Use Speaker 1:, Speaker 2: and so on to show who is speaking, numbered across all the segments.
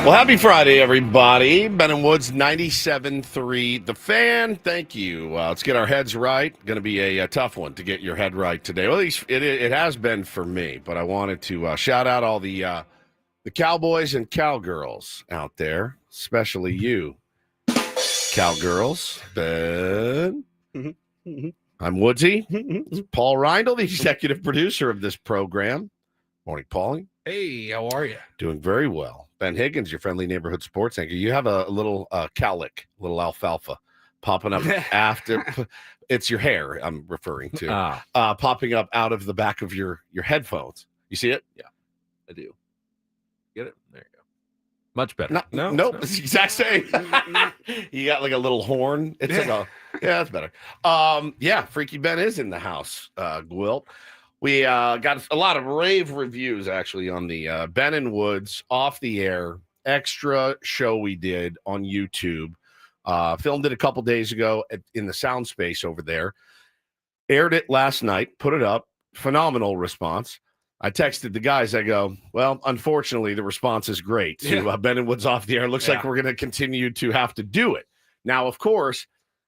Speaker 1: Well, happy Friday, everybody. Ben and Woods, 97.3 The Fan. Thank you. Let's get our heads right. Going to be a tough one to get your head right today. Well, at least it has been for me, but I wanted to shout out all the cowboys and cowgirls out there, especially you, cowgirls. Ben. I'm Woodsy. It's Paul Reindl, the executive producer of this program. Morning, Paulie.
Speaker 2: Hey, how are you?
Speaker 1: Doing very well. Ben Higgins, your friendly neighborhood sports anchor. You have a little cowlick, little alfalfa popping up after. It's your hair I'm referring to. Popping up out of the back of your headphones. You see it?
Speaker 2: Yeah, I do. Get it? There you go. Much better.
Speaker 1: Nope. It's the exact same. You got like a little horn. It's like that's better. Yeah, Freaky Ben is in the house, Gwilt. We got a lot of rave reviews, actually, on the Ben and Woods Off the Air extra show we did on YouTube. Filmed it a couple days ago in the sound space over there. Aired it last night, put it up. Phenomenal response. I texted the guys. I go, well, unfortunately, the response is great to Ben and Woods Off the Air. Looks like we're going to continue to have to do it. Now, of course,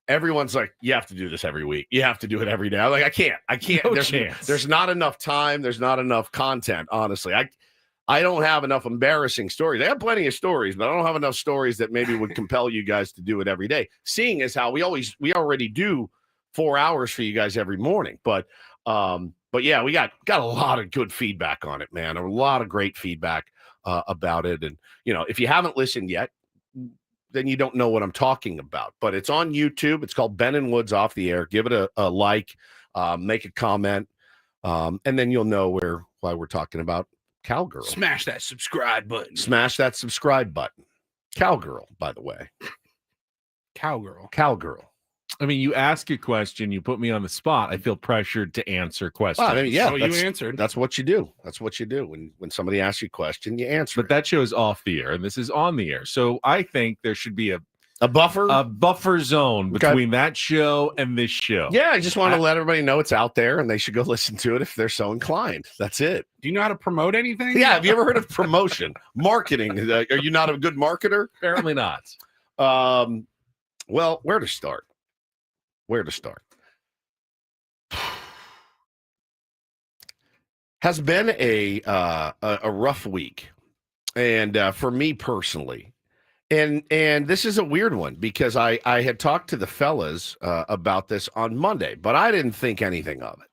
Speaker 1: everyone's like, you have to do this every week. You have to do it every day. I'm like, I can't.
Speaker 2: No chance.
Speaker 1: There's not enough time. There's not enough content, honestly. I don't have enough embarrassing stories. I have plenty of stories, but I don't have enough stories that maybe would compel you guys to do it every day. Seeing as how we already do 4 hours for you guys every morning. But yeah, we got a lot of good feedback on it, man. A lot of great feedback about it. And, if you haven't listened yet, then you don't know what I'm talking about. But it's on YouTube. It's called Ben and Woods Off the Air. Give it a like, make a comment, and then you'll know why we're talking about cowgirl.
Speaker 2: Smash that subscribe button.
Speaker 1: Smash that subscribe button. Cowgirl, by the way. Cowgirl.
Speaker 3: I mean, you ask a question, you put me on the spot. I feel pressured to answer questions.
Speaker 1: Well, I mean,
Speaker 2: you answered.
Speaker 1: That's what you do. That's what you do. When somebody asks you a question, you answer.
Speaker 3: But that show is off the air, and this is on the air. So I think there should be
Speaker 1: a
Speaker 3: buffer zone between that show and this show.
Speaker 1: Yeah, I just want to let everybody know it's out there, and they should go listen to it if they're so inclined. That's it.
Speaker 2: Do you know how to promote anything?
Speaker 1: Yeah. Have you ever heard of promotion, marketing? Are you not a good marketer?
Speaker 3: Apparently not.
Speaker 1: Well, where to start? Has been a rough week, and for me personally, and this is a weird one because I had talked to the fellas about this on Monday, but I didn't think anything of it.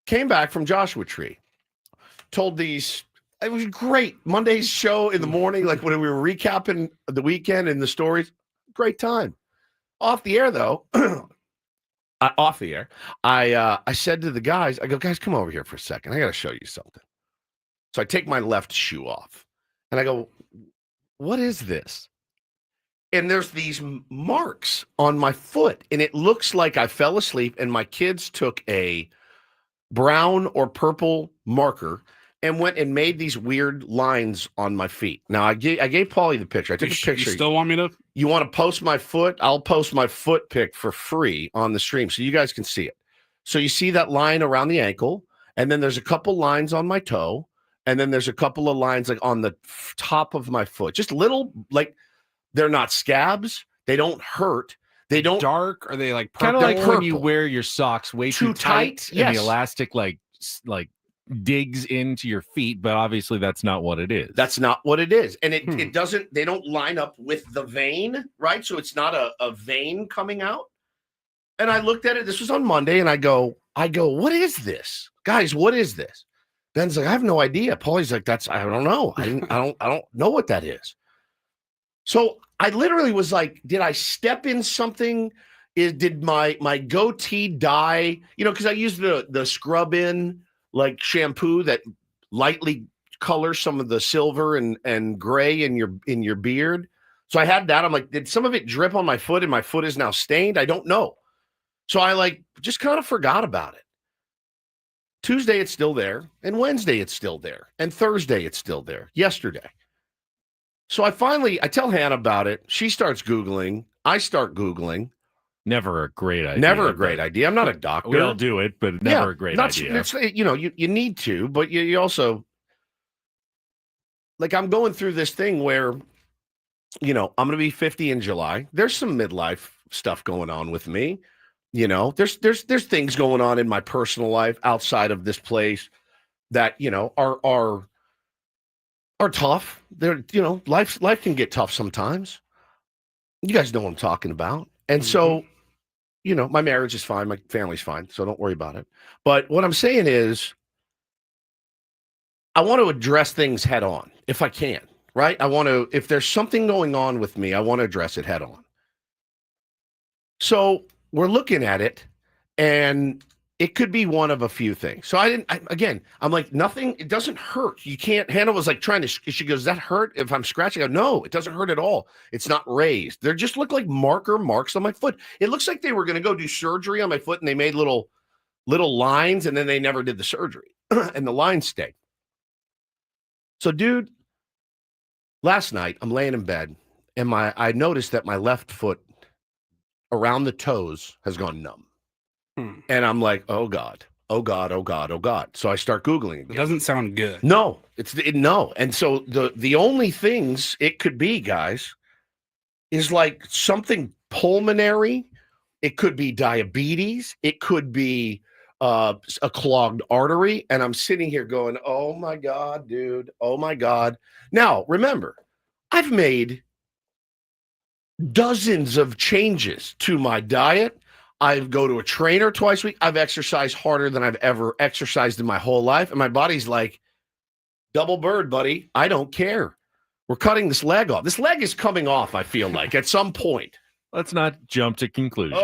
Speaker 1: Came back from Joshua Tree, told these. It was great. Monday's show in the morning, like when we were recapping the weekend and the stories, great time. Off the air, though, I said to the guys, I go, guys, come over here for a second. I got to show you something. So I take my left shoe off, and I go, what is this? And there's these marks on my foot, and it looks like I fell asleep, and my kids took a brown or purple marker and went and made these weird lines on my feet. Now, I gave Paulie the picture. I took a picture.
Speaker 2: You still want me to?
Speaker 1: You want to post my foot? I'll post my foot pic for free on the stream so you guys can see it. So you see that line around the ankle, and then there's a couple lines on my toe, and then there's a couple of lines like on the top of my foot. Just little, like, they're not scabs. They don't hurt. They don't.
Speaker 2: Dark? Are they like
Speaker 3: kind of like
Speaker 1: purple.
Speaker 3: when you wear your socks way too tight and
Speaker 1: yes.
Speaker 3: the elastic like digs into your feet, but obviously that's not what it is.
Speaker 1: That's not what it is. And it doesn't, they don't line up with the vein, right? So it's not a vein coming out. And I looked at it, this was on Monday, and I go, what is this? Guys, what is this? Ben's like, I have no idea. Paulie's like, I don't know. I don't know what that is. So I literally was like, did I step in something? Did my goatee dye? Because I used the scrub in like shampoo that lightly colors some of the silver and gray in your beard. So I had that. I'm like, did some of it drip on my foot and my foot is now stained? I don't know. So I just kind of forgot about it. Tuesday, it's still there. And Wednesday, it's still there. And Thursday, it's still there. Yesterday. So I tell Hannah about it. She starts Googling. I start Googling.
Speaker 3: Never a great idea.
Speaker 1: Never a great idea. I'm not a doctor.
Speaker 3: We all do it, but never a great idea.
Speaker 1: It's, you need to, but you also, like, I'm going through this thing where, I'm going to be 50 in July. There's some midlife stuff going on with me. There's things going on in my personal life outside of this place that, are tough. They're, life can get tough sometimes. You guys know what I'm talking about. And so, my marriage is fine. My family's fine. So don't worry about it. But what I'm saying is I want to address things head on if I can, right? if there's something going on with me, I want to address it head on. So we're looking at it, and it could be one of a few things. So I'm like, nothing, it doesn't hurt. You can't, Hannah was like she goes, does that hurt if I'm scratching? I go, no, it doesn't hurt at all. It's not raised. They just look like marks on my foot. It looks like they were going to go do surgery on my foot, and they made little lines, and then they never did the surgery and the lines stayed. So dude, last night I'm laying in bed, and I noticed that my left foot around the toes has gone numb. And I'm like, oh God. So I start Googling again.
Speaker 4: It doesn't sound good.
Speaker 1: No, no. And so the only things it could be, guys, is like something pulmonary. It could be diabetes. It could be a clogged artery. And I'm sitting here going, oh my God, dude. Oh my God. Now, remember, I've made dozens of changes to my diet. I go to a trainer twice a week. I've exercised harder than I've ever exercised in my whole life. And my body's like, double bird, buddy. I don't care. We're cutting this leg off. This leg is coming off, I feel like, at some point.
Speaker 3: Let's not jump to conclusions.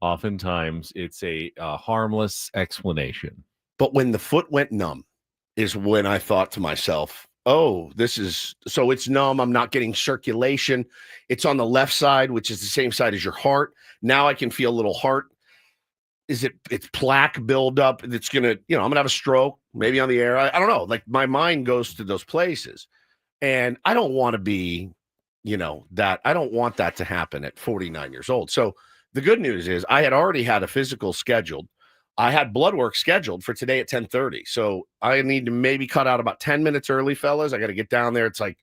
Speaker 3: Oftentimes, it's a harmless explanation.
Speaker 1: But when the foot went numb is when I thought to myself, oh, so it's numb. I'm not getting circulation. It's on the left side, which is the same side as your heart. Now I can feel a little heart. It's plaque buildup. It's going to, I'm going to have a stroke, maybe on the air. I don't know. Like, my mind goes to those places. And I don't want to be, that. I don't want that to happen at 49 years old. So the good news is I had already had a physical scheduled. I had blood work scheduled for today at 10:30. So I need to maybe cut out about 10 minutes early, fellas. I got to get down there. It's like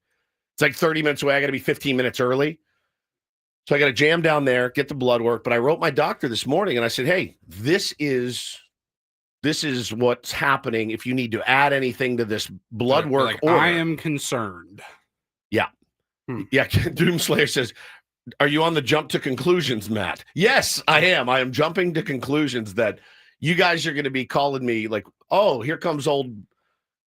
Speaker 1: 30 minutes away. I got to be 15 minutes early. So I got to jam down there, get the blood work. But I wrote my doctor this morning and I said, hey, this is what's happening. If you need to add anything to this blood work order.
Speaker 4: I am concerned.
Speaker 1: Yeah. Yeah. Doomslayer says, are you on the jump to conclusions, Matt? Yes, I am. I am jumping to conclusions that you guys are going to be calling me like, oh, here comes old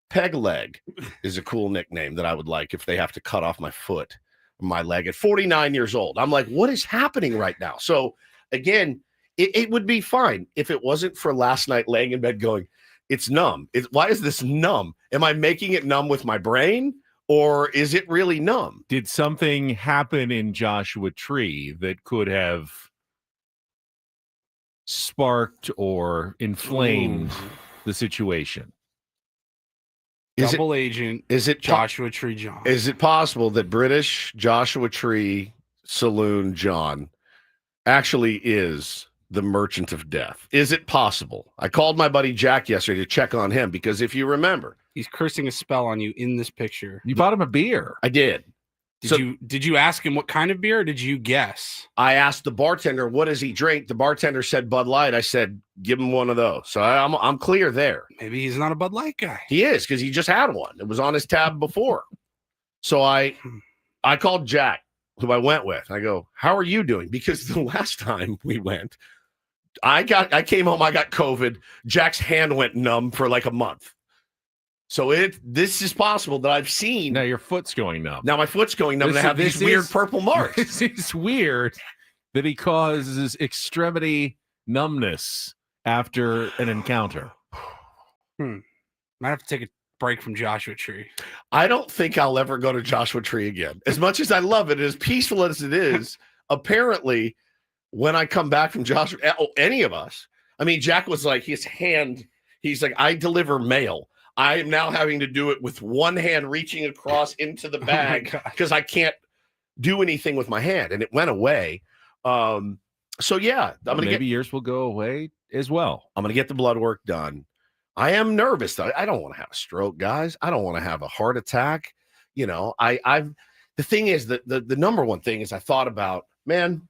Speaker 1: Peg Leg is a cool nickname that I would like if they have to cut off my foot, my leg at 49 years old. I'm like, what is happening right now? So again, it would be fine if it wasn't for last night laying in bed going, it's numb. Why is this numb? Am I making it numb with my brain, or is it really numb?
Speaker 3: Did something happen in Joshua Tree that could have sparked or inflamed the situation?
Speaker 4: Double agent.
Speaker 1: Is it
Speaker 4: Joshua Tree John?
Speaker 1: Is it possible that British Joshua Tree Saloon John actually is the Merchant of Death? Is it possible? I called my buddy Jack yesterday to check on him because if you remember,
Speaker 4: he's cursing a spell on you in this picture.
Speaker 3: You bought him a beer.
Speaker 1: I did.
Speaker 4: Did you ask him what kind of beer, or did you guess?
Speaker 1: I asked the bartender, what does he drink? The bartender said Bud Light. I said, give him one of those. So I'm clear there.
Speaker 4: Maybe he's not a Bud Light guy.
Speaker 1: He is, because he just had one. It was on his tab before. So I called Jack, who I went with. I go, how are you doing? Because the last time we went, I came home, I got COVID. Jack's hand went numb for like a month. So this is possible that I've seen.
Speaker 3: Now your foot's going numb.
Speaker 1: Now my foot's going numb. And I have these weird purple marks.
Speaker 3: This is weird that he causes extremity numbness after an encounter.
Speaker 4: Might have to take a break from Joshua Tree.
Speaker 1: I don't think I'll ever go to Joshua Tree again. As much as I love it, as peaceful as it is, apparently when I come back from Joshua, any of us, I mean, Jack was like, his hand He's like, I deliver mail. I am now having to do it with one hand reaching across into the bag because I can't do anything with my hand. And it went away. So yeah,
Speaker 3: maybe yours will go away as well.
Speaker 1: I'm going to get the blood work done. I am nervous though. I don't want to have a stroke, guys. I don't want to have a heart attack. You know, the thing is that the number one thing is I thought about, man,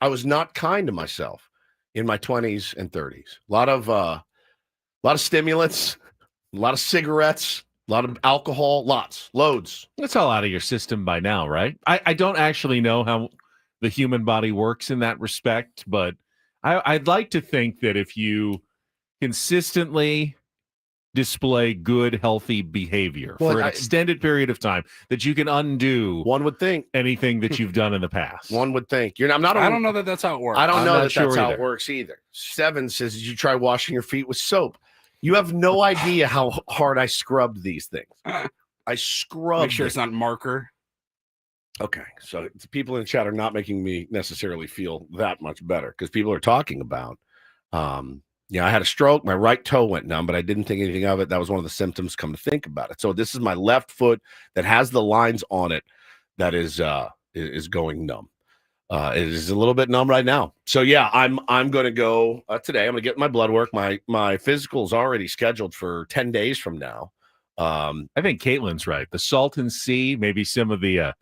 Speaker 1: I was not kind to myself in my 20s and 30s. A lot of stimulants, a lot of cigarettes, a lot of alcohol, loads.
Speaker 3: That's all out of your system by now, right? I don't actually know how the human body works in that respect, but I'd like to think that if you consistently display good, healthy behavior for an extended period of time, that you can undo.
Speaker 1: One would think
Speaker 3: anything that you've done in the past.
Speaker 1: One would think.
Speaker 4: I don't know that that's how it works.
Speaker 1: I don't know that
Speaker 3: sure
Speaker 1: that's how
Speaker 3: either.
Speaker 1: it works either. Seven says, "Did you try washing your feet with soap?" You have no idea how hard I scrubbed these things. I scrubbed.
Speaker 4: Make sure it's not marker.
Speaker 1: Okay, so people in the chat are not making me necessarily feel that much better because people are talking about, I had a stroke. My right toe went numb, but I didn't think anything of it. That was one of the symptoms. Come to think about it, so this is my left foot that has the lines on it that is going numb. It is a little bit numb right now. So yeah, I'm going to go today. I'm going to get my blood work. My physical is already scheduled for 10 days from now.
Speaker 3: I think Caitlin's right. The Salton Sea, maybe some of the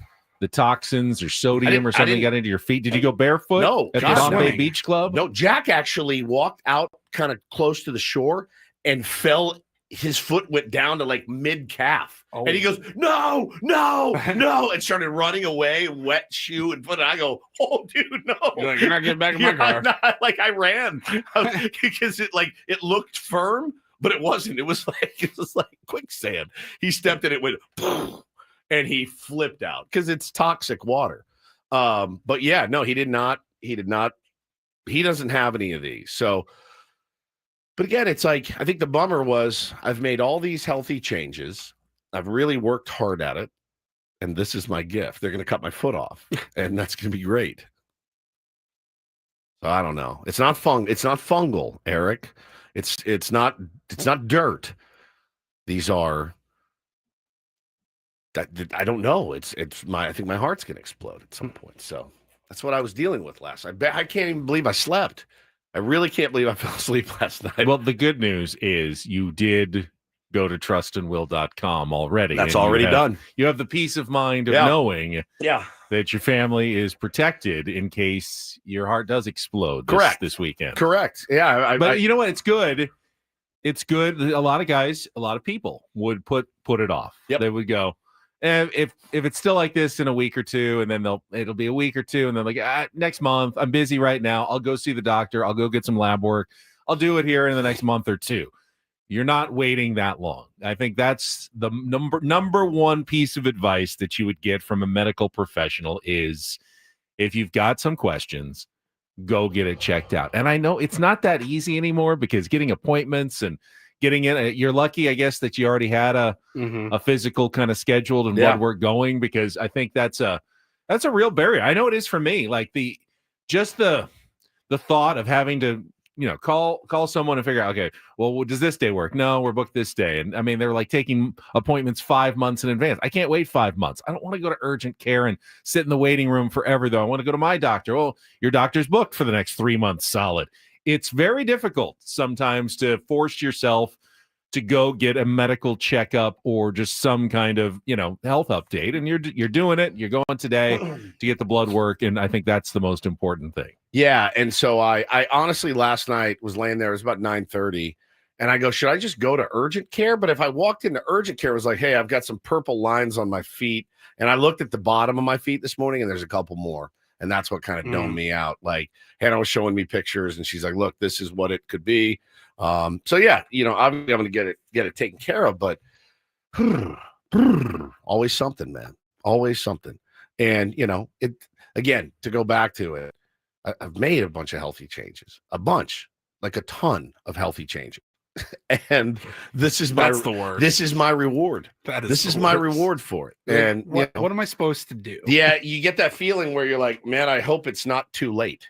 Speaker 3: toxins or sodium or something got into your feet. Did you go barefoot?
Speaker 1: No,
Speaker 3: at the Bombay Beach Club?
Speaker 1: No, Jack actually walked out kind of close to the shore and fell. His foot went down to like mid calf, and he goes, "No, and started running away, wet shoe and foot. And I go, "Oh, dude, no!
Speaker 4: You're not getting back in my car."
Speaker 1: I ran because it looked firm, but it wasn't. It was like quicksand. He stepped in it, went. And he flipped out because it's toxic water. But yeah, no, he did not. He doesn't have any of these. So, but again, it's like, I think the bummer was I've made all these healthy changes. I've really worked hard at it. And this is my gift. They're going to cut my foot off and that's going to be great. So I don't know. It's not fungal, Eric. It's not dirt. These are, I don't know. I think my heart's gonna explode at some point. So that's what I was dealing with last night. I can't even believe I slept. I really can't believe I fell asleep last night.
Speaker 3: Well, the good news is you did go to trustandwill.com already.
Speaker 1: That's already done.
Speaker 3: You have the peace of mind of knowing that your family is protected in case your heart does explode this weekend.
Speaker 1: Correct. Yeah.
Speaker 3: But you know what? It's good. It's good. A lot of people would put it off.
Speaker 1: Yep.
Speaker 3: They would go, if it's still like this in a week or two, and then it'll be a week or two, and then next month, I'm busy right now. I'll go see the doctor. I'll go get some lab work. I'll do it here in the next month or two. You're not waiting that long. I think that's the number one piece of advice that you would get from a medical professional is if you've got some questions, go get it checked out. And I know it's not that easy anymore because getting appointments and getting in, you're lucky, I guess, that you already had a physical kind of scheduled and blood work going, because I think that's a real barrier. I know it is for me. Like the thought of having to, call someone and figure out, okay, well, does this day work? No, we're booked this day. And I mean, they're like taking appointments 5 months in advance. I can't wait 5 months. I don't want to go to urgent care and sit in the waiting room forever, though. I want to go to my doctor. Oh, your doctor's booked for the next 3 months solid. It's very difficult sometimes to force yourself to go get a medical checkup or just some kind of, health update. And you're doing it. You're going today to get the blood work. And I think that's the most important thing.
Speaker 1: Yeah. And so I honestly last night was laying there. It was about 9:30. And I go, should I just go to urgent care? But if I walked into urgent care, it was like, hey, I've got some purple lines on my feet. And I looked at the bottom of my feet this morning and there's a couple more. And that's what kind of domed me out. Like Hannah was showing me pictures and she's like, look, this is what it could be. So yeah, obviously I'm going to get it taken care of, but always something, man, always something. And it, again, to go back to it, I've made a bunch of healthy changes, like a ton of healthy changes. And this is my reward. This is my reward for it. And
Speaker 4: what am I supposed to do?
Speaker 1: Yeah, you get that feeling where you're like, man, I hope it's not too late.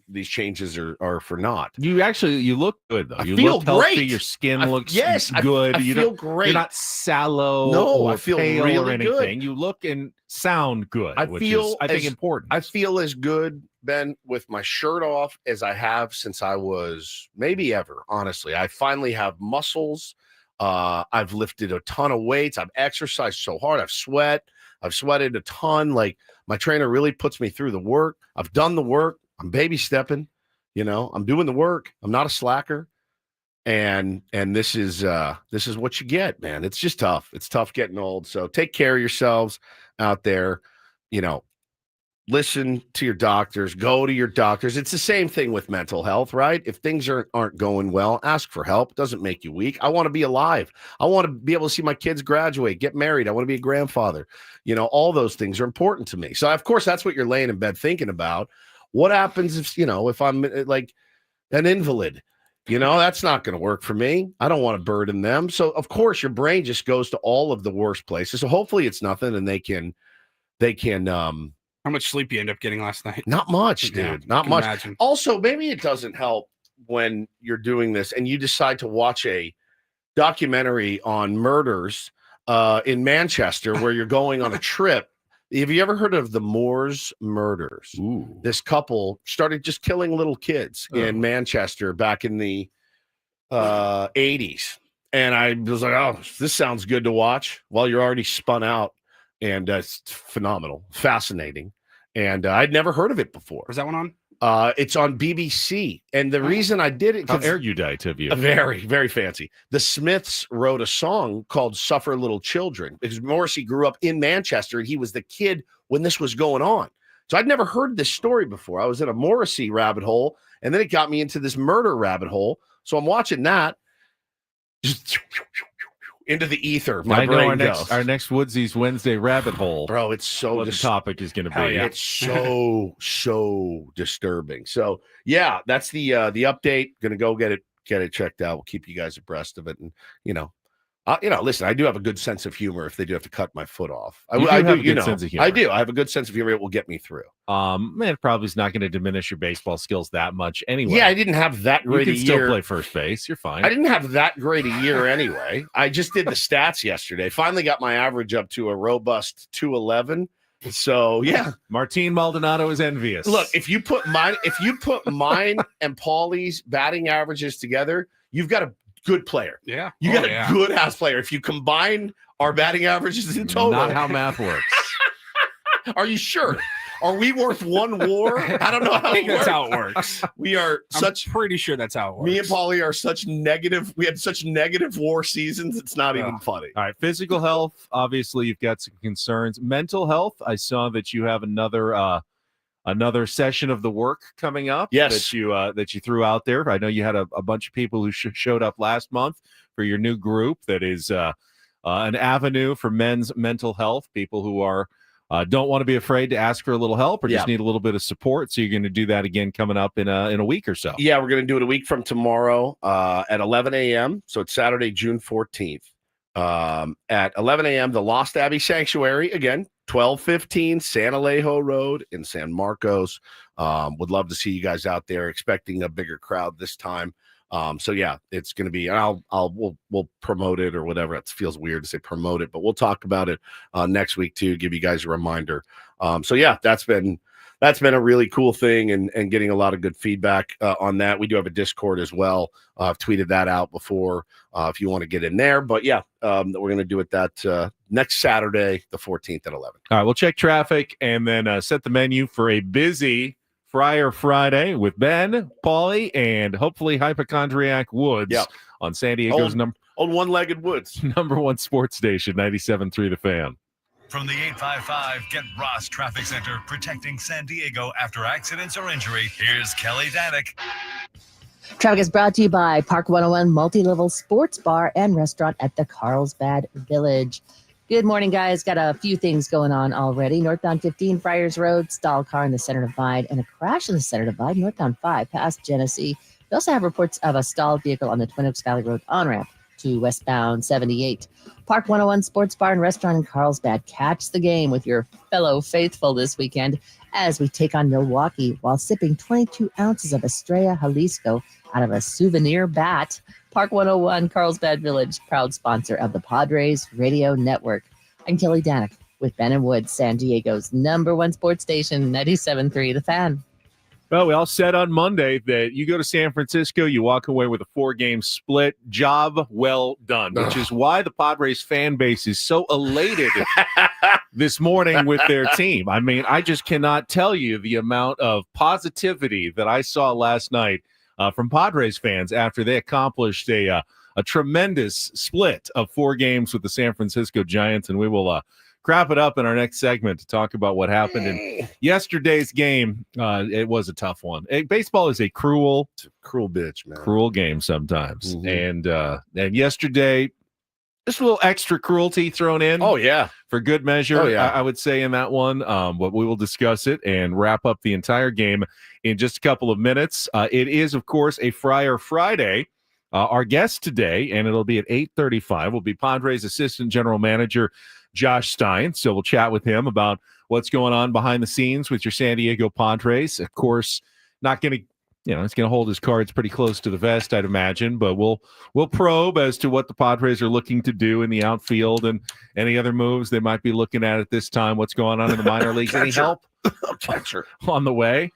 Speaker 1: these changes are for naught.
Speaker 3: You look good though.
Speaker 1: I
Speaker 3: You
Speaker 1: feel
Speaker 3: look healthy.
Speaker 1: great.
Speaker 3: Your skin looks
Speaker 1: I
Speaker 3: good.
Speaker 1: I
Speaker 3: You
Speaker 1: feel
Speaker 3: don't-
Speaker 1: great.
Speaker 3: You're not sallow.
Speaker 1: No,
Speaker 3: or
Speaker 1: I feel
Speaker 3: pale
Speaker 1: really
Speaker 3: or anything.
Speaker 1: good.
Speaker 3: You look and sound good.
Speaker 1: I
Speaker 3: which
Speaker 1: feel
Speaker 3: is, I think,
Speaker 1: as-
Speaker 3: important.
Speaker 1: I feel as good, Ben, with my shirt off as I have since I was maybe ever. Honestly, I finally have muscles. I've lifted a ton of weights. I've exercised so hard. I've sweated a ton. Like my trainer really puts me through the work. I've done the work. I'm baby stepping. I'm doing the work. I'm not a slacker. And this is what you get, man. It's just tough. It's tough getting old. So take care of yourselves out there. Listen to your doctors, go to your doctors. It's the same thing with mental health, right? If things aren't going well, ask for help. It doesn't make you weak. I want to be alive. I want to be able to see my kids graduate, get married. I want to be a grandfather. All those things are important to me. So of course, that's what you're laying in bed thinking about. What happens if I'm like an invalid? That's not going to work for me. I don't want to burden them. So of course, your brain just goes to all of the worst places. So hopefully it's nothing, and they can.
Speaker 4: How much sleep you end up getting last night?
Speaker 1: Not much, dude.
Speaker 4: Yeah,
Speaker 1: Not much.
Speaker 4: Imagine.
Speaker 1: Also, maybe it doesn't help when you're doing this and you decide to watch a documentary on murders in Manchester where you're going on a trip. Have you ever heard of the Moors murders?
Speaker 3: Ooh.
Speaker 1: This couple started just killing little kids in Manchester back in the 80s. And I was like, oh, this sounds good to watch. Well, you're already spun out. And it's phenomenal, fascinating. And I'd never heard of it before.
Speaker 4: Was that one on?
Speaker 1: It's on BBC. And the reason I did it,
Speaker 3: How erudite of you.
Speaker 1: very, very fancy. The Smiths wrote a song called Suffer Little Children because Morrissey grew up in Manchester and he was the kid when this was going on. So I'd never heard this story before. I was in a Morrissey rabbit hole, and then it got me into this murder rabbit hole. So I'm watching that. Just into the ether. My brain goes.
Speaker 3: Our next Woodsies Wednesday rabbit hole.
Speaker 1: Bro, it's so
Speaker 3: What the topic is going to be.
Speaker 4: Hell yeah.
Speaker 1: It's so disturbing. So yeah, that's the update. Gonna go get it checked out. We'll keep you guys abreast of it. And listen, I do have a good sense of humor if they do have to cut my foot off. I do have a good sense of humor. I do. I have a good sense of humor. It will get me through.
Speaker 3: It probably is not going to diminish your baseball skills that much anyway.
Speaker 1: Yeah, I didn't have that great
Speaker 3: you
Speaker 1: a
Speaker 3: can
Speaker 1: year.
Speaker 3: still play first base. You're fine.
Speaker 1: I didn't have that great a year anyway. I just did the stats yesterday. Finally got my average up to a robust 211. So yeah,
Speaker 3: Martin Maldonado is envious.
Speaker 1: Look, if you put mine and Paulie's batting averages together, you've got a good player.
Speaker 4: Yeah.
Speaker 1: You got a good house player. If you combine our batting averages in total.
Speaker 3: Not how math works.
Speaker 1: Are you sure? Are we worth one WAR? I don't know how
Speaker 4: I think
Speaker 1: it
Speaker 4: that's
Speaker 1: works.
Speaker 4: how it works.
Speaker 1: We are
Speaker 4: I'm pretty sure that's how it works.
Speaker 1: Me and Paulie are such negative. We had such negative WAR seasons. It's not even funny.
Speaker 3: All right. Physical health. Obviously, you've got some concerns. Mental health. I saw that you have another session of the work coming up.
Speaker 1: Yes.
Speaker 3: That you threw out there. I know you had a bunch of people who showed up last month for your new group that is an avenue for men's mental health. People who are don't want to be afraid to ask for a little help or just need a little bit of support. So you're going to do that again coming up in a week or so.
Speaker 1: Yeah, we're going to do it a week from tomorrow at 11 a.m. So it's Saturday, June 14th. At 11 a.m., the Lost Abbey Sanctuary, again, 1215 San Alejo Road in San Marcos. Would love to see you guys out there, expecting a bigger crowd this time. So yeah, it's going to be, we'll promote it or whatever. It feels weird to say promote it, but we'll talk about it next week too, give you guys a reminder. So yeah, that's been a really cool thing and getting a lot of good feedback on that. We do have a Discord as well. I've tweeted that out before if you want to get in there, but yeah, we're going to do it that next Saturday, the 14th at 11.
Speaker 3: All right. We'll check traffic and then set the menu for a busy Friar Friday with Ben, Paulie, and hopefully hypochondriac Woods on San Diego's
Speaker 1: old one-legged Woods.
Speaker 3: number one sports station, 97.3 The Fan.
Speaker 5: From the 855 Get Ross Traffic Center, protecting San Diego after accidents or injury, here's Kelly Danick.
Speaker 6: Traffic is brought to you by Park 101 Multi-Level Sports Bar and Restaurant at the Carlsbad Village. Good morning, guys. Got a few things going on already. Northbound 15, Friars Road, stalled car in the center divide, and a crash in the center divide, northbound 5, past Genesee. We also have reports of a stalled vehicle on the Twin Oaks Valley Road on-ramp to westbound 78. Park 101 Sports Bar and Restaurant in Carlsbad. Catch the game with your fellow faithful this weekend as we take on Milwaukee while sipping 22 ounces of Estrella Jalisco out of a souvenir bat. Park 101, Carlsbad Village, proud sponsor of the Padres Radio Network. I'm Kelly Danek with Ben and Woods, San Diego's #1 sports station, 97.3 The Fan.
Speaker 3: Well, we all said on Monday that you go to San Francisco, you walk away with a 4-game split. Job well done, which is why the Padres fan base is so elated this morning with their team. I mean, I just cannot tell you the amount of positivity that I saw last night from Padres fans after they accomplished a tremendous split of 4 games with the San Francisco Giants, and we will wrap it up in our next segment to talk about what happened in yesterday's game. It was a tough one. Baseball is a cruel
Speaker 1: bitch, man.
Speaker 3: Cruel game sometimes, and yesterday, just a little extra cruelty thrown in.
Speaker 1: Oh yeah,
Speaker 3: for good measure.
Speaker 1: Oh, yeah.
Speaker 3: I would say in that one. But we will discuss it and wrap up the entire game in just a couple of minutes. It is, of course, a Friar Friday. Our guest today, and it'll be at 8:35, will be Padres Assistant General Manager Josh Stein. So we'll chat with him about what's going on behind the scenes with your San Diego Padres. Of course, not going to, he's going to hold his cards pretty close to the vest, I'd imagine, but we'll probe as to what the Padres are looking to do in the outfield and any other moves they might be looking at this time. What's going on in the minor leagues? Any help on the way?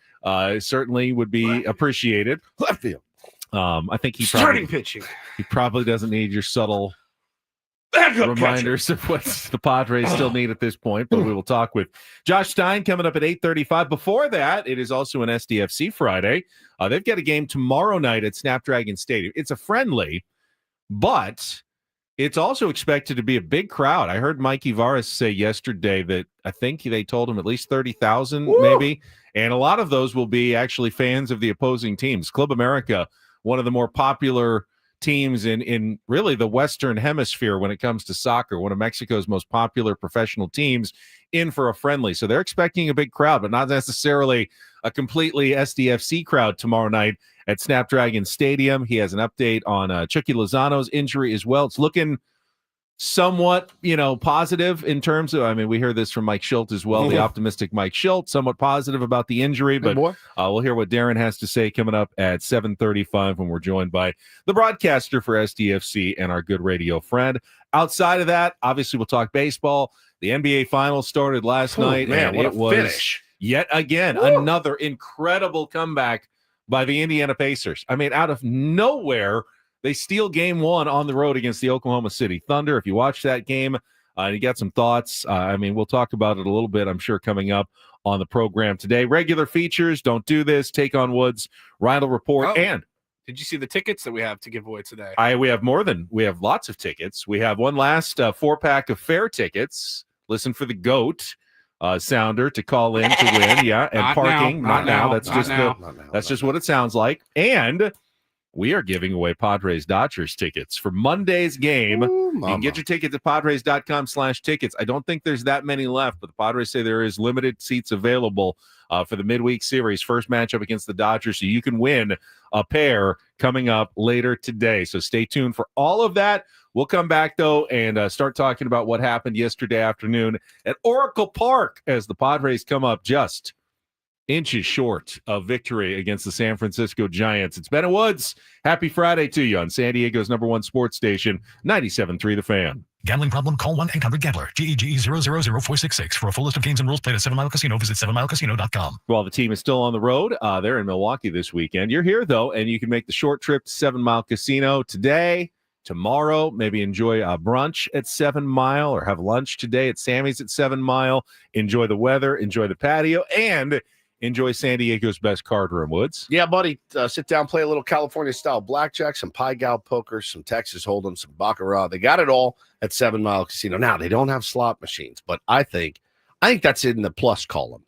Speaker 3: Certainly would be appreciated.
Speaker 1: Left field.
Speaker 3: I think
Speaker 4: Starting pitching.
Speaker 3: He probably doesn't need your subtle reminders of what the Padres still need at this point, but we will talk with Josh Stein coming up at 8:35. Before that, it is also an SDFC Friday. They've got a game tomorrow night at Snapdragon Stadium. It's a friendly, but it's also expected to be a big crowd. I heard Mikey Varas say yesterday that I think they told him at least 30,000 maybe, and a lot of those will be actually fans of the opposing teams. Club America, one of the more popular teams in really the Western Hemisphere when it comes to soccer, one of Mexico's most popular professional teams, in for a friendly. So they're expecting a big crowd, but not necessarily a completely SDFC crowd tomorrow night at Snapdragon Stadium. He has an update on Chucky Lozano's injury as well. It's looking somewhat, positive in terms of, we hear this from Mike Schilt as well, the optimistic Mike Schilt, somewhat positive about the injury, but we'll hear what Darren has to say coming up at 7:35 when we're joined by the broadcaster for SDFC and our good radio friend. Outside of that, obviously we'll talk baseball. The NBA Finals started last night,
Speaker 1: man,
Speaker 3: and it was finish. Yet again another incredible comeback by the Indiana Pacers. Out of nowhere, they steal game 1 on the road against the Oklahoma City Thunder. If you watch that game, you got some thoughts. We'll talk about it a little bit, I'm sure, coming up on the program today. Regular features, Don't Do This, Take on Woods, Rhino Report, and
Speaker 4: did you see the tickets that we have to give away today?
Speaker 3: we have lots of tickets. We have one last 4-pack of fair tickets. Listen for the GOAT sounder to call in to win. Yeah, and
Speaker 4: not
Speaker 3: parking.
Speaker 4: Now,
Speaker 3: not now. That's
Speaker 4: not
Speaker 3: just
Speaker 4: now.
Speaker 3: That's just what it sounds like. And we are giving away Padres Dodgers tickets for Monday's game. You can get your tickets at padres.com/tickets. I don't think there's that many left, but the Padres say there is limited seats available for the midweek series, first matchup against the Dodgers. So you can win a pair coming up later today. So stay tuned for all of that. We'll come back, though, and start talking about what happened yesterday afternoon at Oracle Park as the Padres come up just inches short of victory against the San Francisco Giants. It's Ben and Woods. Happy Friday to you on San Diego's #1 sports station, 97.3 The Fan.
Speaker 5: Gambling problem? Call 1-800-GAMBLER. GEGE 000-466. For a full list of games and rules, played at 7 Mile Casino. Visit 7milecasino.com.
Speaker 3: Well, the team is still on the road. They're in Milwaukee this weekend. You're here, though, and you can make the short trip to 7 Mile Casino today, tomorrow. Maybe enjoy a brunch at 7 Mile or have lunch today at Sammy's at 7 Mile. Enjoy the weather, enjoy the patio, and enjoy San Diego's best card room, Woods.
Speaker 1: Yeah, buddy. Sit down, play a little California-style blackjack, some Pai Gow poker, some Texas Hold'em, some Baccarat. They got it all at 7 Mile Casino. Now, they don't have slot machines, but I think that's in the plus column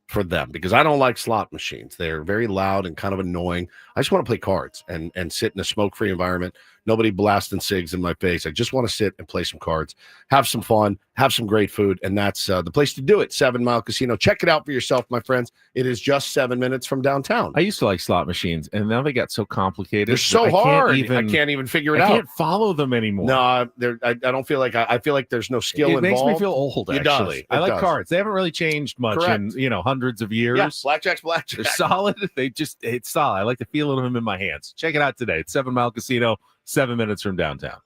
Speaker 1: for them because I don't like slot machines. They're very loud and kind of annoying. I just want to play cards and sit in a smoke-free environment. Nobody blasting cigs in my face. I just want to sit and play some cards, have some fun, have some great food, and that's the place to do it. 7 Mile Casino. Check it out for yourself, my friends. It is just 7 minutes from downtown.
Speaker 3: I used to like slot machines, and now they got so complicated.
Speaker 1: They're so hard. I can't even figure it out.
Speaker 3: I can't follow them anymore.
Speaker 1: No, I don't feel like I feel like there's no skill
Speaker 3: it
Speaker 1: involved.
Speaker 3: makes me feel old.
Speaker 1: It
Speaker 3: Actually,
Speaker 1: does.
Speaker 3: I
Speaker 1: It
Speaker 3: like
Speaker 1: does.
Speaker 3: cards. They haven't really changed much
Speaker 1: Correct.
Speaker 3: in hundreds of years.
Speaker 1: Yeah, blackjack's blackjack.
Speaker 3: They're solid. It's solid. I like the feel of them in my hands. Check it out today. It's 7 Mile Casino, 7 minutes from downtown.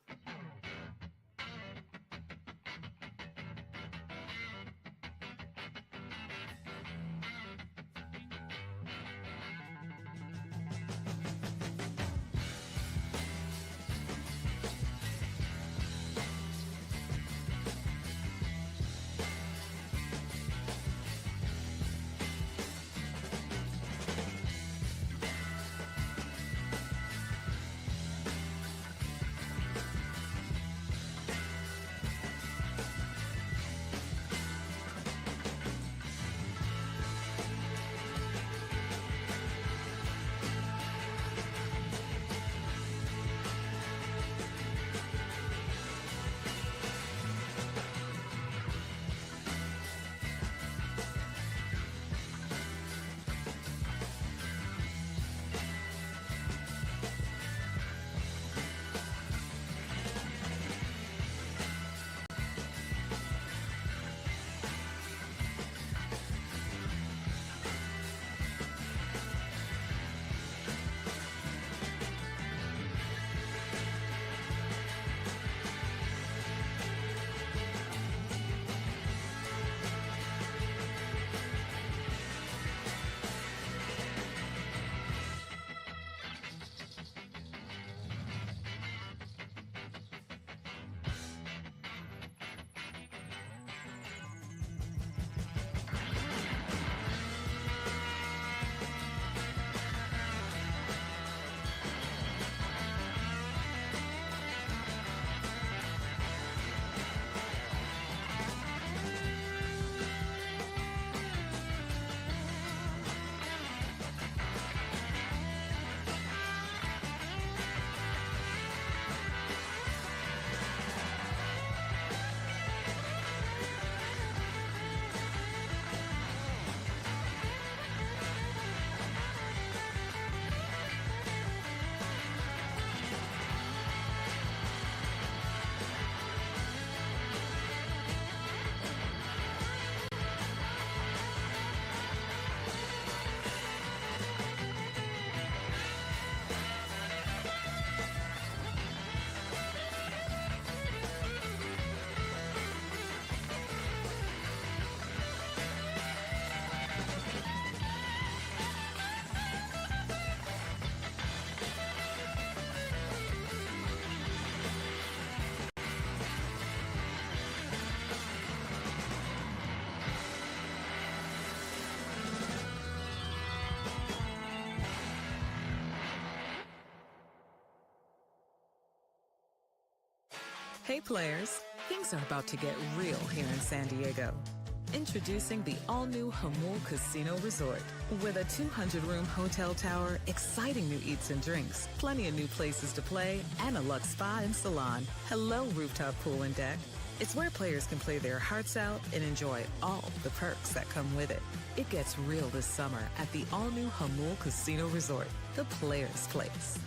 Speaker 7: Hey players, things are about to get real here in San Diego. Introducing the all-new Jamul Casino Resort. With a 200-room hotel tower, exciting new eats and drinks, plenty of new places to play, and a luxe spa and salon. Hello, rooftop pool and deck. It's where players can play their hearts out and enjoy all the perks that come with it. It gets real this summer at the all-new Jamul Casino Resort, the players' place.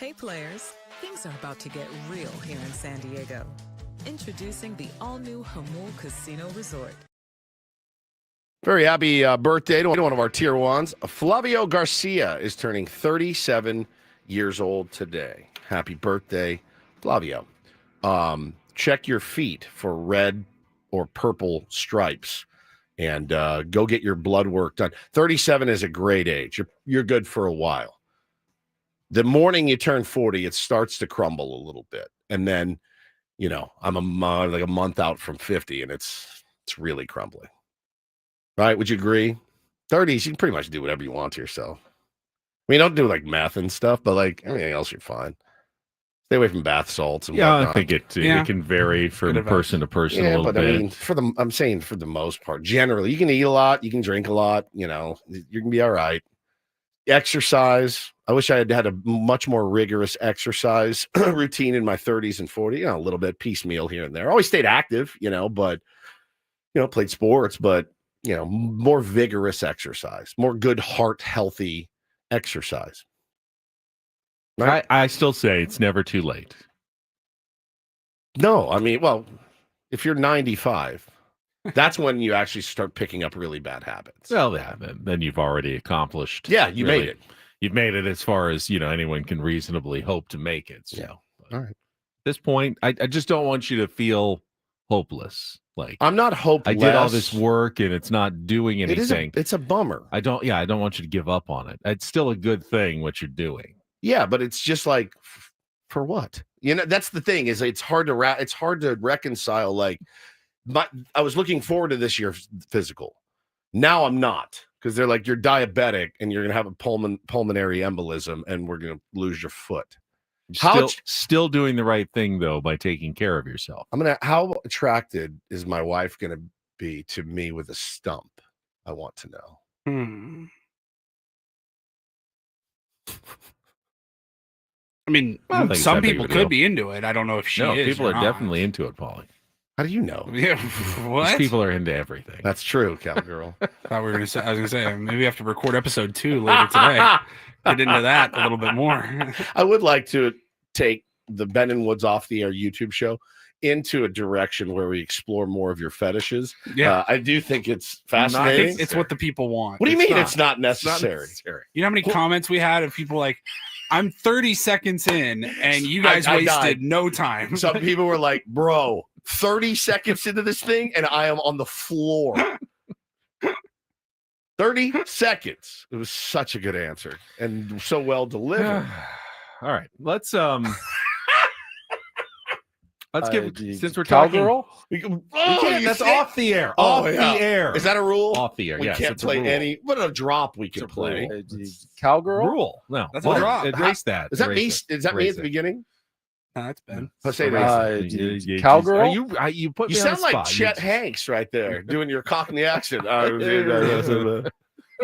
Speaker 7: Hey players, things are about to get real here in San Diego. Introducing the all-new Hamul Casino Resort.
Speaker 1: Very happy birthday to one of our tier ones. Flavio Garcia is turning 37 years old today. Happy birthday, Flavio. Check your feet for red or purple stripes and go get your blood work done. 37 is a great age. You're good for a while. The morning you turn 40, it starts to crumble a little bit. And then, I'm like a month out from 50 and it's really crumbling. Right? Would you agree? 30s, you can pretty much do whatever you want to yourself. I mean, don't do like meth and stuff, but like everything else, you're fine. Stay away from bath salts and whatnot.
Speaker 3: I think it can vary from person to person a little
Speaker 1: but
Speaker 3: bit.
Speaker 1: I mean, I'm saying for the most part, generally, you can eat a lot, you can drink a lot, you're gonna be all right. Exercise. I wish I had a much more rigorous exercise routine in my 30s and 40s. A little bit piecemeal here and there. Always stayed active, but played sports, but more vigorous exercise, more good heart healthy exercise. Right?
Speaker 3: I still say it's never too late.
Speaker 1: No, I mean, well, if you're 95, that's when you actually start picking up really bad habits.
Speaker 3: Well, yeah, then you've already accomplished.
Speaker 1: Yeah, you made it.
Speaker 3: You've made it as far as anyone can reasonably hope to make it. So,
Speaker 1: all right.
Speaker 3: At this point, I just don't want you to feel hopeless. Like
Speaker 1: I'm not hopeless.
Speaker 3: I did all this work and it's not doing anything.
Speaker 1: It's a bummer.
Speaker 3: I don't want you to give up on it. It's still a good thing what you're doing.
Speaker 1: Yeah, but it's just like, for what? That's the thing is it's hard to reconcile. Like, I was looking forward to this year's physical. Now I'm not, because they're like, you're diabetic and you're gonna have a pulmonary embolism and we're gonna lose your foot.
Speaker 3: Still doing the right thing though by taking care of yourself.
Speaker 1: How attracted is my wife gonna be to me with a stump? I want to know.
Speaker 4: I mean, some people could be into it. I don't know if she is.
Speaker 3: People are definitely into it, Paulie.
Speaker 1: How do you know?
Speaker 4: Yeah, what?
Speaker 3: These people are into everything.
Speaker 1: That's true, cowgirl.
Speaker 4: I was gonna say maybe we have to record episode 2 later today. Get into that a little bit more.
Speaker 1: I would like to take the Ben and Woods Off the Air YouTube show into a direction where we explore more of your fetishes.
Speaker 4: Yeah,
Speaker 1: I do think it's fascinating.
Speaker 4: It's what the people want.
Speaker 1: What do you mean it's not necessary?
Speaker 4: You know how many comments we had of people like, I'm 30 seconds in and you guys wasted no time.
Speaker 1: Some people were like, bro, 30 seconds into this thing and I am on the floor. 30 seconds. It was such a good answer and so well delivered.
Speaker 3: All right, let's give, since we're
Speaker 4: cowgirl.
Speaker 3: Talking, that's off the air. Off the air.
Speaker 1: Is that a rule?
Speaker 3: Off the air.
Speaker 1: We can't play any. What a drop we can play.
Speaker 4: Cowgirl
Speaker 3: Rule. No,
Speaker 4: that's a drop.
Speaker 3: Erase that.
Speaker 1: Is that me? Is that me at the beginning?
Speaker 4: No, that's Ben.
Speaker 1: Let's say
Speaker 4: cowgirl.
Speaker 3: You put me
Speaker 1: you
Speaker 3: on
Speaker 1: sound
Speaker 3: the
Speaker 1: like
Speaker 3: spot.
Speaker 1: Chet Hanks right there doing your Cockney accent.
Speaker 3: Cowgirl.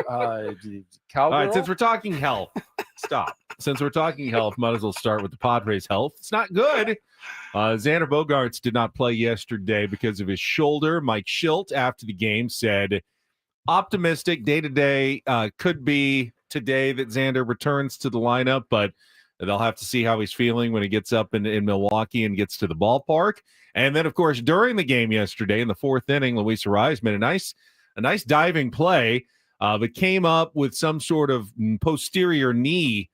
Speaker 3: All right, since we're talking health, stop. Since we're talking health, might as well start with the Padres' health. It's not good. Xander Bogaerts did not play yesterday because of his shoulder. Mike Schilt, after the game, said optimistic day-to-day, could be today that Xander returns to the lineup, but they'll have to see how he's feeling when he gets up in Milwaukee and gets to the ballpark. And then, of course, during the game yesterday in the fourth inning, Luis Arraez made a nice diving play, but came up with some sort of posterior knee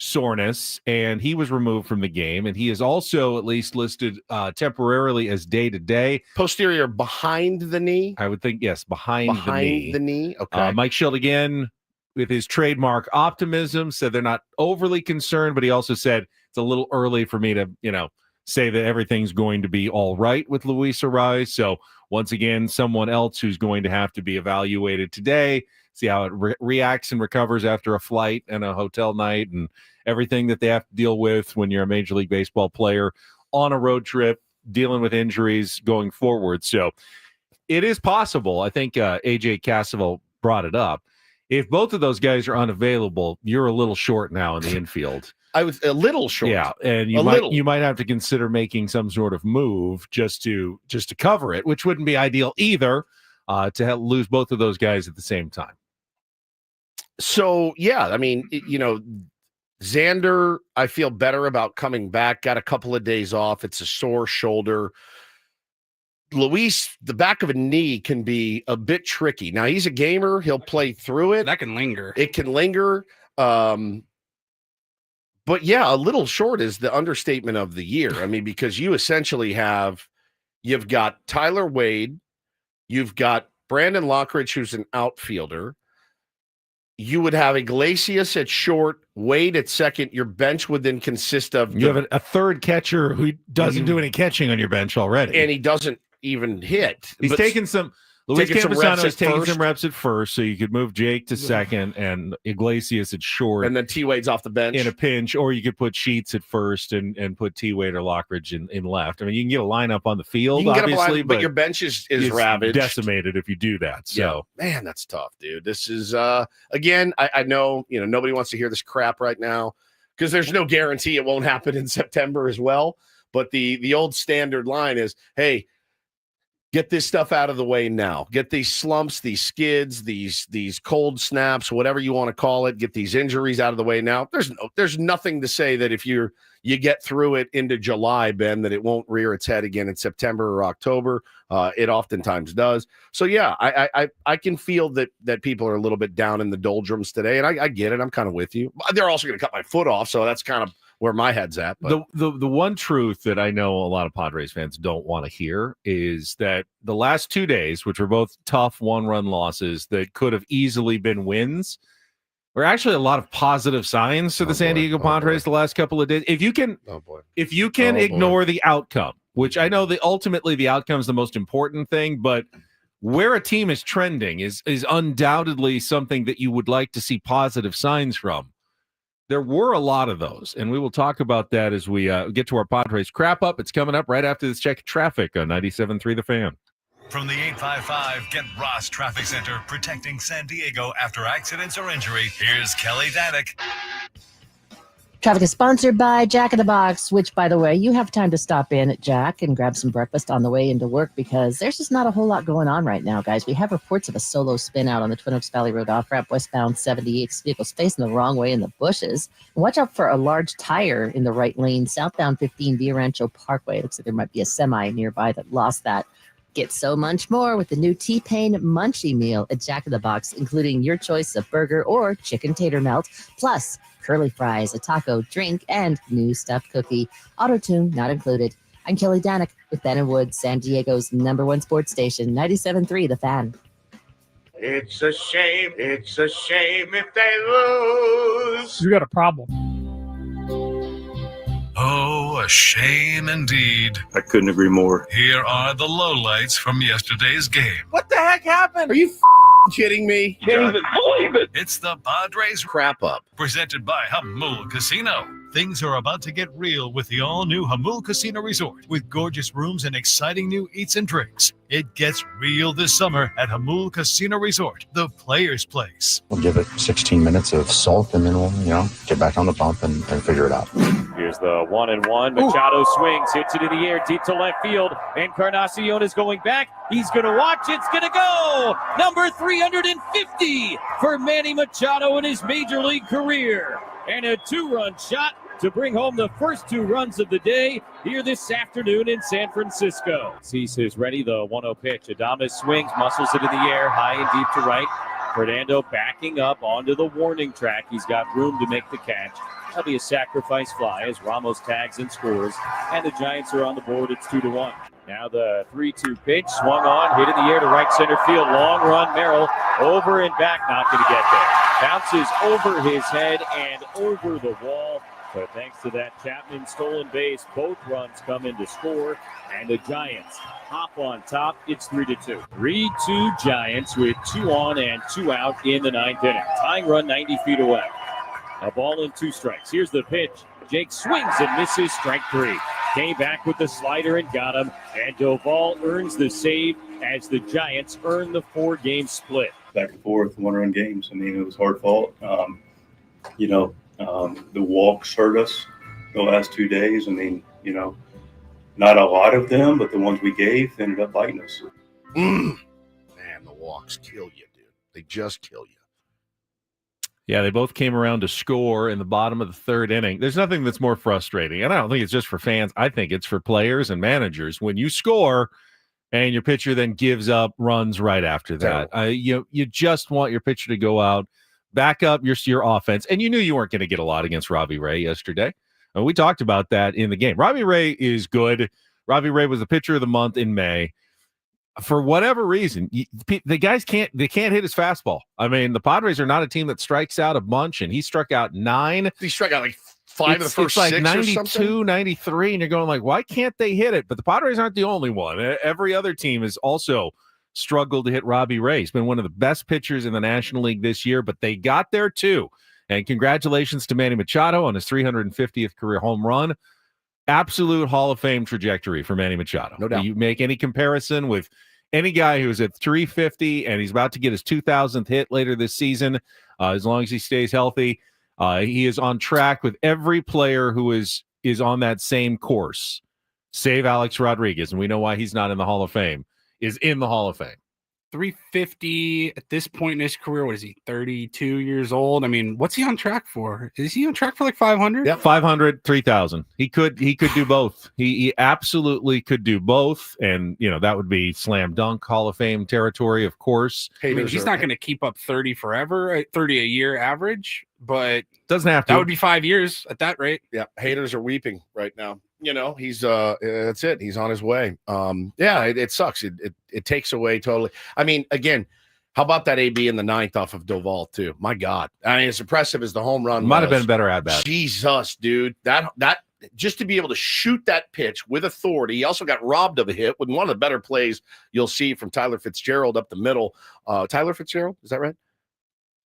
Speaker 3: soreness, and he was removed from the game. And he is also at least listed temporarily as day-to-day.
Speaker 1: Posterior behind the knee?
Speaker 3: I would think, yes, behind the knee.
Speaker 1: Okay.
Speaker 3: Mike Schilt, again, with his trademark optimism, said they're not overly concerned, but he also said it's a little early for me to, say that everything's going to be all right with Luis Arraez. So once again, someone else who's going to have to be evaluated today, see how it reacts and recovers after a flight and a hotel night and everything that they have to deal with when you're a Major League Baseball player on a road trip, dealing with injuries going forward. So it is possible. I think AJ Cassavell brought it up. If both of those guys are unavailable, you're a little short now in the infield.
Speaker 1: I was a little short.
Speaker 3: Yeah, and you might have to consider making some sort of move just to cover it, which wouldn't be ideal either, to lose both of those guys at the same time.
Speaker 1: So, yeah, I mean, Xander, I feel better about coming back. Got a couple of days off. It's a sore shoulder. Luis, the back of a knee can be a bit tricky. Now, he's a gamer. He'll play through it.
Speaker 4: That can linger.
Speaker 1: It can linger. But yeah, a little short is the understatement of the year. I mean, because you essentially you've got Tyler Wade, you've got Brandon Lockridge, who's an outfielder. You would have Iglesias at short, Wade at second. Your bench would then consist of
Speaker 3: you have a third catcher who doesn't do any catching on your bench already,
Speaker 1: and he doesn't even hit.
Speaker 3: He's taking some. Luis Campusano is taking
Speaker 1: first.
Speaker 3: some reps at first, so you could move Jake to second and Iglesias at short.
Speaker 1: And then T-Wade's off the bench.
Speaker 3: In a pinch, or you could put Sheets at first and put T-Wade or Lockridge in left. I mean, you can get a lineup on the field, obviously,
Speaker 1: but your bench is ravaged.
Speaker 3: Decimated if you do that. So,
Speaker 1: yeah. Man, that's tough, dude. This is, again, I know, nobody wants to hear this crap right now because there's no guarantee it won't happen in September as well. But the old standard line is, hey, get this stuff out of the way now. Get these slumps, these skids, these cold snaps, whatever you want to call it. Get these injuries out of the way now. There's nothing to say that if you get through it into July, Ben, that it won't rear its head again in September or October. It oftentimes does. So yeah, I can feel that people are a little bit down in the doldrums today, and I get it. I'm kind of with you. They're also going to cut my foot off, so that's kind of where my head's at. But
Speaker 3: the one truth that I know a lot of Padres fans don't want to hear is that the last 2 days, which were both tough 1-run losses that could have easily been wins, were actually a lot of positive signs to the San Diego Padres the last couple of days. If you can ignore the outcome, which I know ultimately the outcome is the most important thing, but where a team is trending is undoubtedly something that you would like to see positive signs from. There were a lot of those, and we will talk about that as we get to our Padres crap up. It's coming up right after this check of traffic on 97.3 The Fan.
Speaker 5: From the 855 Get Ross Traffic Center, protecting San Diego after accidents or injury, here's Kelly Danick.
Speaker 6: Traffic is sponsored by Jack in the Box, which, by the way, you have time to stop in at Jack and grab some breakfast on the way into work because there's just not a whole lot going on right now, guys. We have reports of a solo spin out on the Twin Oaks Valley Road off-ramp westbound 78. Vehicles facing the wrong way in the bushes. And watch out for a large tire in the right lane, southbound 15 Via Rancho Parkway. Looks like there might be a semi nearby that lost that. Get so much more with the new T-Pain Munchie Meal at Jack in the Box, including your choice of burger or chicken tater melt, plus curly fries, a taco, drink, and new stuffed cookie. Auto-tune not included. I'm Kelly Danick with Ben & Wood, San Diego's #1 sports station, 97.3 The Fan.
Speaker 8: It's a shame if they lose.
Speaker 9: You got a problem.
Speaker 5: Oh, a shame indeed.
Speaker 10: I couldn't agree more.
Speaker 5: Here are the lowlights from yesterday's game.
Speaker 1: what the heck happened? Are you kidding me?
Speaker 8: Can't even believe it.
Speaker 5: It's the Padres
Speaker 1: Crap up.
Speaker 5: presented by Hamul Casino. Things are about to get real with the all-new Hamul Casino Resort with gorgeous rooms and exciting new eats and drinks. It gets real this summer at Hamul Casino Resort, the player's place.
Speaker 10: We'll give it 16 minutes of salt, and then we'll, get back on the bump and figure it out.
Speaker 11: Here's the 1-1. Machado swings, hits it in the air, deep to left field. Encarnacion is going back. He's going to watch. It's going to go. Number 350 for Manny Machado in his major league career. And a 2-run shot to bring home the first 2 runs of the day here this afternoon in San Francisco. Cease is ready. The 1-0 pitch. Adames swings, muscles it in the air, high and deep to right. Fernando backing up onto the warning track. He's got room to make the catch. That'll be a sacrifice fly as Ramos tags and scores. And the Giants are on the board. It's 2-1. Now the 3-2 pitch, swung on, hit in the air to right center field. Long run, Merrill over and back, not going to get there. Bounces over his head and over the wall. But thanks to that Chapman stolen base, both runs come in to score. And the Giants hop on top. It's 3-2. 3-2 Giants with 2 on and 2 out in the 9th inning. Tying run 90 feet away. A ball and 2 strikes. Here's the pitch. Jake swings and misses, strike 3. Came back with the slider and got him. And Doval earns the save as the Giants earn the 4-game split.
Speaker 12: Back and forth, 1-run games. I mean, it was hard fought. The walks hurt us the last 2 days. I mean, not a lot of them, but the ones we gave ended up biting us.
Speaker 1: Man, the walks kill you, dude. They just kill you.
Speaker 3: Yeah, they both came around to score in the bottom of the third inning. There's nothing that's more frustrating, and I don't think it's just for fans. I think it's for players and managers. When you score and your pitcher then gives up runs right after that, you just want your pitcher to go out, back up your offense, and you knew you weren't going to get a lot against Robbie Ray yesterday. And we talked about that in the game. Robbie Ray is good. Robbie Ray was the pitcher of the month in May. For whatever reason, the guys can't hit his fastball. I mean, the Padres are not a team that strikes out a bunch, and he struck out 9.
Speaker 1: He struck out like 5 of the first 6
Speaker 3: 92,
Speaker 1: or something.
Speaker 3: 93, and you're going like, why can't they hit it? But the Padres aren't the only one. Every other team has also struggled to hit Robbie Ray. He's been one of the best pitchers in the National League this year, but they got there too. And congratulations to Manny Machado on his 350th career home run. Absolute Hall of Fame trajectory for Manny Machado.
Speaker 1: No doubt.
Speaker 3: You make any comparison with any guy who's at 350 and he's about to get his 2,000th hit later this season, as long as he stays healthy, he is on track with every player who is on that same course, save Alex Rodriguez, and we know why he's not in the Hall of Fame, is in the Hall of Fame.
Speaker 4: 350 at this point in his career. What is he, 32 years old? I mean, what's he on track for? Is he on track for like 500?
Speaker 3: Yeah, 500, 3,000. He could do both. He absolutely could do both, and that would be slam dunk Hall of Fame territory, of course.
Speaker 4: I mean, he's not going to keep up 30 forever, 30 a year average, but
Speaker 3: doesn't have to.
Speaker 4: That would be 5 years at that rate.
Speaker 1: Yeah, haters are weeping right now. He's that's it. He's on his way. It sucks. It takes away totally. I mean, again, how about that AB in the 9th off of Doval too? My God, I mean, as impressive as the home run
Speaker 3: might have been better at bat.
Speaker 1: Jesus, dude, that just to be able to shoot that pitch with authority. He also got robbed of a hit with one of the better plays you'll see from Tyler Fitzgerald up the middle. Tyler Fitzgerald, is that right?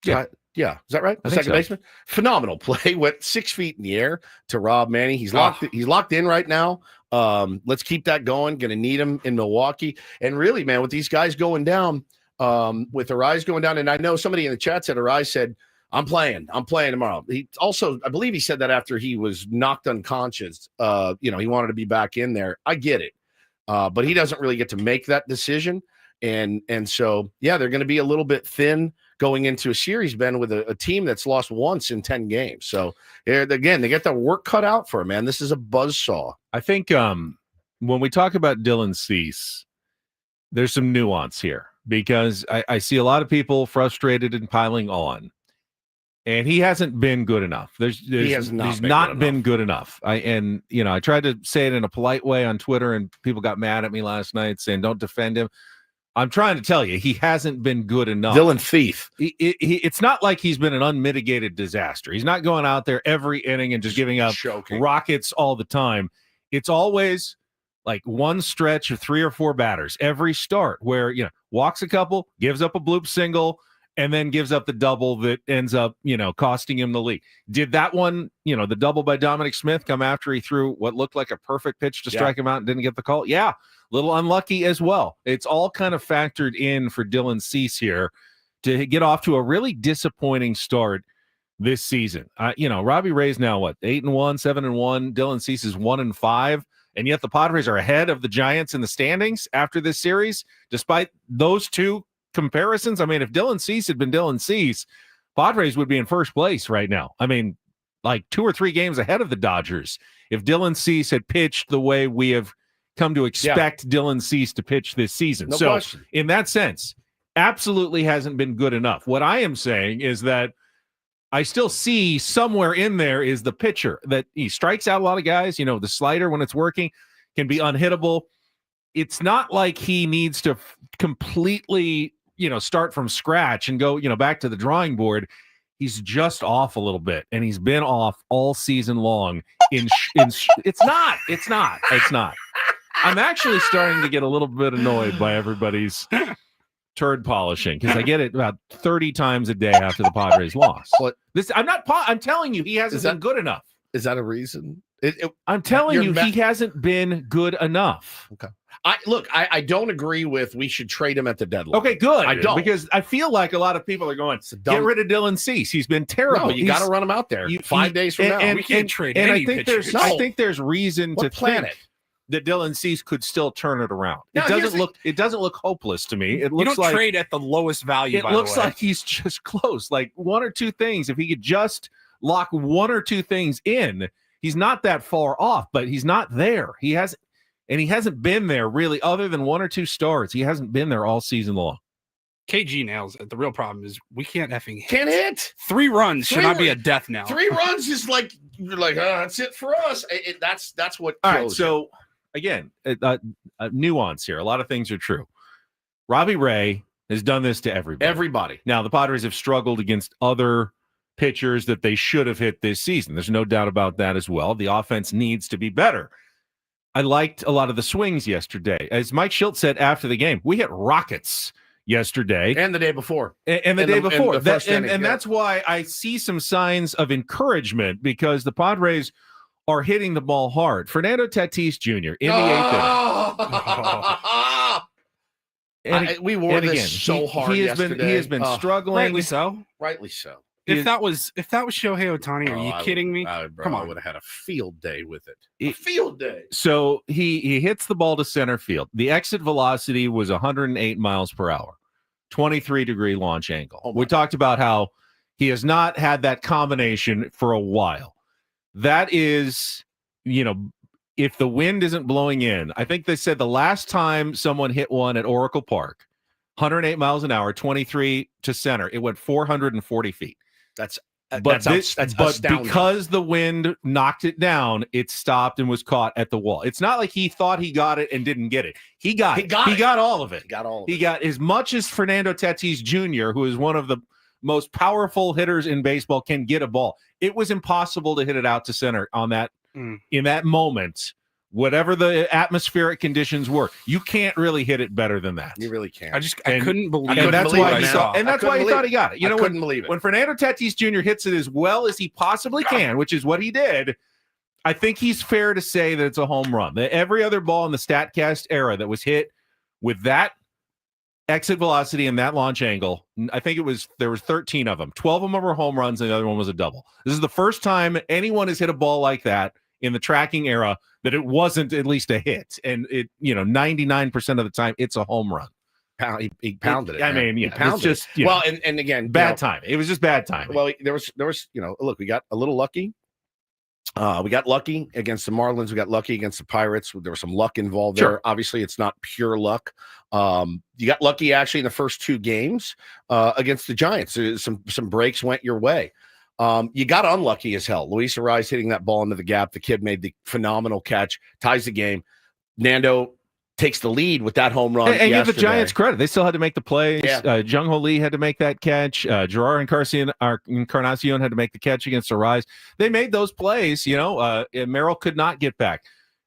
Speaker 3: Yeah.
Speaker 1: Yeah, is that right? The second baseman, phenomenal play. Went 6 feet in the air to Rob Manny. He's locked in right now. Let's keep that going. Going to need him in Milwaukee. And really, man, with these guys going down, with Arise going down, and I know somebody in the chat said Arise said, "I'm playing tomorrow." He also, I believe, he said that after he was knocked unconscious. He wanted to be back in there. I get it, but he doesn't really get to make that decision. And so, yeah, they're going to be a little bit thin going into a series, Ben, with a team that's lost once in 10 games. So, again, they get the work cut out for them, man. This is a buzzsaw.
Speaker 3: I think when we talk about Dylan Cease, there's some nuance here because I see a lot of people frustrated and piling on. And he hasn't been good enough. He's not been good enough. I tried to say it in a polite way on Twitter, and people got mad at me last night saying, "Don't defend him." I'm trying to tell you, he hasn't been good enough.
Speaker 1: Dylan Thief.
Speaker 3: It's not like he's been an unmitigated disaster. He's not going out there every inning and just giving up rockets all the time. It's always like one stretch of 3 or 4 batters every start where, walks a couple, gives up a bloop single, and then gives up the double that ends up, costing him the lead. Did that one, the double by Dominic Smith come after he threw what looked like a perfect pitch to strike him out and didn't get the call? Yeah. Little unlucky as well. It's all kind of factored in for Dylan Cease here to get off to a really disappointing start this season. Robbie Ray's now 8-1, 7-1. Dylan Cease is 1-5, and yet the Padres are ahead of the Giants in the standings after this series. Despite those two comparisons, I mean, if Dylan Cease had been Dylan Cease, Padres would be in first place right now. I mean, like 2 or 3 games ahead of the Dodgers. If Dylan Cease had pitched the way we have come to expect Dylan Cease to pitch this season.
Speaker 1: No question.
Speaker 3: In that sense, absolutely hasn't been good enough. What I am saying is that I still see somewhere in there is the pitcher that he strikes out a lot of guys. The slider, when it's working, can be unhittable. It's not like he needs to completely, start from scratch and go, back to the drawing board. He's just off a little bit, and he's been off all season long. It's not. I'm actually starting to get a little bit annoyed by everybody's turd polishing because I get it about 30 times a day after the Padres lost. I'm telling you, he hasn't been good enough.
Speaker 1: Is that a reason?
Speaker 3: I'm telling you, he hasn't been good enough.
Speaker 1: Okay. I don't agree with we should trade him at the deadline.
Speaker 3: Okay, good.
Speaker 1: I don't,
Speaker 3: because I feel like a lot of people are going, get rid of Dylan Cease. He's been terrible.
Speaker 1: No, you got to run him out there 5 days from now.
Speaker 4: We can't trade
Speaker 3: and
Speaker 4: any
Speaker 3: I think
Speaker 4: pitchers.
Speaker 3: I think there's reason to
Speaker 1: planet.
Speaker 3: think that Dylan Cease could still turn it around.
Speaker 1: Now,
Speaker 3: It doesn't look hopeless to me. It
Speaker 4: You
Speaker 3: looks
Speaker 4: don't
Speaker 3: like
Speaker 4: trade at the lowest value.
Speaker 3: it
Speaker 4: by
Speaker 3: looks
Speaker 4: the way.
Speaker 3: like he's just close. Like one or two things. If he could just lock one or two things in, he's not that far off, but he's not there. He hasn't been there really, other than one or two starts. He hasn't been there all season long.
Speaker 4: KG nails it. The real problem is we can't effing hit.
Speaker 1: Can't hit.
Speaker 4: 3 runs should not be a death knell.
Speaker 1: 3 runs is like you're like, that's it for us. That's what.
Speaker 3: All right,
Speaker 1: kills
Speaker 3: so again, a nuance here. A lot of things are true. Robbie Ray has done this to everybody.
Speaker 1: Everybody.
Speaker 3: Now, the Padres have struggled against other pitchers that they should have hit this season. There's no doubt about that as well. The offense needs to be better. I liked a lot of the swings yesterday. As Mike Schilt said after the game, we hit rockets yesterday
Speaker 1: and the day before,
Speaker 3: and the day before.
Speaker 1: And
Speaker 3: that's why I see some signs of encouragement, because the Padres are hitting the ball hard. Fernando Tatis Jr. in the 8th inning.
Speaker 1: We wore this so hard yesterday.
Speaker 3: He has been struggling.
Speaker 4: Rightly so.
Speaker 1: Rightly so.
Speaker 4: If that was Shohei Ohtani, are you kidding me?
Speaker 1: Come on, I would have had a field day with it. A field day.
Speaker 3: So he hits the ball to center field. The exit velocity was 108 miles per hour, 23-degree launch angle. We talked about how he has not had that combination for a while. That is, if the wind isn't blowing in, I think they said the last time someone hit one at Oracle Park, 108 miles an hour, 23 to center, it went 440 feet.
Speaker 1: That's
Speaker 3: But
Speaker 1: astounding.
Speaker 3: Because the wind knocked it down, it stopped and was caught at the wall. It's not like he thought he got it and didn't get it. He got all of it. He got as much as Fernando Tatis Jr., who is one of the most powerful hitters in baseball, can get a ball. It was impossible to hit it out to center on that in that moment. Whatever the atmospheric conditions were, you can't really hit it better than that.
Speaker 1: You really can't.
Speaker 4: I couldn't believe
Speaker 3: it. And that's why he thought he got it.
Speaker 1: I couldn't believe it.
Speaker 3: When Fernando Tatis Jr. hits it as well as he possibly can, which is what he did, I think he's fair to say that it's a home run. Every other ball in the StatCast era that was hit with that exit velocity and that launch angle, I think there was 13 of them. 12 of them were home runs and the other one was a double. This is the first time anyone has hit a ball like that in the tracking era that it wasn't at least a hit. And 99% of the time it's a home run.
Speaker 1: He pounded it.
Speaker 3: I mean, yeah,
Speaker 1: he pounded
Speaker 3: it's just,
Speaker 1: it. Well, and again,
Speaker 3: bad time. It was just bad time.
Speaker 1: Well, there was, look, we got a little lucky. We got lucky against the Marlins. We got lucky against the Pirates. There was some luck involved there. Obviously, it's not pure luck. You got lucky actually in the first 2 games against the Giants. Some breaks went your way. You got unlucky as hell. Luis Ariz hitting that ball into the gap. The kid made the phenomenal catch, ties the game. Nando takes the lead with that home run.
Speaker 3: And give the Giants credit. They still had to make the plays.
Speaker 1: Yeah.
Speaker 3: Jung Ho Lee had to make that catch. Gerard Encarnacion had to make the catch against Ariz. They made those plays. Merrill could not get back.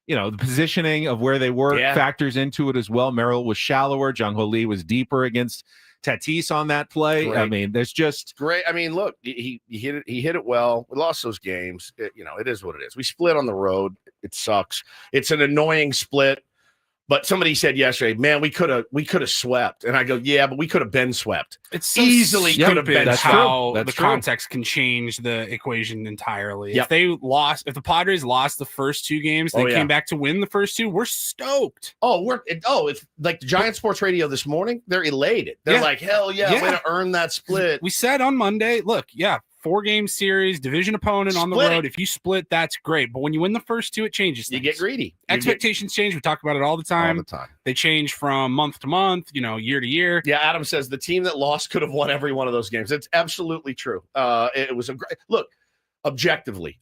Speaker 3: The positioning of where they were factors into it as well. Merrill was shallower. Jung Ho Lee was deeper against Tatis on that play.
Speaker 1: Great.
Speaker 3: I mean, there's just
Speaker 1: great. I mean, look, he hit it. He hit it well. We lost those games. It is what it is. We split on the road. It sucks. It's an annoying split. But somebody said yesterday, man, we could have swept. And I go, yeah, but we could have been swept.
Speaker 4: It's so
Speaker 1: easily could have been.
Speaker 4: That's how
Speaker 1: That's
Speaker 4: the
Speaker 1: true.
Speaker 4: context can change the equation entirely.
Speaker 1: Yep.
Speaker 4: If the Padres lost the first 2 games, they came back to win the first 2. We're stoked.
Speaker 1: It's like the Giant Sports Radio this morning. They're elated. They're like, hell yeah, way to earn that split.
Speaker 4: We said on Monday, look, 4-game series, division opponent on the road. If you split, that's great. But when you win the first 2, it changes things.
Speaker 1: You get greedy.
Speaker 4: Expectations change. We talk about it all the time.
Speaker 1: All the time.
Speaker 4: They change from month to month, year to year.
Speaker 1: Yeah, Adam says the team that lost could have won every one of those games. It's absolutely true. It was a great look. Objectively,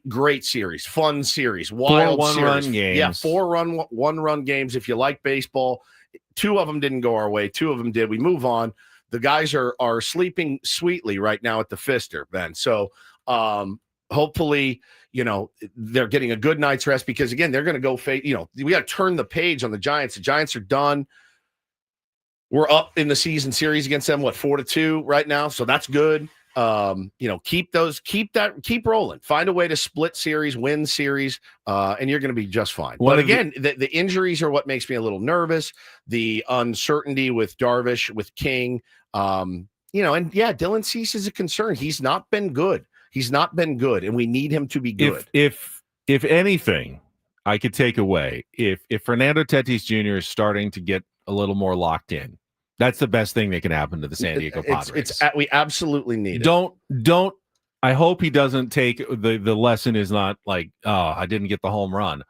Speaker 1: great series, fun series, wild
Speaker 3: 4
Speaker 1: series.
Speaker 3: one-run games.
Speaker 1: Yeah, 4 one-run games. If you like baseball, 2 of them didn't go our way. 2 of them did. We move on. The guys are sleeping sweetly right now at the Pfister, Ben. So hopefully, they're getting a good night's rest because, again, they're going to go face. We got to turn the page on the Giants. The Giants are done. We're up in the season series against them, 4-2 right now. So that's good. Keep rolling. Find a way to split series, win series, and you're going to be just fine. But again, the injuries are what makes me a little nervous. The uncertainty with Darvish, with King, Dylan Cease is a concern. He's not been good. And we need him to be good.
Speaker 3: If anything, I could take away if Fernando Tatis Jr. is starting to get a little more locked in. That's the best thing that can happen to the San Diego Padres.
Speaker 1: We absolutely need it.
Speaker 3: Don't. I hope he doesn't take the lesson is not like, oh, I didn't get the home run.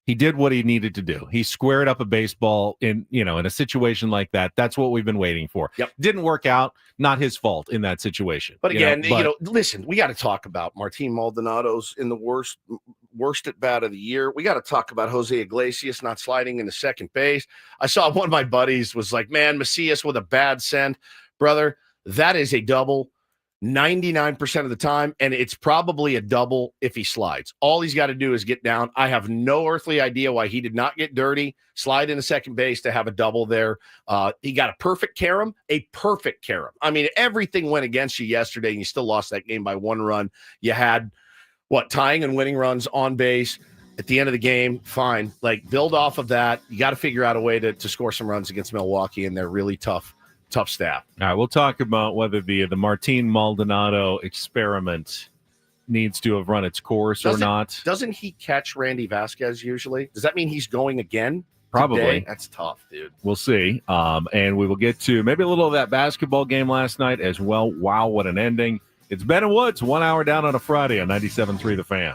Speaker 3: He did what he needed to do. He squared up a baseball in a situation like that. That's what we've been waiting for.
Speaker 1: Yep.
Speaker 3: Didn't work out. Not his fault in that situation.
Speaker 1: But again, listen, we got to talk about Martin Maldonado's in the worst at bat of the year. We got to talk about Jose Iglesias not sliding into second base. I saw one of my buddies was like, man, Macias with a bad send. Brother, that is a double 99% of the time, and it's probably a double if he slides. All he's got to do is get down. I have no earthly idea why he did not get dirty, slide into second base to have a double there. He got a perfect carom. I mean, everything went against you yesterday, and you still lost that game by 1 run. You had, tying and winning runs on base at the end of the game. Fine. Like, build off of that. You got to figure out a way to score some runs against Milwaukee, and they're really tough staff.
Speaker 3: All right, we'll talk about whether the Martin Maldonado experiment needs to have run its course or not.
Speaker 1: Doesn't he catch Randy Vasquez usually? Does that mean he's going again?
Speaker 3: Probably.
Speaker 1: Today? That's tough, dude.
Speaker 3: We'll see. And we will get to maybe a little of that basketball game last night as well. Wow, what an ending. It's Ben and Woods, 1 hour down on a Friday on 97.3 The Fan.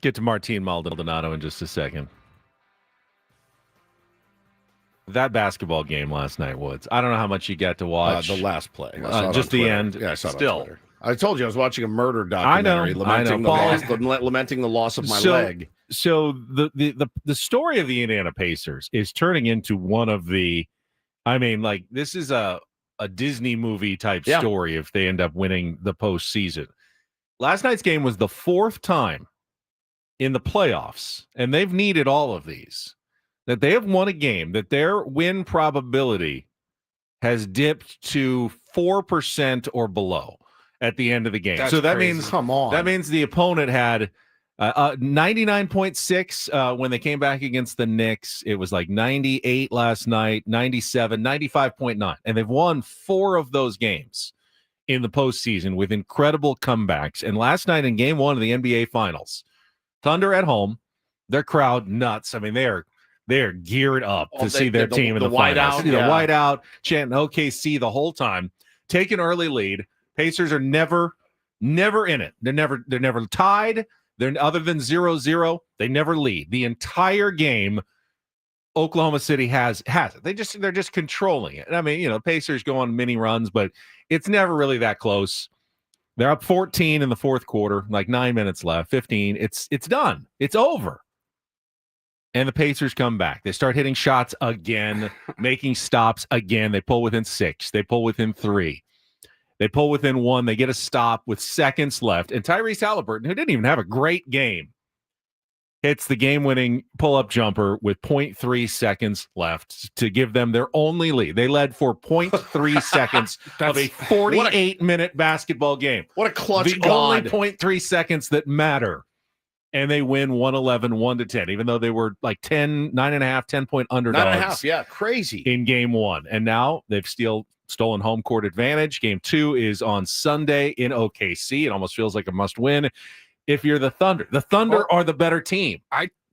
Speaker 3: Get to Martin Maldonado in just a second. That basketball game last night, Woods. I don't know how much you got to watch.
Speaker 1: The last play. I saw it
Speaker 3: just
Speaker 1: on
Speaker 3: the
Speaker 1: Twitter.
Speaker 3: end.
Speaker 1: Yeah, I saw it on
Speaker 3: Still.
Speaker 1: Twitter. I told you I was watching a murder
Speaker 3: I know.
Speaker 1: documentary, lamenting the loss of my leg.
Speaker 3: So the story of the Indiana Pacers is turning into one of the, I mean, like this is a Disney movie type story if they end up winning the postseason. Last night's game was the fourth time in the playoffs, and they've needed all of these, that they have won a game, that their win probability has dipped to 4% or below at the end of the game.
Speaker 4: That's
Speaker 3: so that
Speaker 4: crazy.
Speaker 3: means
Speaker 1: Come on.
Speaker 3: that means the opponent had 99.6 when they came back against the Knicks. It was like 98 last night, 97, 95.9. And they've won 4 of those games in the postseason with incredible comebacks. And last night in game 1 of the NBA Finals, Thunder at home, their crowd nuts. I mean, they're geared up to see their team in the finals. The whiteout, chanting OKC the whole time, take an early lead. Pacers are never in it. They're never tied. They're other than 0-0, they never lead. The entire game, Oklahoma City has it. They're just controlling it. And I mean, Pacers go on mini runs, but it's never really that close. They're up 14 in the fourth quarter, like 9 minutes left, 15. It's done. It's over. And the Pacers come back. They start hitting shots again, making stops again. They pull within 6. They pull within 3. They pull within 1. They get a stop with seconds left. And Tyrese Halliburton, who didn't even have a great game, hits the game-winning pull-up jumper with 0.3 seconds left to give them their only lead. They led for 0.3 seconds of a 48-minute basketball game.
Speaker 1: What a clutch
Speaker 3: The only 0.3 seconds that matter. And they win 111, 1-10, even though they were like 9.5, 10-point underdogs.
Speaker 1: 9.5, yeah, crazy.
Speaker 3: In game 1. And now they've stolen home court advantage. Game 2 is on Sunday in OKC. It almost feels like a must win if you're the Thunder. The Thunder are the better team.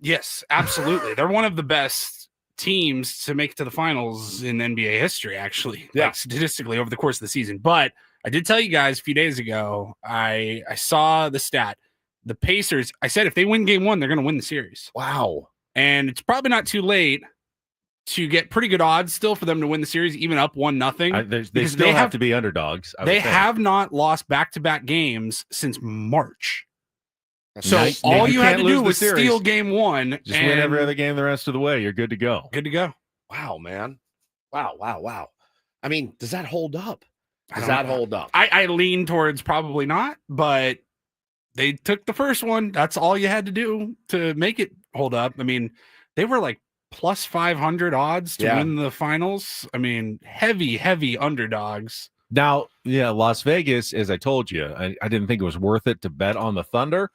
Speaker 4: Yes, absolutely. They're one of the best teams to make it to the finals in NBA history, actually.
Speaker 1: Yeah.
Speaker 4: Like statistically over the course of the season. But I did tell you guys a few days ago, I saw the stat. The Pacers, I said if they win game 1, they're going to win the series.
Speaker 1: Wow.
Speaker 4: And it's probably not too late to get pretty good odds still for them to win the series, even up 1-0.
Speaker 3: They still have to be underdogs.
Speaker 4: They have not lost back-to-back games since March. So all you had to do was steal game 1.
Speaker 3: Just win every other game the rest of the way. You're good to go.
Speaker 4: Good to go.
Speaker 1: Wow, man. Wow. I mean, does that hold up? Hold up?
Speaker 4: I lean towards probably not, but they took the first one. That's all you had to do to make it hold up. I mean, they were like plus 500 odds to win the finals. I mean, heavy underdogs.
Speaker 3: Now, Las Vegas, as I told you, I didn't think it was worth it to bet on the Thunder.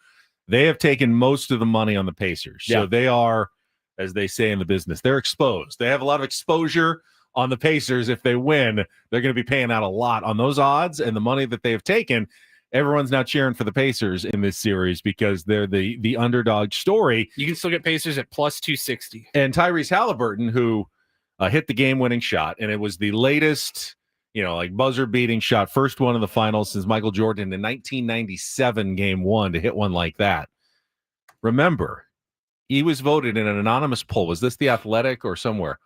Speaker 3: They have taken most of the money on the Pacers. So they are, as they say in the business, they're exposed. They have a lot of exposure on the Pacers. If they win, they're going to be paying out a lot on those odds, and the money that they have taken. Everyone's now cheering for the Pacers in this series because they're the underdog story.
Speaker 4: You can still get Pacers at plus 260.
Speaker 3: And Tyrese Halliburton, who hit the game-winning shot, and it was the latest, like buzzer-beating shot, first one in the finals since Michael Jordan in 1997 Game 1 to hit one like that. Remember, he was voted in an anonymous poll. Was this The Athletic or somewhere?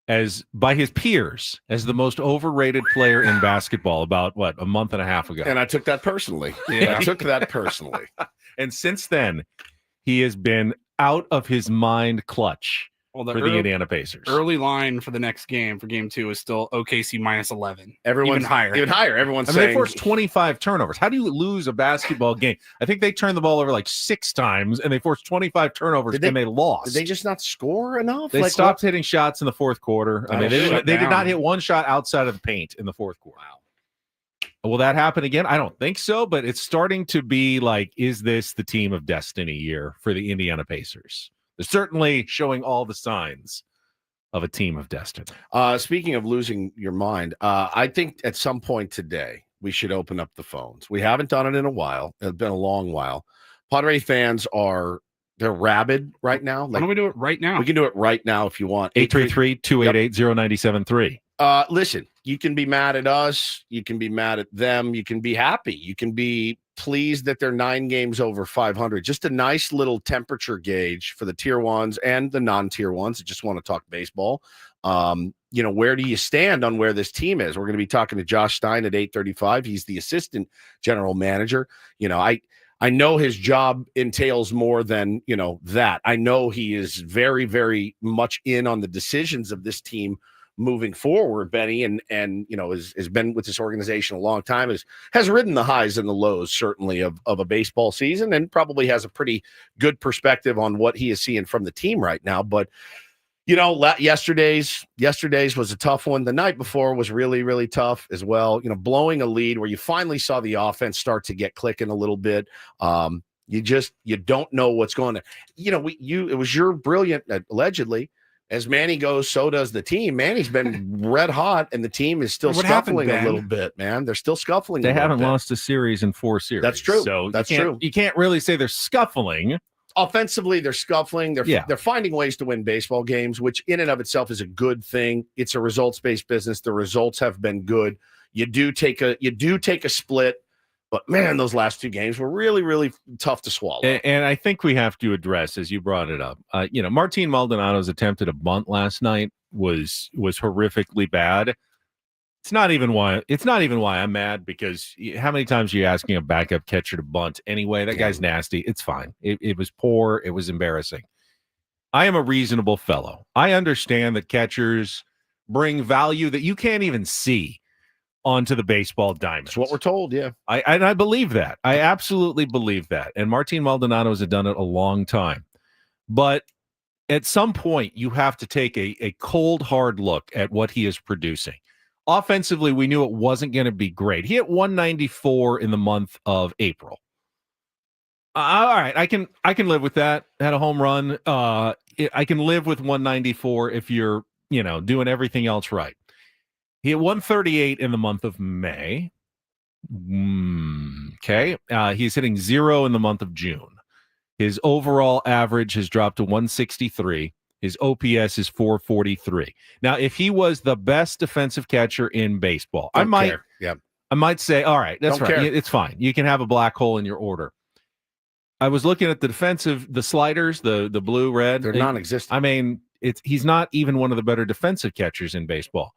Speaker 3: As by his peers as the most overrated player in basketball about a month and a half ago.
Speaker 1: And I took that personally.
Speaker 3: And since then, he has been out of his mind clutch for the Indiana Pacers.
Speaker 4: Early line for the next game for game 2 is still OKC minus 11.
Speaker 1: Everyone's
Speaker 4: even higher.
Speaker 1: Everyone's
Speaker 3: saying they forced 25 turnovers. How do you lose a basketball game? I think they turned the ball over like 6 times and they forced 25 turnovers and they lost.
Speaker 1: Did they just not score enough?
Speaker 3: They stopped hitting shots in the fourth quarter. I mean, they did not hit one shot outside of the paint in the fourth quarter. Wow. Will that happen again? I don't think so, but it's starting to be like, is this the team of destiny year for the Indiana Pacers? They're certainly showing all the signs of a team of destiny.
Speaker 1: Speaking of losing your mind, I think at some point today we should open up the phones. We haven't done it in a while. It's been a long while. Padre fans they're rabid right now.
Speaker 4: Why don't we do it right now?
Speaker 1: We can do it right now if you want.
Speaker 3: 833-288-0973.
Speaker 1: Listen, you can be mad at us. You can be mad at them. You can be happy. You can be pleased that they're 9 games over 500. Just a nice little temperature gauge for the tier ones and the non-tier ones that just want to talk baseball. Where do you stand on where this team is? We're going to be talking to Josh Stein at 8:35. He's the assistant general manager. I know his job entails more than, that. I know he is very, very much in on the decisions of this team moving forward, Benny, and has been with this organization a long time, has ridden the highs and the lows, certainly, of a baseball season, and probably has a pretty good perspective on what he is seeing from the team right now. But yesterday's was a tough one. The night before was really, really tough as well. Blowing a lead where you finally saw the offense start to get clicking a little bit. You don't know what's going to. It was your brilliant, allegedly. As Manny goes, so does the team. Manny's been red hot, and the team is still scuffling a little bit, man. They're still scuffling.
Speaker 3: They haven't lost a series in 4 series.
Speaker 1: That's true.
Speaker 3: So
Speaker 1: that's true.
Speaker 3: You can't really say they're scuffling.
Speaker 1: Offensively, they're scuffling. They're finding ways to win baseball games, which in and of itself is a good thing. It's a results-based business. The results have been good. You do take a split, but man, those last 2 games were really, really tough to swallow.
Speaker 3: And I think we have to address, as you brought it up, Martin Maldonado's attempt at a bunt last night was horrifically bad. It's not even why I'm mad, because how many times are you asking a backup catcher to bunt anyway? That guy's nasty. It's fine. It was poor. It was embarrassing. I am a reasonable fellow. I understand that catchers bring value that you can't even see onto the baseball diamond.
Speaker 1: That's what we're told, yeah.
Speaker 3: I believe that. I absolutely believe that. And Martin Maldonado has done it a long time. But at some point, you have to take a cold, hard look at what he is producing. Offensively, we knew it wasn't going to be great. He hit 194 in the month of April. All right, I can live with that. Had a home run. I can live with 194 if you're, doing everything else right. He hit 138 in the month of May. Okay. He's hitting 0 in the month of June. His overall average has dropped to 163. His OPS is 443. Now, if he was the best defensive catcher in baseball, I might say, all right, that's right. It's fine. You can have a black hole in your order. I was looking at the sliders, the blue, red.
Speaker 1: They're non-existent.
Speaker 3: I mean, he's not even one of the better defensive catchers in baseball.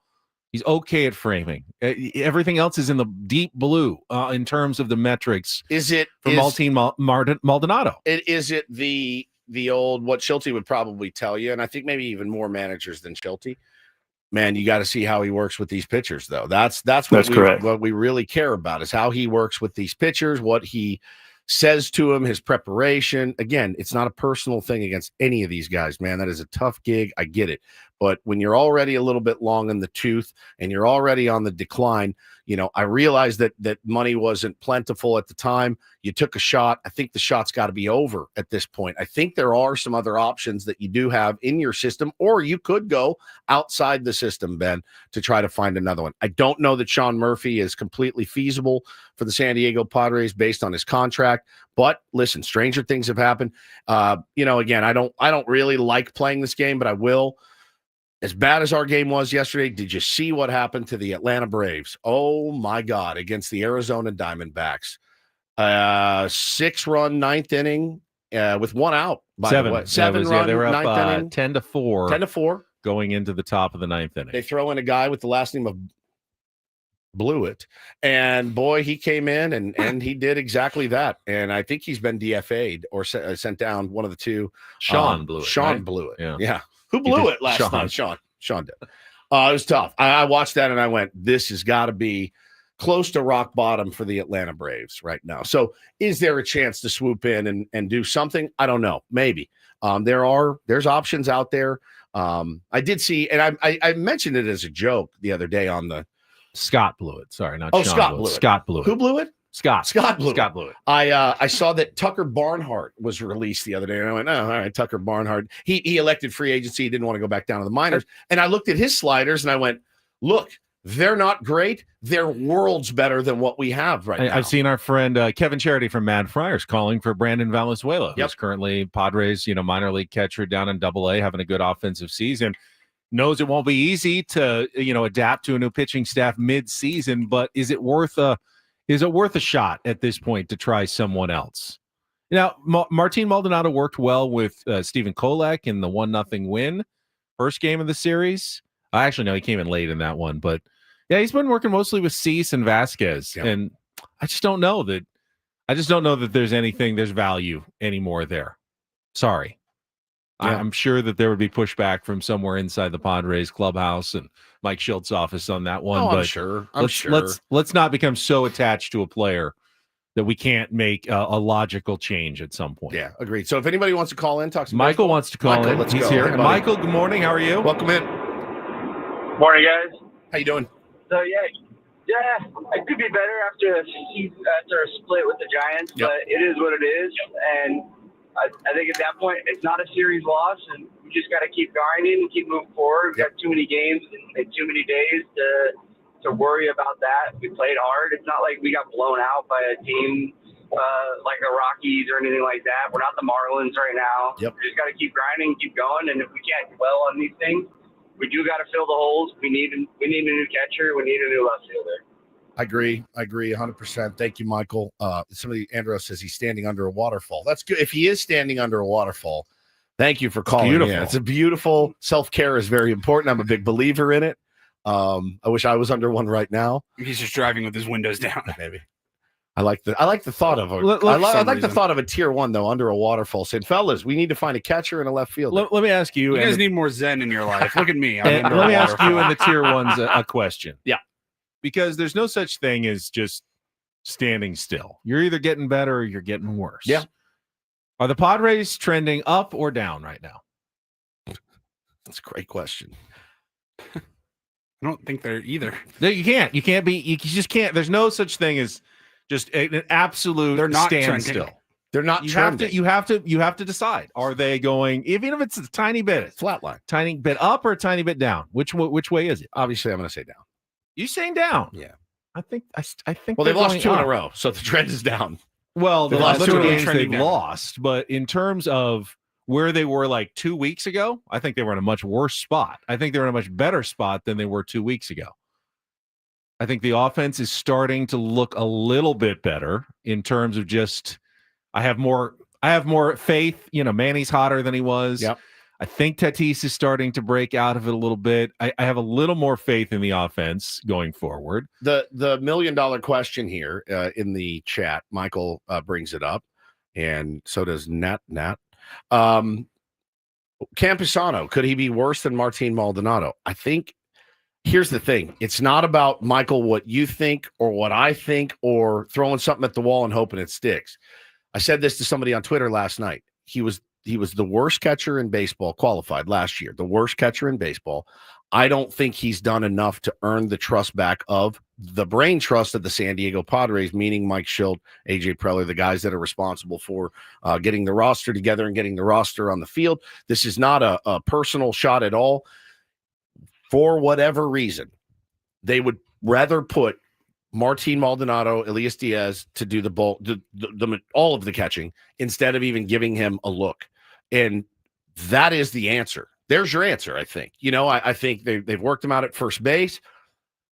Speaker 3: He's okay at framing. Everything else is in the deep blue in terms of the metrics. Martin Maldonado?
Speaker 1: Is it the old what Schulte would probably tell you, and I think maybe even more managers than Schulte? Man, you got to see how he works with these pitchers, though. That's what we really care about, is how he works with these pitchers, what he says to him, his preparation. Again, it's not a personal thing against any of these guys, man. That is a tough gig. I get it. But when you're already a little bit long in the tooth and you're already on the decline, I realized that money wasn't plentiful at the time. You took a shot. I think the shot's got to be over at this point. I think there are some other options that you do have in your system, or you could go outside the system, Ben, to try to find another one. I don't know that Sean Murphy is completely feasible for the San Diego Padres based on his contract. But listen, stranger things have happened. Again, I don't really like playing this game, but I will. As bad as our game was yesterday, did you see what happened to the Atlanta Braves? Oh, my God, against the Arizona Diamondbacks. 6-run ninth inning with 1 out.
Speaker 3: Seven run,
Speaker 1: they were
Speaker 3: up
Speaker 1: ninth inning.
Speaker 3: 10-4.
Speaker 1: 10-4.
Speaker 3: Going into the top of the 9th inning.
Speaker 1: They throw in a guy with the last name of Blewett. And, boy, he came in and he did exactly that. And I think he's been DFA'd or sent down, one of the two.
Speaker 3: Sean Blewett.
Speaker 1: Sean Blewett.
Speaker 3: Yeah.
Speaker 1: Who blew it last night? Sean did. It was tough. I watched that and I went, this has got to be close to rock bottom for the Atlanta Braves right now. So is there a chance to swoop in and do something? I don't know. Maybe. There's options out there. I did see, and I mentioned it as a joke the other day on the
Speaker 3: Scott Blewett. Sorry, not Sean
Speaker 1: Scott
Speaker 3: Blewett.
Speaker 1: Blewett.
Speaker 3: Scott Blewett.
Speaker 1: Who blew it?
Speaker 3: Scott Blewett.
Speaker 1: I saw that Tucker Barnhart was released the other day, and I went, oh, all right, Tucker Barnhart. He elected free agency. He didn't want to go back down to the minors. And I looked at his sliders, and I went, look, they're not great. They're worlds better than what we have right now.
Speaker 3: I've seen our friend Kevin Charity from Mad Friars calling for Brandon Valenzuela, who's currently Padres, minor league catcher down in AA, having a good offensive season. Knows it won't be easy to, adapt to a new pitching staff mid-season, but is it worth a Is it worth a shot at this point to try someone else? Now, Martin Maldonado worked well with Stephen Kolek in the 1-0 win, first game of the series. Actually, no, he came in late in that one. But, yeah, he's been working mostly with Cease and Vasquez. Yeah. And I just don't know that there's value anymore there. Sorry. Yeah. I'm sure that there would be pushback from somewhere inside the Padres clubhouse and Mike Schildt's office on that one.
Speaker 1: Oh,
Speaker 3: but
Speaker 1: I'm sure.
Speaker 3: Let's not become so attached to a player that we can't make a logical change at some point.
Speaker 1: Yeah, agreed. So if anybody wants to call in, talk to
Speaker 3: Michael wants to call in.
Speaker 1: Let's
Speaker 3: He's
Speaker 1: go.
Speaker 3: here.
Speaker 1: Hey,
Speaker 3: Michael, good morning. How are you?
Speaker 1: Welcome in.
Speaker 8: Morning, guys.
Speaker 1: How you doing?
Speaker 8: So yeah, it could be better after a split with the Giants, but it is what it is, and I think at that point it's not a series loss, and we just got to keep grinding and keep moving forward. We've got too many games and too many days to worry about that. We played hard. It's not like we got blown out by a team like the Rockies or anything like that. We're not the Marlins right now.
Speaker 1: Yep.
Speaker 8: We just got to keep grinding and keep going. And if we can't dwell on these things, we do got to fill the holes. We need a new catcher. We need a new left fielder.
Speaker 1: I agree 100%. Thank you, Michael. Andros says he's standing under a waterfall. That's good. If he is standing under a waterfall, thank you for calling in. It's a beautiful self-care is very important. I'm a big believer in it. I wish I was under one right now.
Speaker 4: He's just driving with his windows down.
Speaker 1: Maybe. I like the thought of the thought of a tier 1 though under a waterfall. Saying, fellas, we need to find a catcher and a left fielder.
Speaker 3: Let me ask you.
Speaker 4: You guys need more zen in your life. Look at me.
Speaker 3: Let me ask you in the tier 1s a question.
Speaker 1: Yeah,
Speaker 3: because there's no such thing as just standing still. You're either getting better or you're getting worse.
Speaker 1: Yeah. Are
Speaker 3: the Padres trending up or down right now?
Speaker 1: That's a great question.
Speaker 4: I don't think they're either.
Speaker 3: No, you can't. You can't be. You just can't. There's no such thing as just an absolute.
Speaker 4: They're not
Speaker 3: standstill.
Speaker 4: trending.
Speaker 1: They're not.
Speaker 3: You
Speaker 1: trending.
Speaker 3: have to decide. Are they going? Even if it's a tiny bit,
Speaker 1: flatline,
Speaker 3: tiny bit up or a tiny bit down? Which way is it?
Speaker 1: Obviously, I'm going to say down.
Speaker 3: You saying down?
Speaker 1: Yeah.
Speaker 3: I think.
Speaker 1: Well, they've lost 2 in a row, so the trend is down.
Speaker 3: Well, the last 2 games they've
Speaker 4: down.
Speaker 3: lost, but in terms of where they were like 2 weeks ago, I think they were in a much worse spot. I think they're in a much better spot than they were 2 weeks ago. I think the offense is starting to look a little bit better in terms of just I have more faith. Manny's hotter than he was.
Speaker 1: Yep.
Speaker 3: I think Tatis is starting to break out of it a little bit. I have a little more faith in the offense going forward.
Speaker 1: The $1 million question here in the chat, Michael brings it up, and so does Nat. Campusano, could he be worse than Martin Maldonado? I think here's the thing. It's not about, Michael, what you think or what I think or throwing something at the wall and hoping it sticks. I said this to somebody on Twitter last night. He was the worst catcher in baseball, qualified last year, the worst catcher in baseball. I don't think he's done enough to earn the trust back of the brain trust of the San Diego Padres, meaning Mike Shildt, AJ Preller, the guys that are responsible for getting the roster together and getting the roster on the field. This is not a personal shot at all. For whatever reason, they would rather put Martin Maldonado, Elias Diaz to do the bulk, all of the catching instead of even giving him a look. And that is the answer. There's your answer, I think. I think they've worked him out at first base.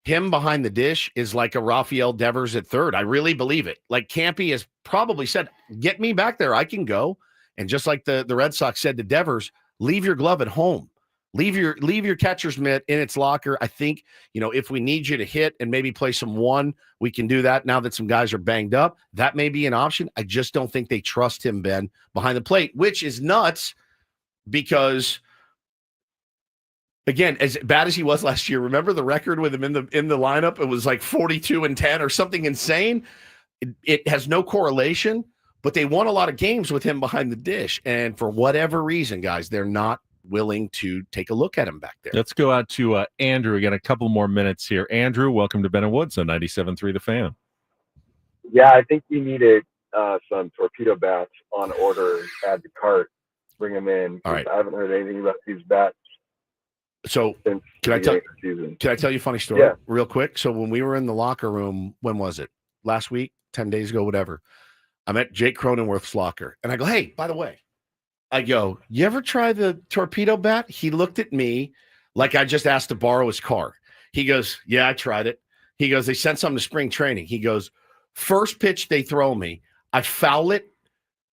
Speaker 1: Him behind the dish is like a Rafael Devers at third. I really believe it. Like Campy has probably said, get me back there. I can go. And just like the Red Sox said to Devers, leave your glove at home. Leave your catcher's mitt in its locker. I think, if we need you to hit and maybe play some one, we can do that now that some guys are banged up. That may be an option. I just don't think they trust him, Ben, behind the plate, which is nuts because, again, as bad as he was last year, remember the record with him in the lineup? It was like 42-10 or something insane. It has no correlation, but they won a lot of games with him behind the dish. And for whatever reason, guys, they're not willing to take a look at him back there.
Speaker 3: Let's go out to Andrew. We got a couple more minutes here. Andrew, welcome to Ben and Woods on 97.3 The Fan.
Speaker 9: Yeah, I think we needed some torpedo bats on order. Add to cart, bring them in.
Speaker 1: All right.
Speaker 9: I haven't heard anything about these bats.
Speaker 1: So can I tell you a funny story real quick? So when we were in the locker room, when was it? Last week, 10 days ago, whatever. I met Jake Cronenworth's locker, and I go, hey, by the way, you ever try the torpedo bat? He looked at me like I just asked to borrow his car. He goes, yeah, I tried it. He goes, they sent something to spring training. He goes, First pitch they throw me, I foul it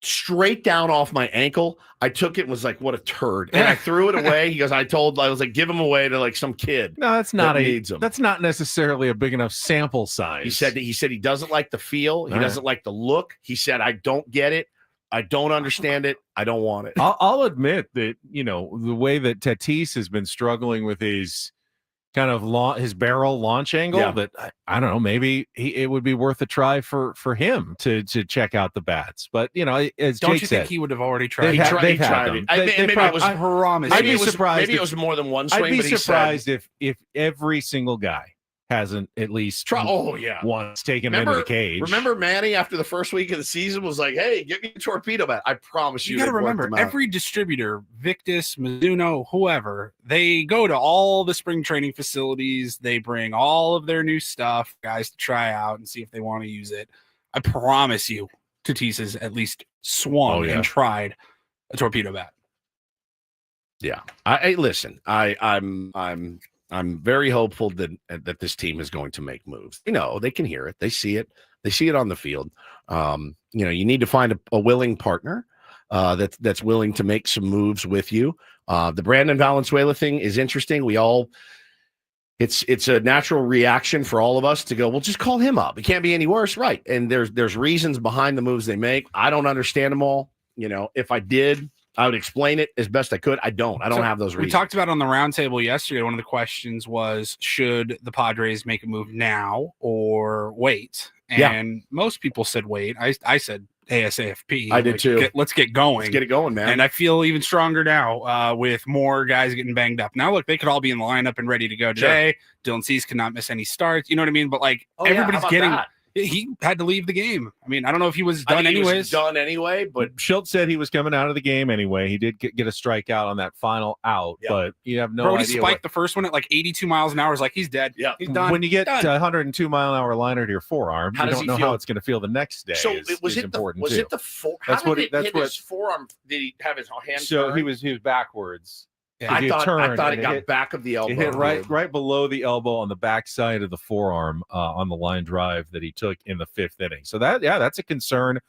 Speaker 1: straight down off my ankle. I took it and was like, what a turd. And I threw it away. He goes, I was like, give him away to like some kid.
Speaker 3: No, that's not
Speaker 1: needs him.
Speaker 3: That's not necessarily a big enough sample size.
Speaker 1: He said he doesn't like the feel. He doesn't like the look. He said, I don't get it. I don't understand it. I don't want it.
Speaker 3: I'll admit that, the way that Tatis has been struggling with his kind of his barrel launch angle, that I don't know, maybe it would be worth a try for him to check out the bats. But as
Speaker 4: don't
Speaker 3: Jake
Speaker 4: you
Speaker 3: said,
Speaker 4: think he would have already tried?
Speaker 3: They've tried
Speaker 1: it.
Speaker 3: I promise.
Speaker 1: Maybe it was more than one swing.
Speaker 3: I'd be surprised if every single guy hasn't at least once taken him into the cage.
Speaker 1: Remember Manny after the first week of the season was like, hey, get me a torpedo bat. I promise you.
Speaker 4: You got to remember, every distributor, Victus, Mizuno, whoever, they go to all the spring training facilities. They bring all of their new stuff, guys to try out and see if they want to use it. I promise you, Tatis has at least swung and tried a torpedo bat.
Speaker 1: Yeah. Listen, I'm very hopeful that this team is going to make moves. They can hear it. They see it. They see it on the field. You need to find a willing partner that's willing to make some moves with you. The Brandon Valenzuela thing is interesting. It's a natural reaction for all of us to go, well, just call him up. It can't be any worse. Right. And there's reasons behind the moves they make. I don't understand them all. If I did, I would explain it as best I could. I don't have those reasons.
Speaker 4: We talked about on the roundtable yesterday. One of the questions was, should the Padres make a move now or wait? And most people said wait. I said ASAFP.
Speaker 1: I did too.
Speaker 4: Let's get going.
Speaker 1: Let's get it going, man.
Speaker 4: And I feel even stronger now with more guys getting banged up. Now, look, they could all be in the lineup and ready to go today. Dylan Cease cannot miss any starts. You know what I mean? But everybody's getting that? He had to leave the game. I mean, I don't know if he was done anyways.
Speaker 1: Done anyway, but
Speaker 3: Schultz said he was coming out of the game anyway. He did get a strikeout on that final out, but you have no idea.
Speaker 4: He spiked the first one at like 82 miles an hour. It's like he's dead.
Speaker 1: Yeah,
Speaker 4: he's done.
Speaker 3: When you get 102 mile an hour liner to your forearm, you don't know how it's going to feel the next day.
Speaker 1: So
Speaker 3: was it important?
Speaker 1: Was it the his forearm? Did he have his hand?
Speaker 3: So
Speaker 1: turned?
Speaker 3: he was backwards.
Speaker 1: Yeah. I thought it got back of the elbow.
Speaker 3: It hit right below the elbow on the backside of the forearm on the line drive that he took in the fifth inning. So that's a concern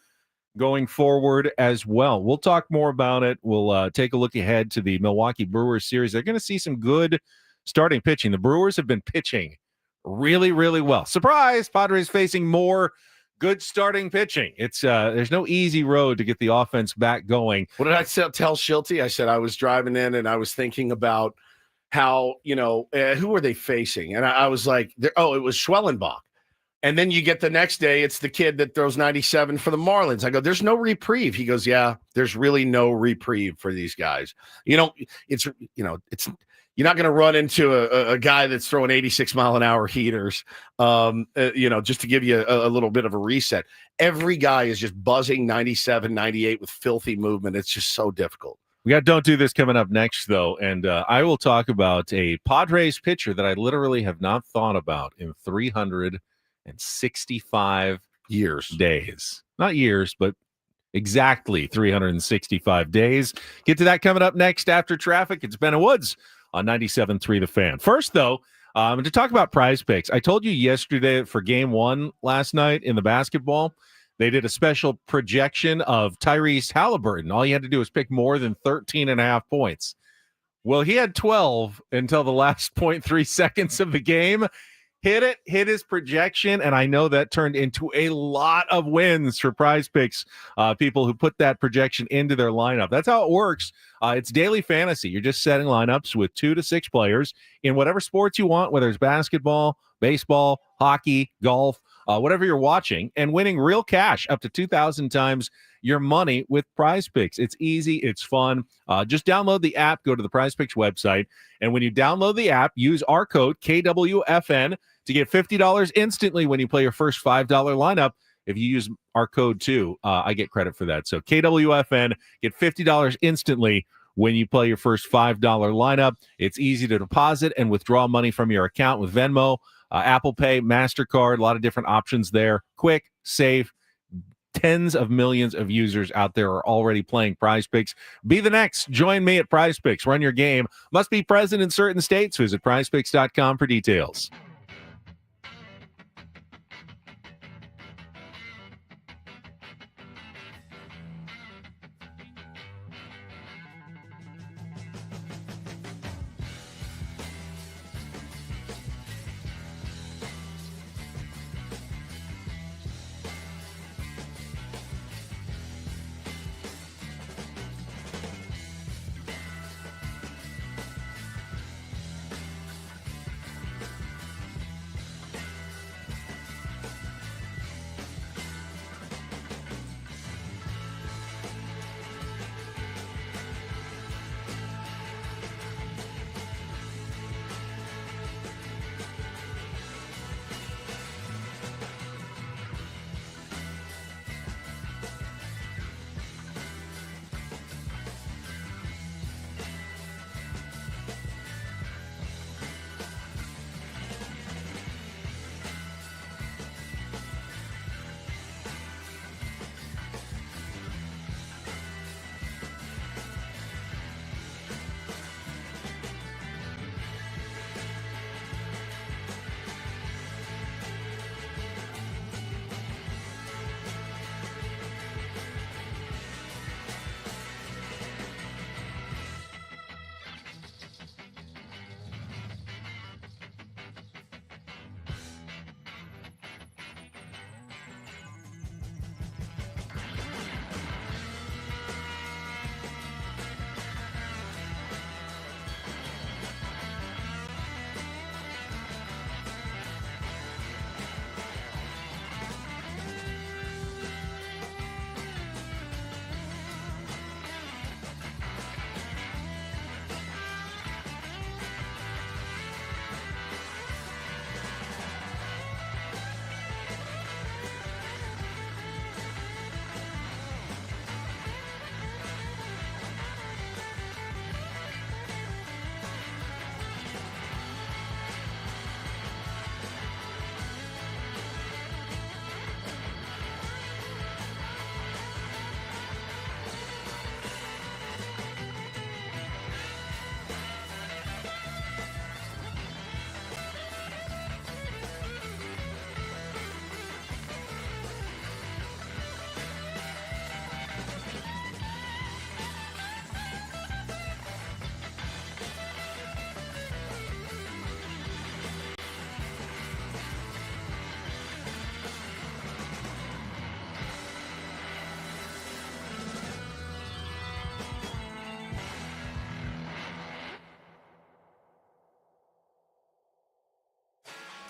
Speaker 3: going forward as well. We'll talk more about it. We'll take a look ahead to the Milwaukee Brewers series. They're going to see some good starting pitching. The Brewers have been pitching really, really well. Surprise! Padres facing more good starting pitching. It's there's no easy road to get the offense back going.
Speaker 1: What did I tell Schulte? I said I was driving in and I was thinking about how, who were they facing? And I was like, it was Schwellenbach. And then you get the next day, it's the kid that throws 97 for the Marlins. I go, there's no reprieve. He goes, yeah, there's really no reprieve for these guys. You're not going to run into a guy that's throwing 86 mile an hour heaters, just to give you a little bit of a reset. Every guy is just buzzing 97, 98 with filthy movement. It's just so difficult.
Speaker 3: We got Don't Do This coming up next, though, and I will talk about a Padres pitcher that I literally have not thought about in 365 days. Not years, but exactly 365 days. Get to that coming up next after traffic. It's Ben Woods on 97.3 The Fan. First, though, to talk about Prize Picks, I told you yesterday for Game 1 last night in the basketball, they did a special projection of Tyrese Halliburton. All you had to do was pick more than 13.5 points. Well, he had 12 until the last 0.3 seconds of the game. Hit his projection, and I know that turned into a lot of wins for Prize Picks, people who put that projection into their lineup. That's how it works. It's daily fantasy. You're just setting lineups with 2 to 6 players in whatever sports you want, whether it's basketball, baseball, hockey, golf, whatever you're watching, and winning real cash up to 2,000 times your money with Prize Picks. It's easy. It's fun. Just download the app, go to the Prize Picks website, and when you download the app, use our code KWFN to get $50 instantly when you play your first $5 lineup. If you use our code too, I get credit for that. So KWFN, get $50 instantly when you play your first $5 lineup. It's easy to deposit and withdraw money from your account with Venmo, Apple Pay, MasterCard, a lot of different options there. Quick, safe. Tens of millions of users out there are already playing Prize Picks. Be the next. Join me at Prize Picks. Run your game. Must be present in certain states. Visit prizepicks.com for details.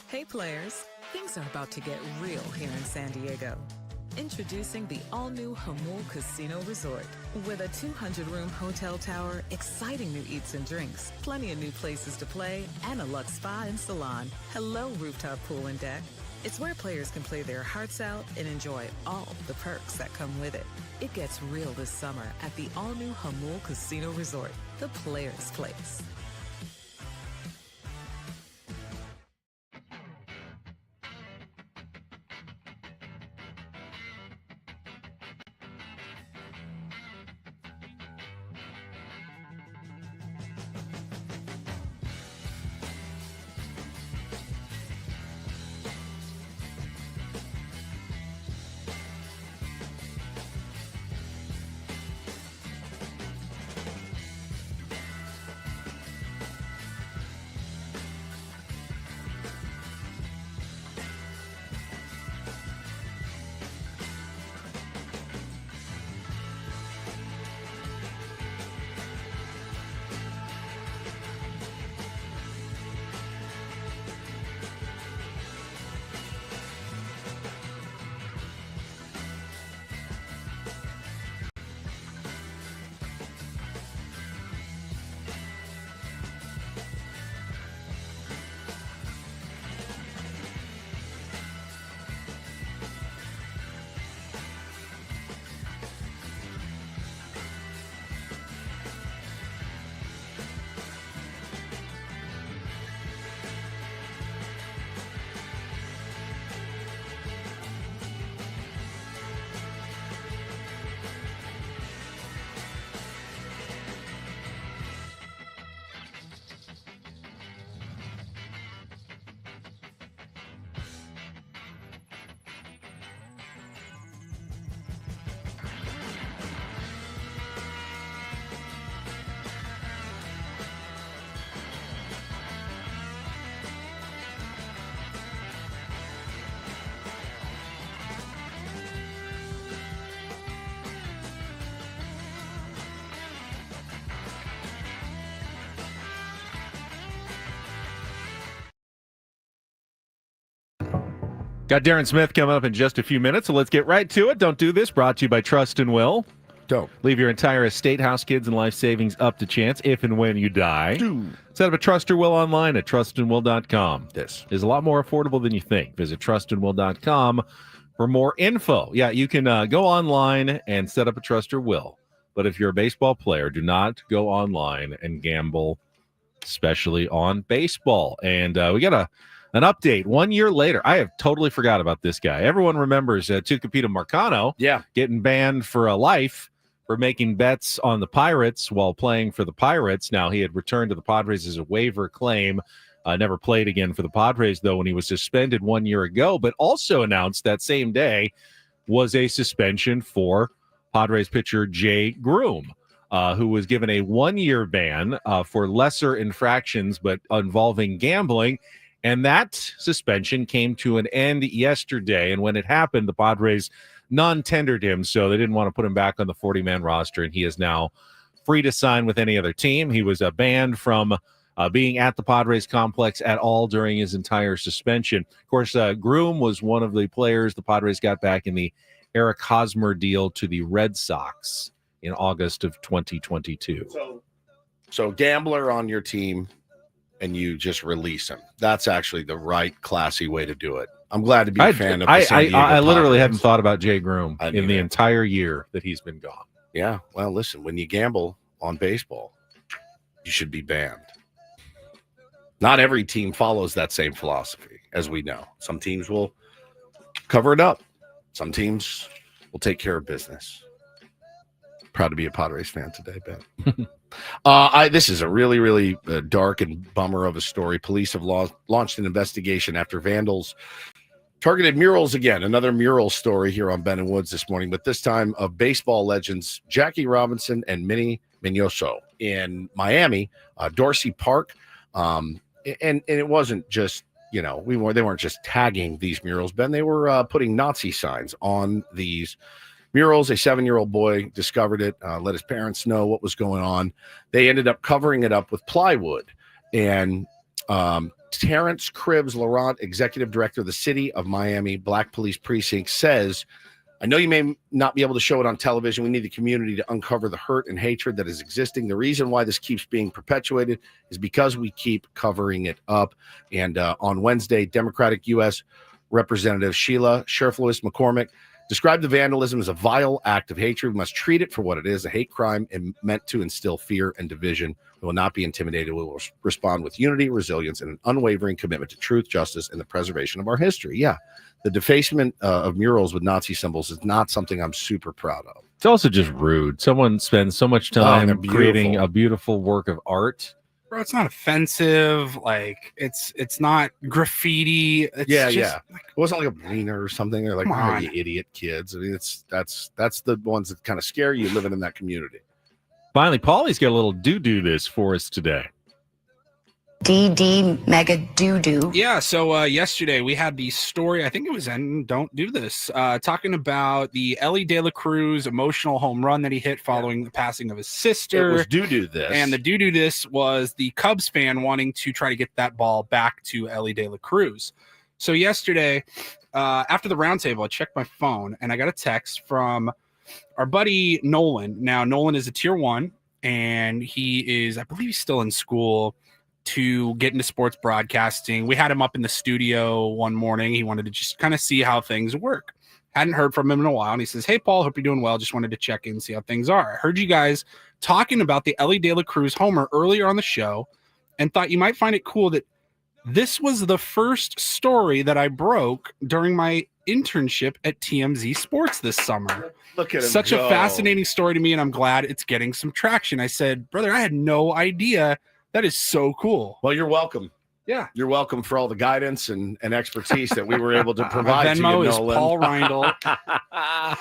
Speaker 7: Hey players, things are about to get real here in San Diego. Introducing the all-new Hamul Casino Resort. With a 200-room hotel tower, exciting new eats and drinks, plenty of new places to play, and a luxe spa and salon. Hello, rooftop pool and deck. It's where players can play their hearts out and enjoy all the perks that come with it. It gets real this summer at the all-new Hamul Casino Resort, the players' place.
Speaker 3: Got Darren Smith coming up in just a few minutes, so let's get right to it. Don't do this. Brought to you by Trust and Will.
Speaker 1: Don't.
Speaker 3: Leave your entire estate, house, kids, and life savings up to chance if and when you die. Set up a Trust or Will online at trustandwill.com. This is a lot more affordable than you think. Visit trustandwill.com for more info. Yeah, you can go online and set up a Trust or Will. But if you're a baseball player, do not go online and gamble, especially on baseball. And we got an update 1 year later. I have totally forgot about this guy. Everyone remembers Tucupita Marcano getting banned for life for making bets on the Pirates while playing for the Pirates. Now, he had returned to the Padres as a waiver claim. Never played again for the Padres, though, when he was suspended 1 year ago, but also announced that same day was a suspension for Padres pitcher Jay Groom, who was given a 1 year ban for lesser infractions, but involving gambling. And that suspension came to an end yesterday. And when it happened, the Padres non-tendered him, so they didn't want to put him back on the 40-man roster. And he is now free to sign with any other team. He was banned from being at the Padres complex at all during his entire suspension. Of course, Groom was one of the players the Padres got back in the Eric Hosmer deal to the Red Sox in August of 2022.
Speaker 1: So gambler on your team, and you just release him. That's actually the right, classy way to do it. I'm glad to be a fan of the San Diego
Speaker 3: I literally
Speaker 1: Padres.
Speaker 3: hadn't thought about Jay Groom in the entire year that he's been gone.
Speaker 1: Yeah, well, listen, when you gamble on baseball, you should be banned. Not every team follows that same philosophy, as we know. Some teams will cover it up. Some teams will take care of business. Proud to be a Padres fan today, Ben. This is a really, really dark and bummer of a story. Police have launched an investigation after vandals targeted murals again. Another mural story here on Ben and Woods this morning, but this time of baseball legends Jackie Robinson and Minnie Minoso in Miami, Dorsey Park. And it wasn't just, they weren't just tagging these murals, Ben. They were putting Nazi signs on these murals. A 7-year-old boy discovered it, let his parents know what was going on. They ended up covering it up with plywood. And Terrence Cribbs-Laurent, executive director of the City of Miami Black Police Precinct, says, I know you may not be able to show it on television. We need the community to uncover the hurt and hatred that is existing. The reason why this keeps being perpetuated is because we keep covering it up. And on Wednesday, Democratic U.S. Representative Sheila Sheriff-Lewis McCormick described the vandalism as a vile act of hatred. We must treat it for what it is, a hate crime and meant to instill fear and division. We will not be intimidated. We will respond with unity, resilience, and an unwavering commitment to truth, justice, and the preservation of our history. Yeah, the defacement of murals with Nazi symbols is not something I'm super proud of.
Speaker 3: It's also just rude. Someone spends so much time creating a beautiful work of art.
Speaker 4: Bro, it's not offensive. Like it's not graffiti. It's
Speaker 1: Like, it wasn't like a wiener or something. They're like, oh, you idiot kids. I mean, that's the ones that kind of scare you living in that community.
Speaker 3: Finally, Paulie's got a little do this for us today.
Speaker 13: DD mega doo-doo.
Speaker 4: Yeah, so yesterday we had the story, I think it was in Don't Do This, talking about the Ellie De La Cruz emotional home run that he hit following the passing of his sister.
Speaker 1: It was do this.
Speaker 4: And the do this was the Cubs fan wanting to try to get that ball back to Ellie De La Cruz. So yesterday, after the roundtable, I checked my phone and I got a text from our buddy Nolan. Now, Nolan is a tier 1 and he is, I believe he's still in school to get into sports broadcasting. We had him up in the studio one morning. He wanted to just kind of see how things work. Hadn't heard from him in a while. And he says, hey, Paul, hope you're doing well. Just wanted to check in and see how things are. I heard you guys talking about the Ellie De La Cruz homer earlier on the show and thought you might find it cool that this was the first story that I broke during my internship at TMZ Sports this summer.
Speaker 1: Look at him
Speaker 4: Such
Speaker 1: go.
Speaker 4: a fascinating story to me, and I'm glad it's getting some traction. I said, brother, I had no idea. That is so cool.
Speaker 1: Well, you're welcome.
Speaker 4: Yeah.
Speaker 1: You're welcome for all the guidance and expertise that we were able to provide to you,
Speaker 4: Venmo is
Speaker 1: Nolan.
Speaker 4: Paul Reindl.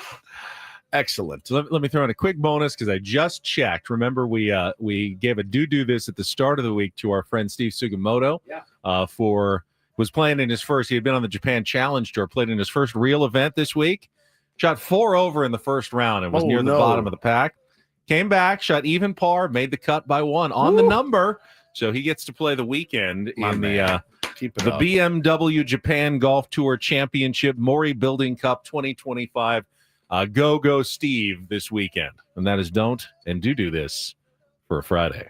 Speaker 3: Excellent. Let me throw in a quick bonus because I just checked. Remember, we gave a do this at the start of the week to our friend Steve Sugimoto.
Speaker 1: Yeah.
Speaker 3: Was playing in his first. He had been on the Japan Challenge Tour, played in his first real event this week. Shot 4 over in the first round and was near the bottom of the pack. Came back, shot even par, made the cut by 1 on the number. So he gets to play the weekend in the BMW Japan Golf Tour Championship Mori Building Cup 2025. Go Steve this weekend. And that is Don't and Do This for a Friday.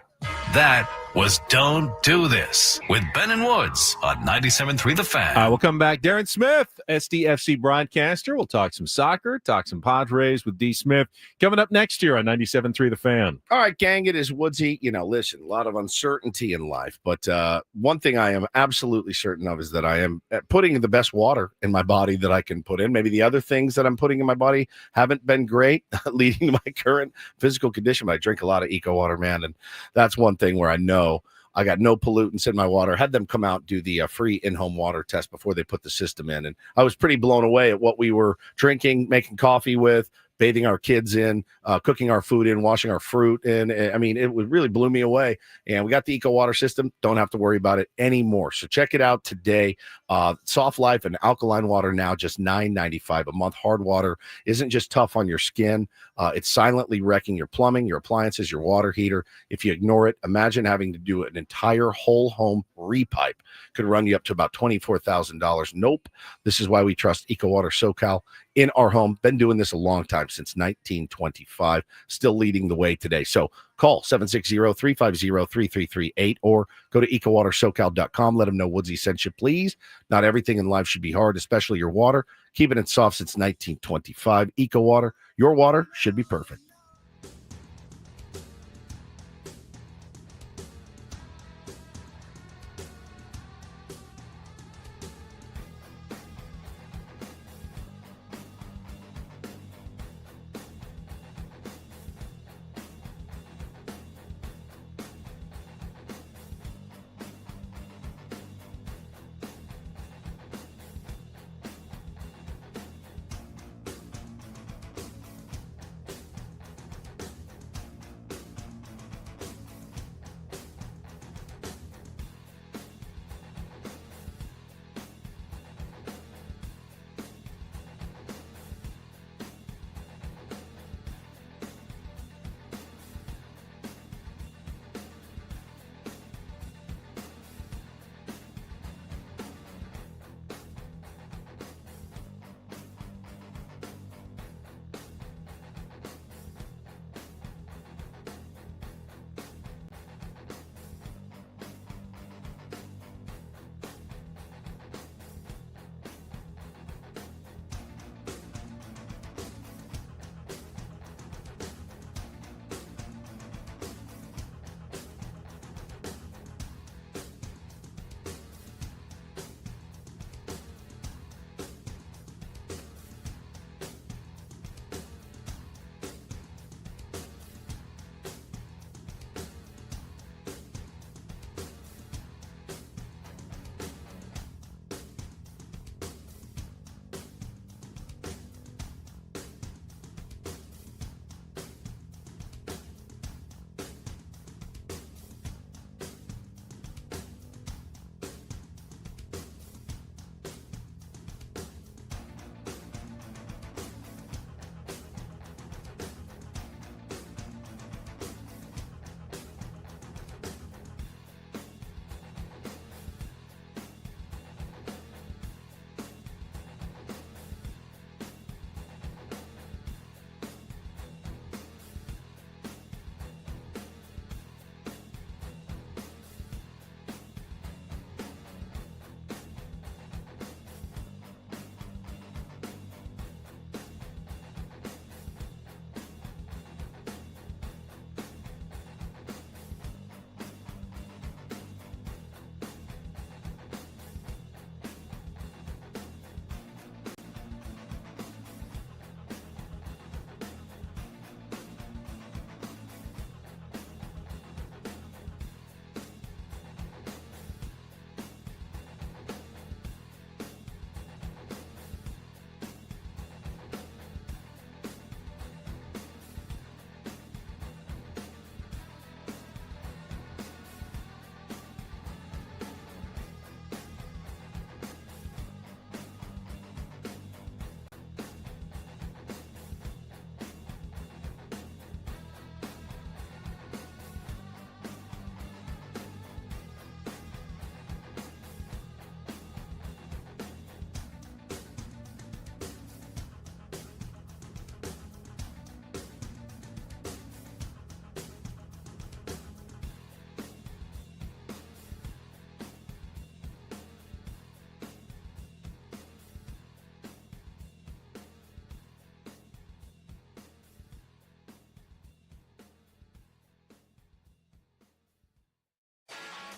Speaker 5: That was Don't Do This with Ben and Woods on 97.3 The Fan.
Speaker 3: We'll come back. Darren Smith, SDFC broadcaster. We'll talk some soccer, talk some Padres with D. Smith. Coming up next year on 97.3 The Fan.
Speaker 1: All right, gang, it is Woodsy. Listen, a lot of uncertainty in life, but one thing I am absolutely certain of is that I am putting the best water in my body that I can put in. Maybe the other things that I'm putting in my body haven't been great, leading to my current physical condition, but I drink a lot of Eco Water, man, and that's one thing where I know I got no pollutants in my water. Had them come out, do the free in-home water test before they put the system in. And I was pretty blown away at what we were drinking, making coffee with, bathing our kids in, cooking our food in, washing our fruit in. I mean, it really blew me away. And we got the Eco Water system. Don't have to worry about it anymore. So check it out today. Soft Life and alkaline water now just $9.95 a month. Hard water isn't just tough on your skin. It's silently wrecking your plumbing, your appliances, your water heater. If you ignore it, imagine having to do an entire whole home repipe. Could run you up to about $24,000. Nope. This is why we trust Eco Water SoCal in our home. Been doing this a long time, since 1925. Still leading the way today. So call 760-350-3338 or go to ecowatersocal.com. Let them know Woodsy sent you, please. Not everything in life should be hard, especially your water. Keeping it soft since 1925. Eco Water, your water should be perfect.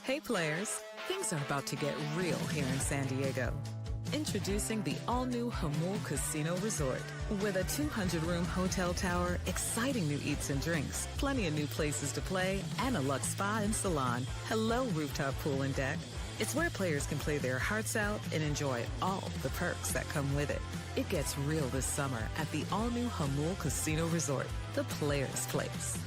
Speaker 7: Hey players, things are about to get real here in San Diego. Introducing the all-new Hamul Casino Resort. With a 200-room hotel tower, exciting new eats and drinks, plenty of new places to play, and a luxe spa and salon. Hello, rooftop pool and deck. It's where players can play their hearts out and enjoy all the perks that come with it. It gets real this summer at the all-new Hamul Casino Resort, the players' place.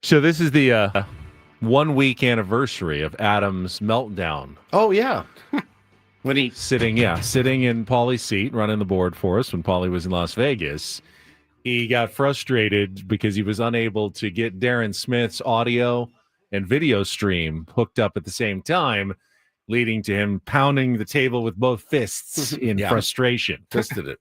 Speaker 3: So this is the 1 week anniversary of Adam's meltdown.
Speaker 1: Oh yeah. When he
Speaker 3: sitting in Paulie's seat, running the board for us when Paulie was in Las Vegas. He got frustrated because he was unable to get Darren Smith's audio and video stream hooked up at the same time, leading to him pounding the table with both fists in frustration.
Speaker 1: Fisted it.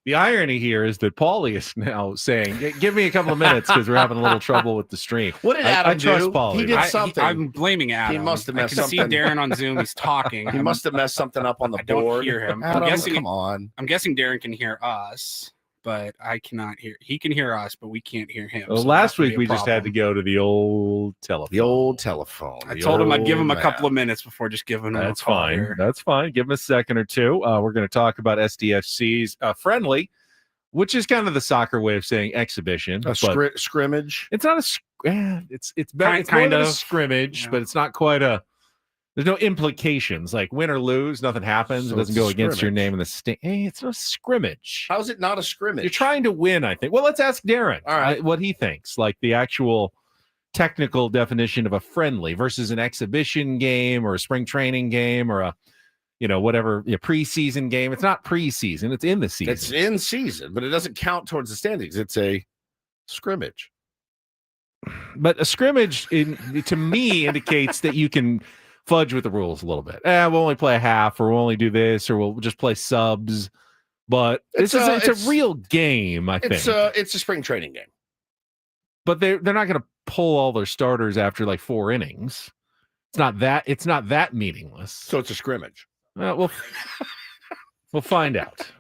Speaker 3: The irony here is that Paulie is now saying, give me a couple of minutes because we're having a little trouble with the stream.
Speaker 1: What did Adam
Speaker 3: I trust
Speaker 1: do?
Speaker 3: Paulie.
Speaker 1: He did something.
Speaker 4: I'm blaming Adam.
Speaker 1: He must have messed
Speaker 4: I can
Speaker 1: something.
Speaker 4: see Darren on Zoom. He's talking.
Speaker 1: He must have messed something up on the
Speaker 4: I don't
Speaker 1: board.
Speaker 4: hear him.
Speaker 1: Adam, come on.
Speaker 4: I'm guessing Darren can hear us, but I cannot hear. He can hear us, but we can't hear him.
Speaker 3: Well,
Speaker 4: so
Speaker 3: last
Speaker 4: that could
Speaker 3: week
Speaker 4: be
Speaker 3: we
Speaker 4: a
Speaker 3: just had to go to the old telephone.
Speaker 4: I told him I'd give him a couple of minutes before just giving him
Speaker 3: That's
Speaker 4: a call
Speaker 3: fine.
Speaker 4: here.
Speaker 3: That's fine. Give him a second or two. We're going to talk about SDFC's friendly, which is kind of the soccer way of saying exhibition.
Speaker 1: A scrimmage.
Speaker 3: It's not it's better. It's kind of a scrimmage, but it's not quite a. There's no implications like win or lose. Nothing happens.
Speaker 1: So
Speaker 3: It doesn't
Speaker 1: it's a
Speaker 3: go against your
Speaker 1: scrimmage.
Speaker 3: name in the state. Hey, it's not a scrimmage.
Speaker 1: How is it not a scrimmage?
Speaker 3: You're trying to win, I think. Well, let's ask Darren.
Speaker 1: All right.
Speaker 3: What he thinks, like the actual technical definition of a friendly versus an exhibition game or a spring training game or a, whatever, preseason game. It's not preseason. It's in the season.
Speaker 1: It's in season, but it doesn't count towards the standings. It's a scrimmage.
Speaker 3: But a scrimmage, to me, indicates that you can fudge with the rules a little bit. We'll only play a half, or we'll only do this, or we'll just play subs. But it's a real game, I think.
Speaker 1: It's a spring training game.
Speaker 3: But they're not going to pull all their starters after like 4 innings. It's not that meaningless.
Speaker 1: So it's a scrimmage.
Speaker 3: We'll find out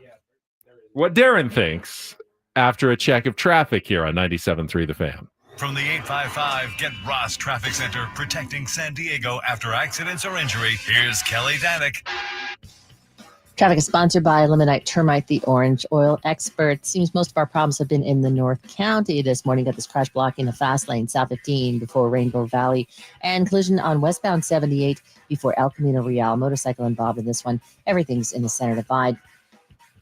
Speaker 3: what Darren thinks after a check of traffic here on 97.3 The Fan.
Speaker 5: From the 855 Get Ross Traffic Center, protecting San Diego after accidents or injury, here's Kelly Danick.
Speaker 6: Traffic is sponsored by Eliminate Termite, the orange oil expert. Seems most of our problems have been in the North County this morning. Got this crash blocking the fast lane, South 15 before Rainbow Valley, and collision on westbound 78 before El Camino Real. Motorcycle involved in this one. Everything's in the center divide.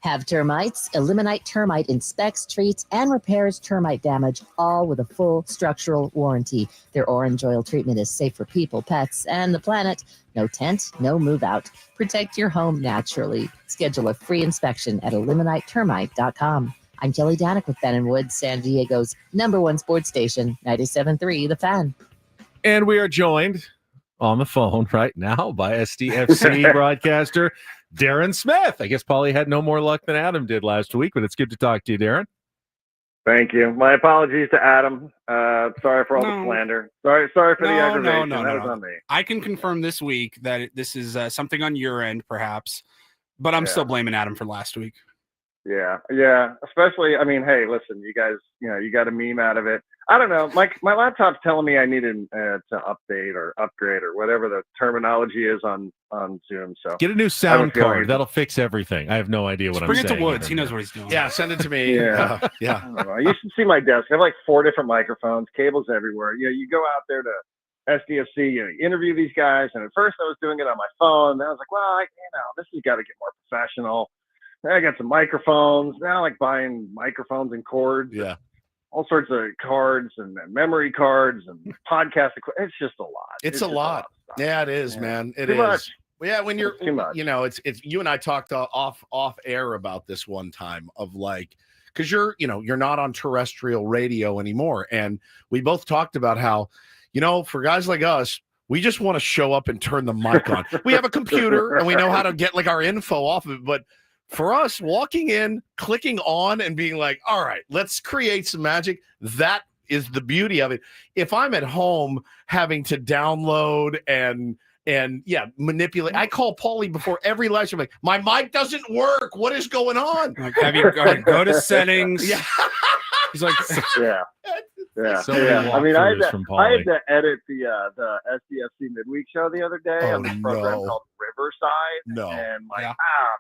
Speaker 6: Have termites? Eliminate Termite inspects, treats, and repairs termite damage, all with a full structural warranty. Their orange oil treatment is safe for people, pets, and the planet. No tent, no move out. Protect your home naturally. Schedule a free inspection at eliminatetermite.com. I'm Kelly Danick with Ben & Wood, San Diego's #1 sports station, 97.3 The Fan.
Speaker 3: And we are joined on the phone right now by SDFC broadcaster Darren Smith. I guess Paulie had no more luck than Adam did last week, but it's good to talk to you, Darren.
Speaker 9: Thank you. My apologies to Adam. Sorry for all the slander. Sorry for the aggravation. That was on me.
Speaker 4: I can confirm this week that this is something on your end, perhaps, but I'm still blaming Adam for last week.
Speaker 9: Yeah. Especially, I mean, hey, listen, you guys, you got a meme out of it. I don't know. My laptop's telling me I needed to update or upgrade or whatever the terminology is on Zoom. So
Speaker 3: get a new sound card. That'll fix everything. I have no idea what I'm saying.
Speaker 4: Bring it to Woods. He knows what he's doing.
Speaker 1: Yeah, send it to me.
Speaker 9: Yeah.
Speaker 1: Yeah.
Speaker 9: I don't know. You should see my desk. I have like 4 different microphones, cables everywhere. You go out there to SDFC, you interview these guys. And at first I was doing it on my phone. Then I was like, well, this has got to get more professional. Then I got some microphones. Now I like buying microphones and cords.
Speaker 1: Yeah.
Speaker 9: All sorts of cards and memory cards and podcast equipment. It's just a lot.
Speaker 1: It's a lot. Yeah, it is, man. It
Speaker 9: Too
Speaker 1: is.
Speaker 9: much.
Speaker 1: Yeah, when you're,
Speaker 9: Too much.
Speaker 1: It's you and I talked off air about this one time of like, because you're not on terrestrial radio anymore, and we both talked about how, for guys like us, we just want to show up and turn the mic on. We have a computer and we know how to get like our info off of it, but for us, walking in, clicking on, and being like, all right, let's create some magic. That is the beauty of it. If I'm at home having to download and manipulate, I call Paulie before every live stream. I'm like, my mic doesn't work. What is going on?
Speaker 4: Like, have you go to settings?
Speaker 1: Yeah.
Speaker 4: He's like,
Speaker 9: Yeah.
Speaker 3: So many
Speaker 9: I mean, I had
Speaker 3: walkthroughs
Speaker 9: to edit the SDFC midweek show the other day on this program called Riverside.
Speaker 1: No.
Speaker 9: And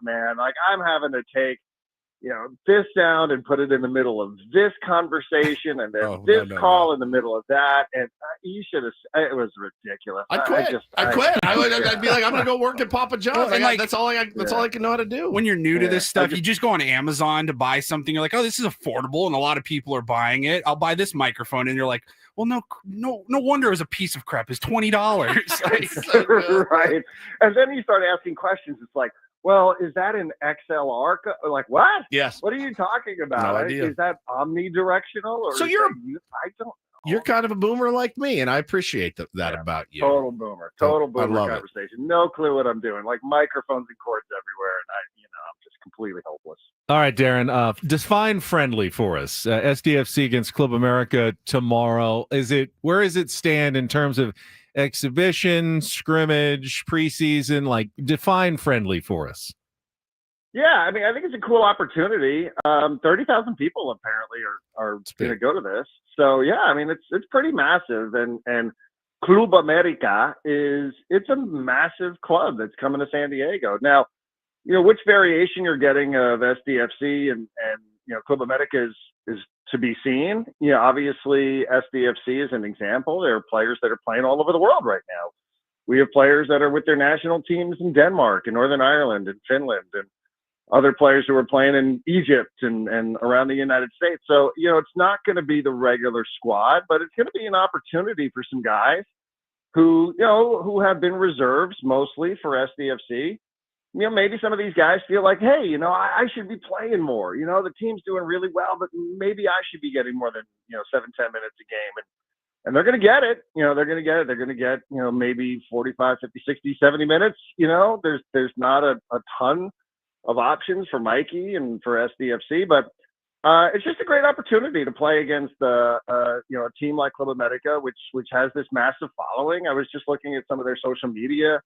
Speaker 9: man, like I'm having to take, this sound and put it in the middle of this conversation and then call in the middle of that. And you should have, it was ridiculous.
Speaker 1: I quit. I'd be like, I'm going to go work at Papa John's.
Speaker 4: Well,
Speaker 1: that's all I can know how to do.
Speaker 4: When you're new to this stuff, you just go on Amazon to buy something. You're like, oh, this is affordable. And a lot of people are buying it. I'll buy this microphone. And you're like, well, no wonder it was a piece of crap. It's $20.
Speaker 9: Right. And then you start asking questions. It's like, well, is that an XLR? Like, what?
Speaker 1: Yes.
Speaker 9: What are you talking about?
Speaker 1: No idea.
Speaker 9: Is that omnidirectional? Or
Speaker 1: so I don't know. You're kind of a boomer like me, and I appreciate that about you.
Speaker 9: Total boomer conversation. No clue what I'm doing. Like microphones and cords everywhere, and I'm just completely hopeless.
Speaker 3: All right, Darren, define friendly for us. SDFC against Club America tomorrow. Where does it stand in terms of exhibition, scrimmage, preseason? Like, define friendly for us.
Speaker 9: Yeah, I mean, I think it's a cool opportunity. 30,000 people apparently are going to go to this. So yeah, I mean, it's pretty massive, and Club America it's a massive club that's coming to San Diego. Now, which variation you're getting of SDFC and Club America is to be seen. Obviously SDFC is an example. There are players that are playing all over the world right now. We have players that are with their national teams in Denmark and Northern Ireland and Finland, and other players who are playing in Egypt and around the United States. So, it's not going to be the regular squad, but it's going to be an opportunity for some guys who have been reserves mostly for SDFC. Maybe some of these guys feel like, hey, I should be playing more. The team's doing really well, but maybe I should be getting more than, 7-10 minutes a game. And they're going to get it. They're going to get it. They're going to get, maybe 45, 50, 60, 70 minutes. There's not a ton of options for Mikey and for SDFC, but it's just a great opportunity to play against a team like Club America, which has this massive following. I was just looking at some of their social media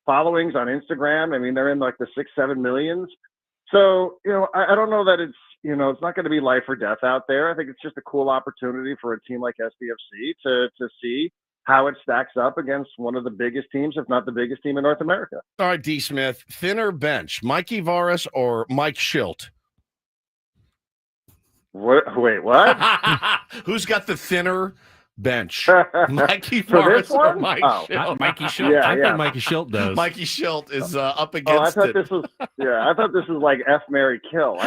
Speaker 9: followings on Instagram. I mean, they're in like the 6-7 millions. So, I don't know that it's not going to be life or death out there. I think it's just a cool opportunity for a team like SDFC to see how it stacks up against one of the biggest teams, if not the biggest team in North America.
Speaker 1: All right, D. Smith, thinner bench, Mikey Varas or Mike Schilt?
Speaker 9: Wait, what?
Speaker 1: Who's got the thinner bench? Mikey
Speaker 9: For this
Speaker 1: Varas or
Speaker 9: one?
Speaker 1: Mike
Speaker 9: Oh,
Speaker 1: Schilt?
Speaker 4: Mikey Schilt.
Speaker 9: Yeah,
Speaker 3: I
Speaker 9: yeah.
Speaker 3: think Mikey Schilt does.
Speaker 1: Mikey Schilt is up
Speaker 9: I
Speaker 1: against
Speaker 9: thought
Speaker 1: it.
Speaker 9: this was I thought this was like F, Marry, Kill.
Speaker 1: No.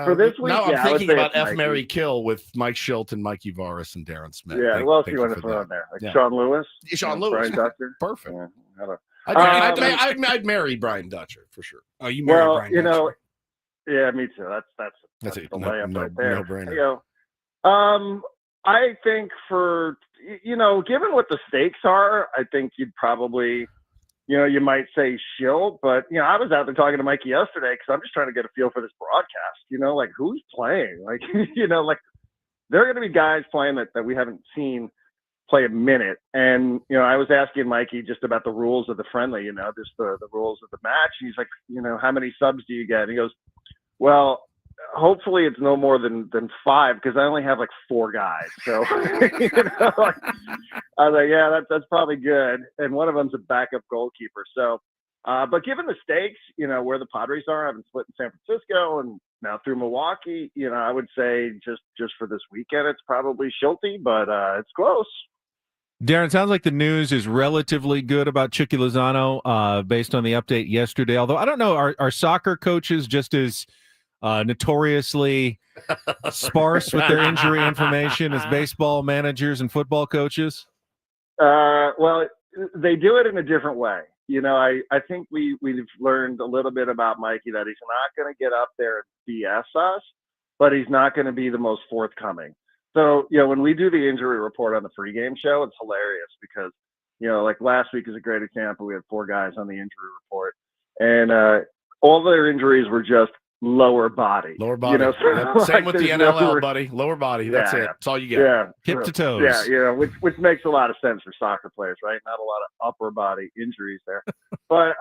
Speaker 9: For this week,
Speaker 1: now I'm
Speaker 9: I would
Speaker 1: thinking
Speaker 9: say
Speaker 1: about
Speaker 9: it's
Speaker 1: F,
Speaker 9: Mikey.
Speaker 1: Marry, Kill with Mike Schilt and Mikey Varas and Darren Smith.
Speaker 9: Yeah,
Speaker 1: Thank
Speaker 9: who else
Speaker 1: you
Speaker 9: you want to
Speaker 1: for
Speaker 9: throw
Speaker 1: that.
Speaker 9: in there? Like
Speaker 1: Yeah.
Speaker 9: Sean Lewis?
Speaker 1: Sean Lewis.
Speaker 9: Brian Dutcher?
Speaker 1: Perfect.
Speaker 9: Yeah, I don't-
Speaker 1: I'd marry Brian Dutcher for sure.
Speaker 4: Oh, you married
Speaker 9: Well,
Speaker 4: Brian Dutcher.
Speaker 9: yeah, me too. That's
Speaker 1: a
Speaker 9: the layup right there.
Speaker 1: no-brainer.
Speaker 9: I think given what the stakes are, I think you'd probably, you might say Schilt, but I was out there talking to Mikey yesterday because I'm just trying to get a feel for this broadcast. Like who's playing? Like like there are going to be guys playing that we haven't seen play a minute. And, I was asking Mikey just about the rules of the friendly, just the rules of the match. And he's like, how many subs do you get? And he goes, well, hopefully it's no more than 5 because I only have like 4 guys. So, I was like, yeah, that's probably good. And one of them's a backup goalkeeper. So, but given the stakes, where the Padres are, having split in San Francisco and now through Milwaukee, I would say just for this weekend, it's probably Schulte, but it's close.
Speaker 3: Darren, sounds like the news is relatively good about Chucky Lozano based on the update yesterday. Although I don't know, are soccer coaches just as notoriously sparse with their injury information as baseball managers and football coaches?
Speaker 9: Well, they do it in a different way. I think we've learned a little bit about Mikey that he's not going to get up there and BS us, but he's not going to be the most forthcoming. So, when we do the injury report on the pregame show, it's hilarious because, like last week is a great example. We had 4 guys on the injury report, and all their injuries were just lower body.
Speaker 1: Lower body. Same with the NLL, buddy. Lower body. That's it. That's all you get.
Speaker 9: Yeah.
Speaker 3: Hip to toes.
Speaker 9: Yeah, which makes a lot of sense for soccer players, right? Not a lot of upper body injuries there. But,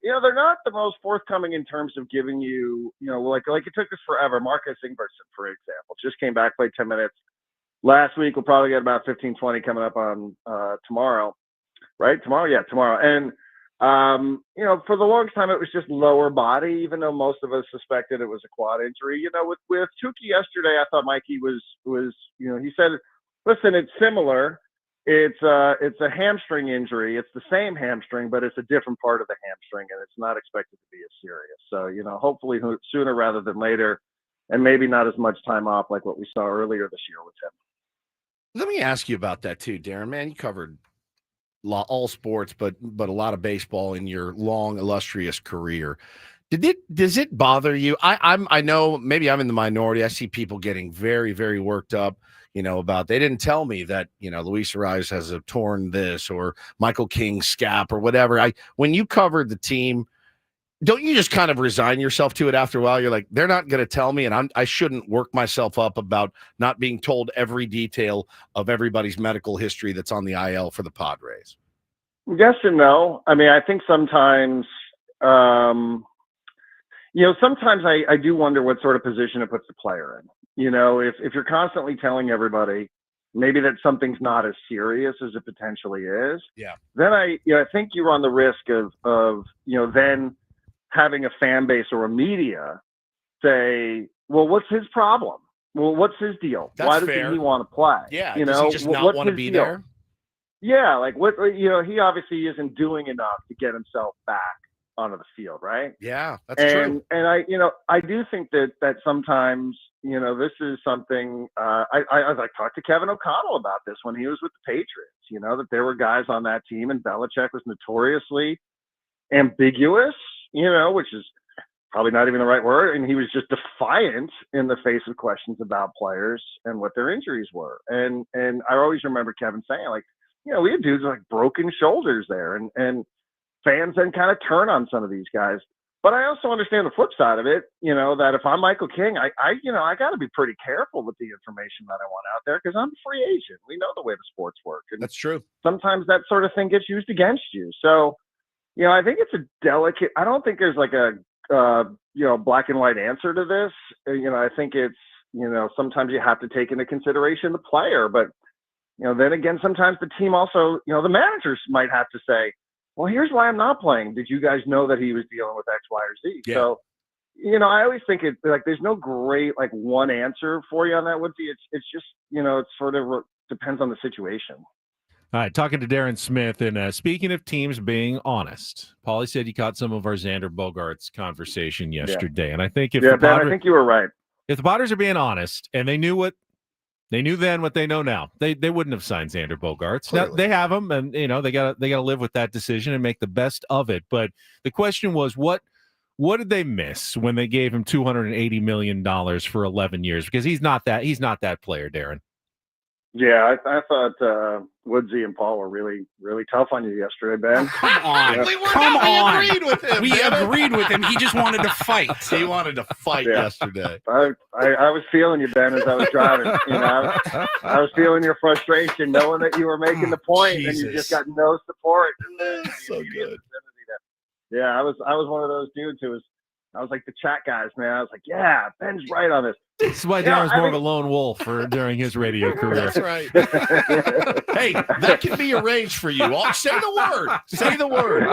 Speaker 9: they're not the most forthcoming in terms of giving you, like it took us forever. Marcus Ingvarsson, for example, just came back, played 10 minutes. Last week, we'll probably get about 15, 20 coming up on tomorrow, right? Tomorrow? Yeah, tomorrow. And, for the longest time, it was just lower body, even though most of us suspected it was a quad injury. With Chucky yesterday, I thought Mikey was he said, listen, it's similar. It's a hamstring injury. It's the same hamstring, but it's a different part of the hamstring, and it's not expected to be as serious. So, hopefully sooner rather than later, and maybe not as much time off like what we saw earlier this year with him.
Speaker 1: Let me ask you about that too, Darren. Man, you covered all sports, but a lot of baseball in your long, illustrious career. Does it bother you? I know maybe I'm in the minority. I see people getting very, very worked up, about they didn't tell me that, Luis Arias has a torn this or Michael King's scap or whatever. When you covered the team, don't you just kind of resign yourself to it after a while? You're like, they're not going to tell me, and I shouldn't work myself up about not being told every detail of everybody's medical history that's on the IL for the Padres.
Speaker 9: Yes and no. I mean, I think sometimes, sometimes I do wonder what sort of position it puts the player in. If you're constantly telling everybody maybe that something's not as serious as it potentially is, then I think you run the risk of then having a fan base or a media say, well, what's his problem? Well, what's his deal?
Speaker 1: That's
Speaker 9: Why doesn't
Speaker 1: fair.
Speaker 9: he want to play?
Speaker 1: Yeah. Does he just not want to be there?
Speaker 9: Yeah. Like what, he obviously isn't doing enough to get himself back onto the field. Right.
Speaker 1: Yeah, that's true.
Speaker 9: And I do think that sometimes, this is something, I talked to Kevin O'Connell about this when he was with the Patriots, that there were guys on that team and Belichick was notoriously ambiguous, which is probably not even the right word. And he was just defiant in the face of questions about players and what their injuries were. And I always remember Kevin saying, like, we had dudes with like broken shoulders there, and fans then kind of turn on some of these guys. But I also understand the flip side of it, that if I'm Michael King, I got to be pretty careful with the information that I want out there because I'm a free agent. We know the way the sports work. And
Speaker 1: that's true.
Speaker 9: Sometimes that sort of thing gets used against you. So, I think it's a delicate, I don't think there's like a, black and white answer to this. I think it's, sometimes you have to take into consideration the player, but, then again, sometimes the team also, the managers might have to say, well, here's why I'm not playing. Did you guys know that he was dealing with X, Y, or Z?
Speaker 1: Yeah.
Speaker 9: So, I always think it's like, there's no great, like one answer for you on that, Woodsy. It's just, it sort of depends on the situation.
Speaker 3: All right, talking to Darren Smith, and speaking of teams being honest, Paulie said you caught some of our Xander Bogaerts conversation yesterday, and I think if
Speaker 9: Ben, I think you were right.
Speaker 3: If the Padres are being honest, and they knew then what they know now, they wouldn't have signed Xander Bogaerts. Now, they have him, and they got to live with that decision and make the best of it. But the question was, what did they miss when they gave him $280 million for 11 years? Because he's not that player, Darren.
Speaker 9: Yeah, I thought Woodsy and Paul were really, really tough on you yesterday, Ben.
Speaker 4: Come on.
Speaker 1: We agreed with him.
Speaker 4: We
Speaker 1: damn it.
Speaker 4: agreed with him. He just wanted to fight.
Speaker 1: He wanted to fight yesterday.
Speaker 9: I was feeling you, Ben, as I was driving. I was feeling your frustration, knowing that you were making the point, and you just got no support.
Speaker 1: So good.
Speaker 9: Yeah, I was one of those dudes who was. I was like the chat guys, man. I was like, yeah, Ben's right on this.
Speaker 3: This is why Darren's more of a lone wolf during his radio career.
Speaker 1: That's right. Hey, that can be arranged for you. Say the word. Say the word.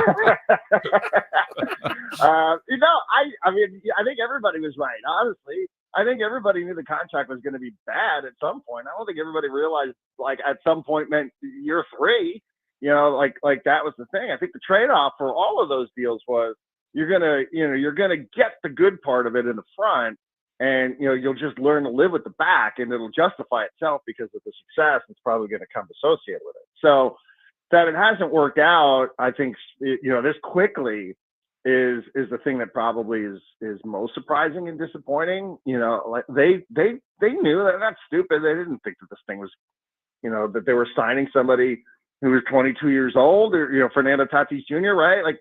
Speaker 9: I mean, I think everybody was right. Honestly, I think everybody knew the contract was going to be bad at some point. I don't think everybody realized, like, at some point meant year 3. Like that was the thing. I think the trade-off for all of those deals was you're gonna get the good part of it in the front, and you'll just learn to live with the back, and it'll justify itself because of the success that's probably going to come associated with it. So that it hasn't worked out, I think this quickly is the thing that probably is most surprising and disappointing. Like they knew that. That's stupid. They didn't think that this thing was, that they were signing somebody who was 22 years old, or Fernando Tatis Jr., right? Like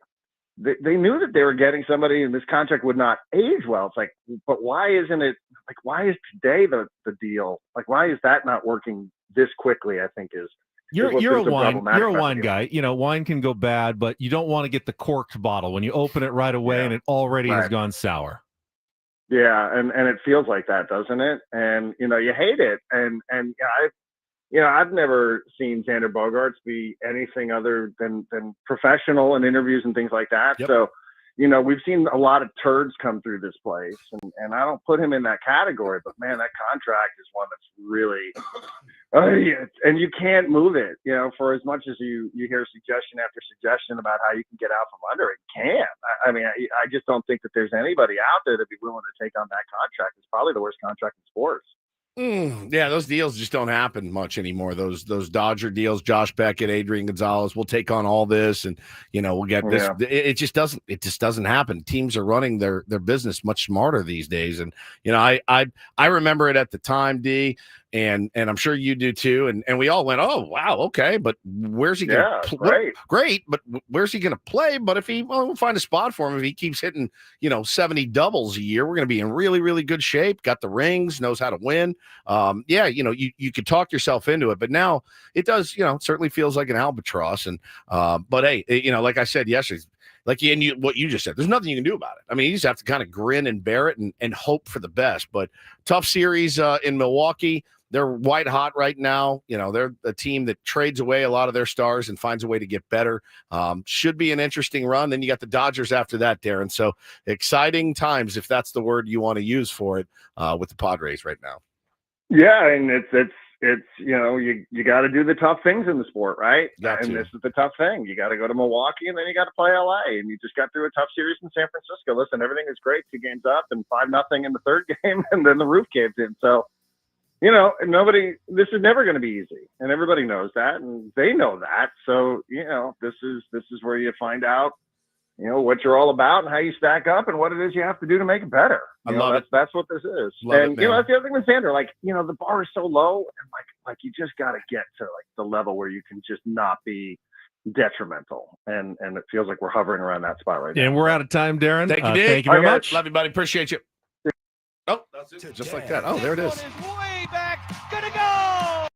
Speaker 9: they knew that they were getting somebody, and this contract would not age well. It's like, but why isn't it? Like, why is today the deal? Like, why is that not working this quickly? I think is.
Speaker 3: You're a wine guy. Wine can go bad, but you don't want to get the corked bottle when you open it right away and it already has gone sour.
Speaker 9: Yeah, and it feels like that, doesn't it? And you hate it. And I've never seen Xander Bogaerts be anything other than professional in interviews and things like that.
Speaker 1: Yep.
Speaker 9: So, we've seen a lot of turds come through this place, and I don't put him in that category, but man, that contract is one that's really, and you can't move it, for as much as you hear suggestion after suggestion about how you can get out from under it. You can't. I mean, I just don't think that there's anybody out there that'd be willing to take on that contract. It's probably the worst contract in sports.
Speaker 1: Yeah, those deals just don't happen much anymore. Those Dodger deals, Josh Beckett, Adrian Gonzalez, we'll take on all this, and we'll get this.
Speaker 9: Yeah.
Speaker 1: It just doesn't happen. Teams are running their business much smarter these days, and I remember it at the time, D, and I'm sure you do too. And we all went, oh wow, okay, but where's he going to play? Great, but where's he going to play? But if we'll find a spot for him. If he keeps hitting 70 doubles a year, we're going to be in really, really good shape. Got the rings, knows how to win. You could talk yourself into it, but now it does, certainly feels like an albatross. And but hey, like I said yesterday, what you just said, there's nothing you can do about it. I mean, you just have to kind of grin and bear it and hope for the best. But tough series in Milwaukee. They're white hot right now. They're a team that trades away a lot of their stars and finds a way to get better. Should be an interesting run. Then you got the Dodgers after that, Darren. So exciting times, if that's the word you want to use for it, with the Padres right now.
Speaker 9: Yeah, and it's you got to do the tough things in the sport, right? And this is the tough thing. You got to go to Milwaukee, and then you got to play LA, and you just got through a tough series in San Francisco. Listen, everything is great. 2 games up and 5-0 in the third game, and then the roof caved in. So, this is never going to be easy, and everybody knows that, and they know that. So, this is where you find out, what you're all about and how you stack up and what it is you have to do to make it better.
Speaker 1: I love it.
Speaker 9: That's what this is.
Speaker 1: Love
Speaker 9: and,
Speaker 1: it,
Speaker 9: that's the other thing with Xander. Like, the bar is so low, and like you just got to get to like the level where you can just not be detrimental. And it feels like we're hovering around that spot right now.
Speaker 3: And we're out of time, Darren.
Speaker 1: Thank you, Dick.
Speaker 3: Thank you very much.
Speaker 1: Love you, buddy. Appreciate you. Oh, that's it. Just like that. Oh, there it is.
Speaker 11: Way back. Gonna go.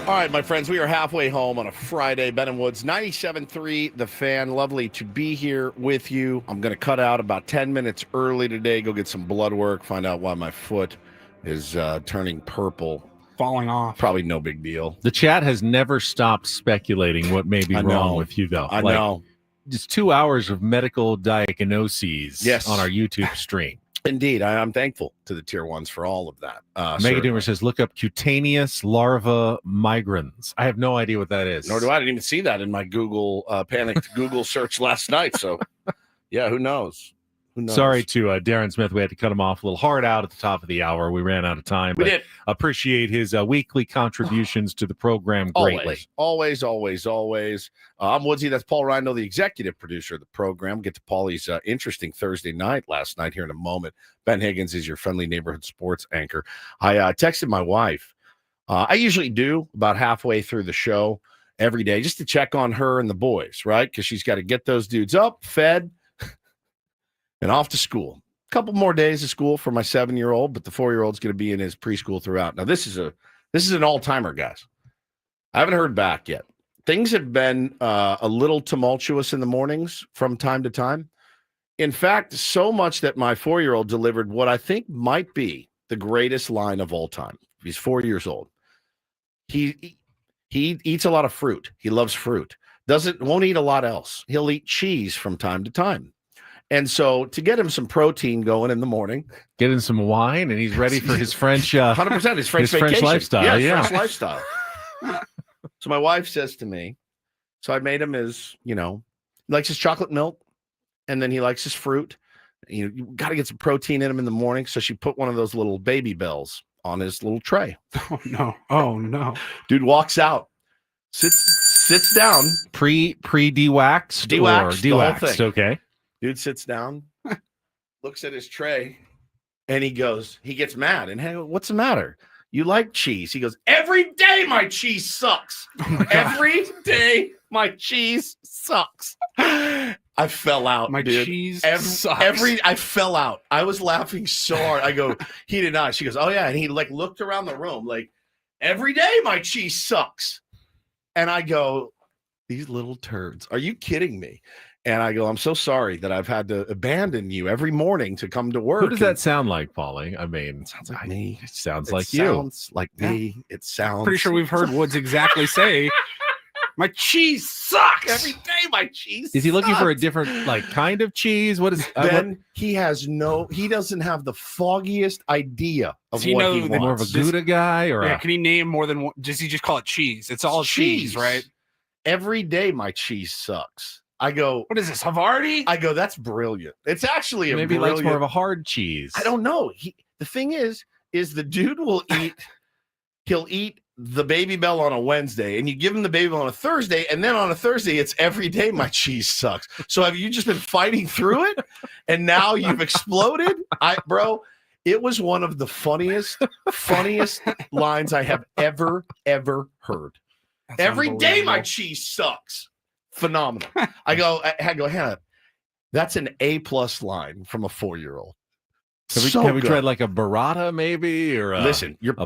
Speaker 1: All right, my friends, we are halfway home on a Friday. Ben and Woods, 97.3, The Fan. Lovely to be here with you. I'm going to cut out about 10 minutes early today, go get some blood work, find out why my foot is turning purple.
Speaker 4: Falling off.
Speaker 1: Probably no big deal.
Speaker 3: The chat has never stopped speculating what may be wrong with you, though.
Speaker 1: I know.
Speaker 3: Just 2 hours of medical diagnoses on our YouTube stream.
Speaker 1: Indeed. I'm thankful to the tier ones for all of that.
Speaker 3: Mega Doomer says, look up cutaneous larva migrans. I have no idea what that is.
Speaker 1: Nor do I. I didn't even see that in my Google panicked Google search last night. So, yeah, who knows? Who knows?
Speaker 3: Sorry to Darren Smith. We had to cut him off a little hard out at the top of the hour. We ran out of time.
Speaker 1: We did.
Speaker 3: Appreciate his weekly contributions to the program greatly.
Speaker 1: Always. I'm Woodsy. That's Paul Rhino, the executive producer of the program. Get to Paulie's interesting Thursday night last night here in a moment. Ben Higgins is your friendly neighborhood sports anchor. I texted my wife. I usually do about halfway through the show every day just to check on her and the boys, right? Because she's got to get those dudes up, fed, and off to school. A couple more days of school for my 7-year-old, but the 4-year-old's going to be in his preschool throughout. Now, this is an all-timer, guys. I haven't heard back yet. Things have been a little tumultuous in the mornings from time to time. In fact, so much that my 4-year-old delivered what I think might be the greatest line of all time. He's 4 years old. He eats a lot of fruit. He loves fruit. Won't eat a lot else. He'll eat cheese from time to time. And so to get him some protein going in the morning,
Speaker 3: get him some wine, and he's ready for his French
Speaker 1: 100% his French vacation.
Speaker 3: French lifestyle.
Speaker 1: Yeah, French lifestyle. So my wife says to me, so I made him he likes his chocolate milk, and then he likes his fruit. You got to get some protein in him in the morning. So she put one of those little baby bells on his little tray.
Speaker 4: Oh no.
Speaker 1: Dude walks out, sits down,
Speaker 3: pre-dewaxed or dewaxed. Okay.
Speaker 1: Dude sits down, looks at his tray, and he gets mad. And, hey, what's the matter? You like cheese? He goes, every day my cheese sucks. Every day my cheese sucks. I fell out.
Speaker 4: My
Speaker 1: dude.
Speaker 4: Cheese sucks.
Speaker 1: I fell out. I was laughing so hard. I go, he did not. She goes, oh yeah. And he looked around the room like, every day my cheese sucks. And I go, these little turds. Are you kidding me? And I go, I'm so sorry that I've had to abandon you every morning to come to work.
Speaker 3: Who does that sound like, Paulie? I mean,
Speaker 1: it sounds like me.
Speaker 3: It sounds like you.
Speaker 1: Sounds like me. It sounds.
Speaker 4: Pretty sure we've heard Woods exactly say, my cheese sucks.
Speaker 1: Every day my cheese
Speaker 3: Is he looking
Speaker 1: sucks.
Speaker 3: for a different kind of cheese? What is
Speaker 1: Ben, he doesn't have the foggiest idea of what he wants.
Speaker 3: More of a Gouda guy or
Speaker 4: can he name more than one? Does he just call it cheese? It's all cheese, right?
Speaker 1: Every day my cheese sucks. I go,
Speaker 4: what is this, Havarti?
Speaker 1: I go, that's brilliant. It's actually
Speaker 3: maybe he likes more of a hard cheese.
Speaker 1: I don't know. The thing is the dude he'll eat the Baby Bell on a Wednesday, and you give him the Baby Bell on a Thursday, and then on a Thursday, it's every day my cheese sucks. So have you just been fighting through it, and now you've exploded? Bro, it was one of the funniest lines I have ever heard.
Speaker 4: That's
Speaker 1: every day my cheese sucks. Phenomenal. I go, Hannah, that's an A+ line from a 4-year-old.
Speaker 3: Have we tried like a burrata maybe, or a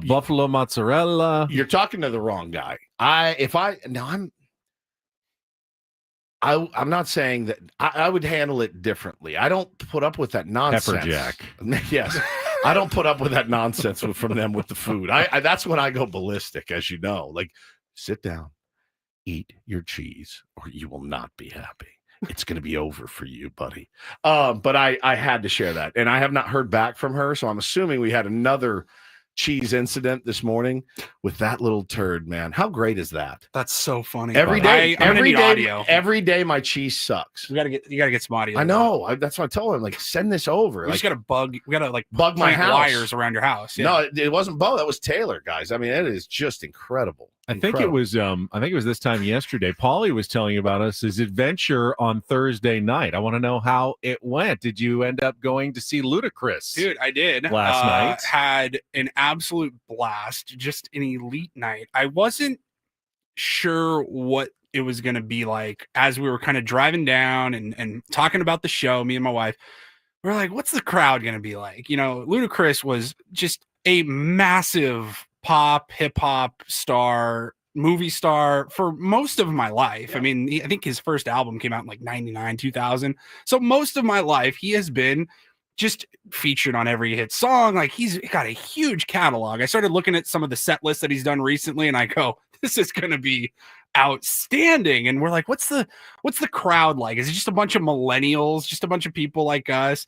Speaker 3: buffalo mozzarella?
Speaker 1: You're talking to the wrong guy. I'm not saying that I would handle it differently. I don't put up with that nonsense.
Speaker 3: Pepper jack.
Speaker 1: Yes. I don't put up with that nonsense from them with the food. That's when I go ballistic, as you know. Like, sit down. Eat your cheese or you will not be happy. It's going to be over for you, buddy. But I had to share that. And I have not heard back from her. So I'm assuming we had another cheese incident this morning with that little turd, man. How great is that?
Speaker 4: That's so funny.
Speaker 1: Every day,
Speaker 4: audio.
Speaker 1: Every day my cheese sucks.
Speaker 4: You gotta get some audio.
Speaker 1: I know. That's what I told him. Like, send this over.
Speaker 4: We just gotta bug
Speaker 1: my house.
Speaker 4: Wires around your house. Yeah.
Speaker 1: No, it wasn't Bo. That was Taylor, guys. I mean, it is just incredible.
Speaker 3: I think it was this time yesterday. Paulie was telling you about his adventure on Thursday night. I want to know how it went. Did you end up going to see Ludacris?
Speaker 4: Dude, I did.
Speaker 3: Last night.
Speaker 4: Had an absolute blast. Just an elite night. I wasn't sure what it was going to be like as we were kind of driving down and talking about the show, me and my wife. We're like, what's the crowd going to be like? You know, Ludacris was just a massive pop hip hop star movie star for most of my life. I mean, I think his first album came out in like 99, 2000. So most of my life, he has been just featured on every hit song. Like he's got a huge catalog. I started looking at some of the set lists that he's done recently, and I go, this is going to be outstanding. And we're like, what's the crowd like? Is it just a bunch of millennials, just a bunch of people like us?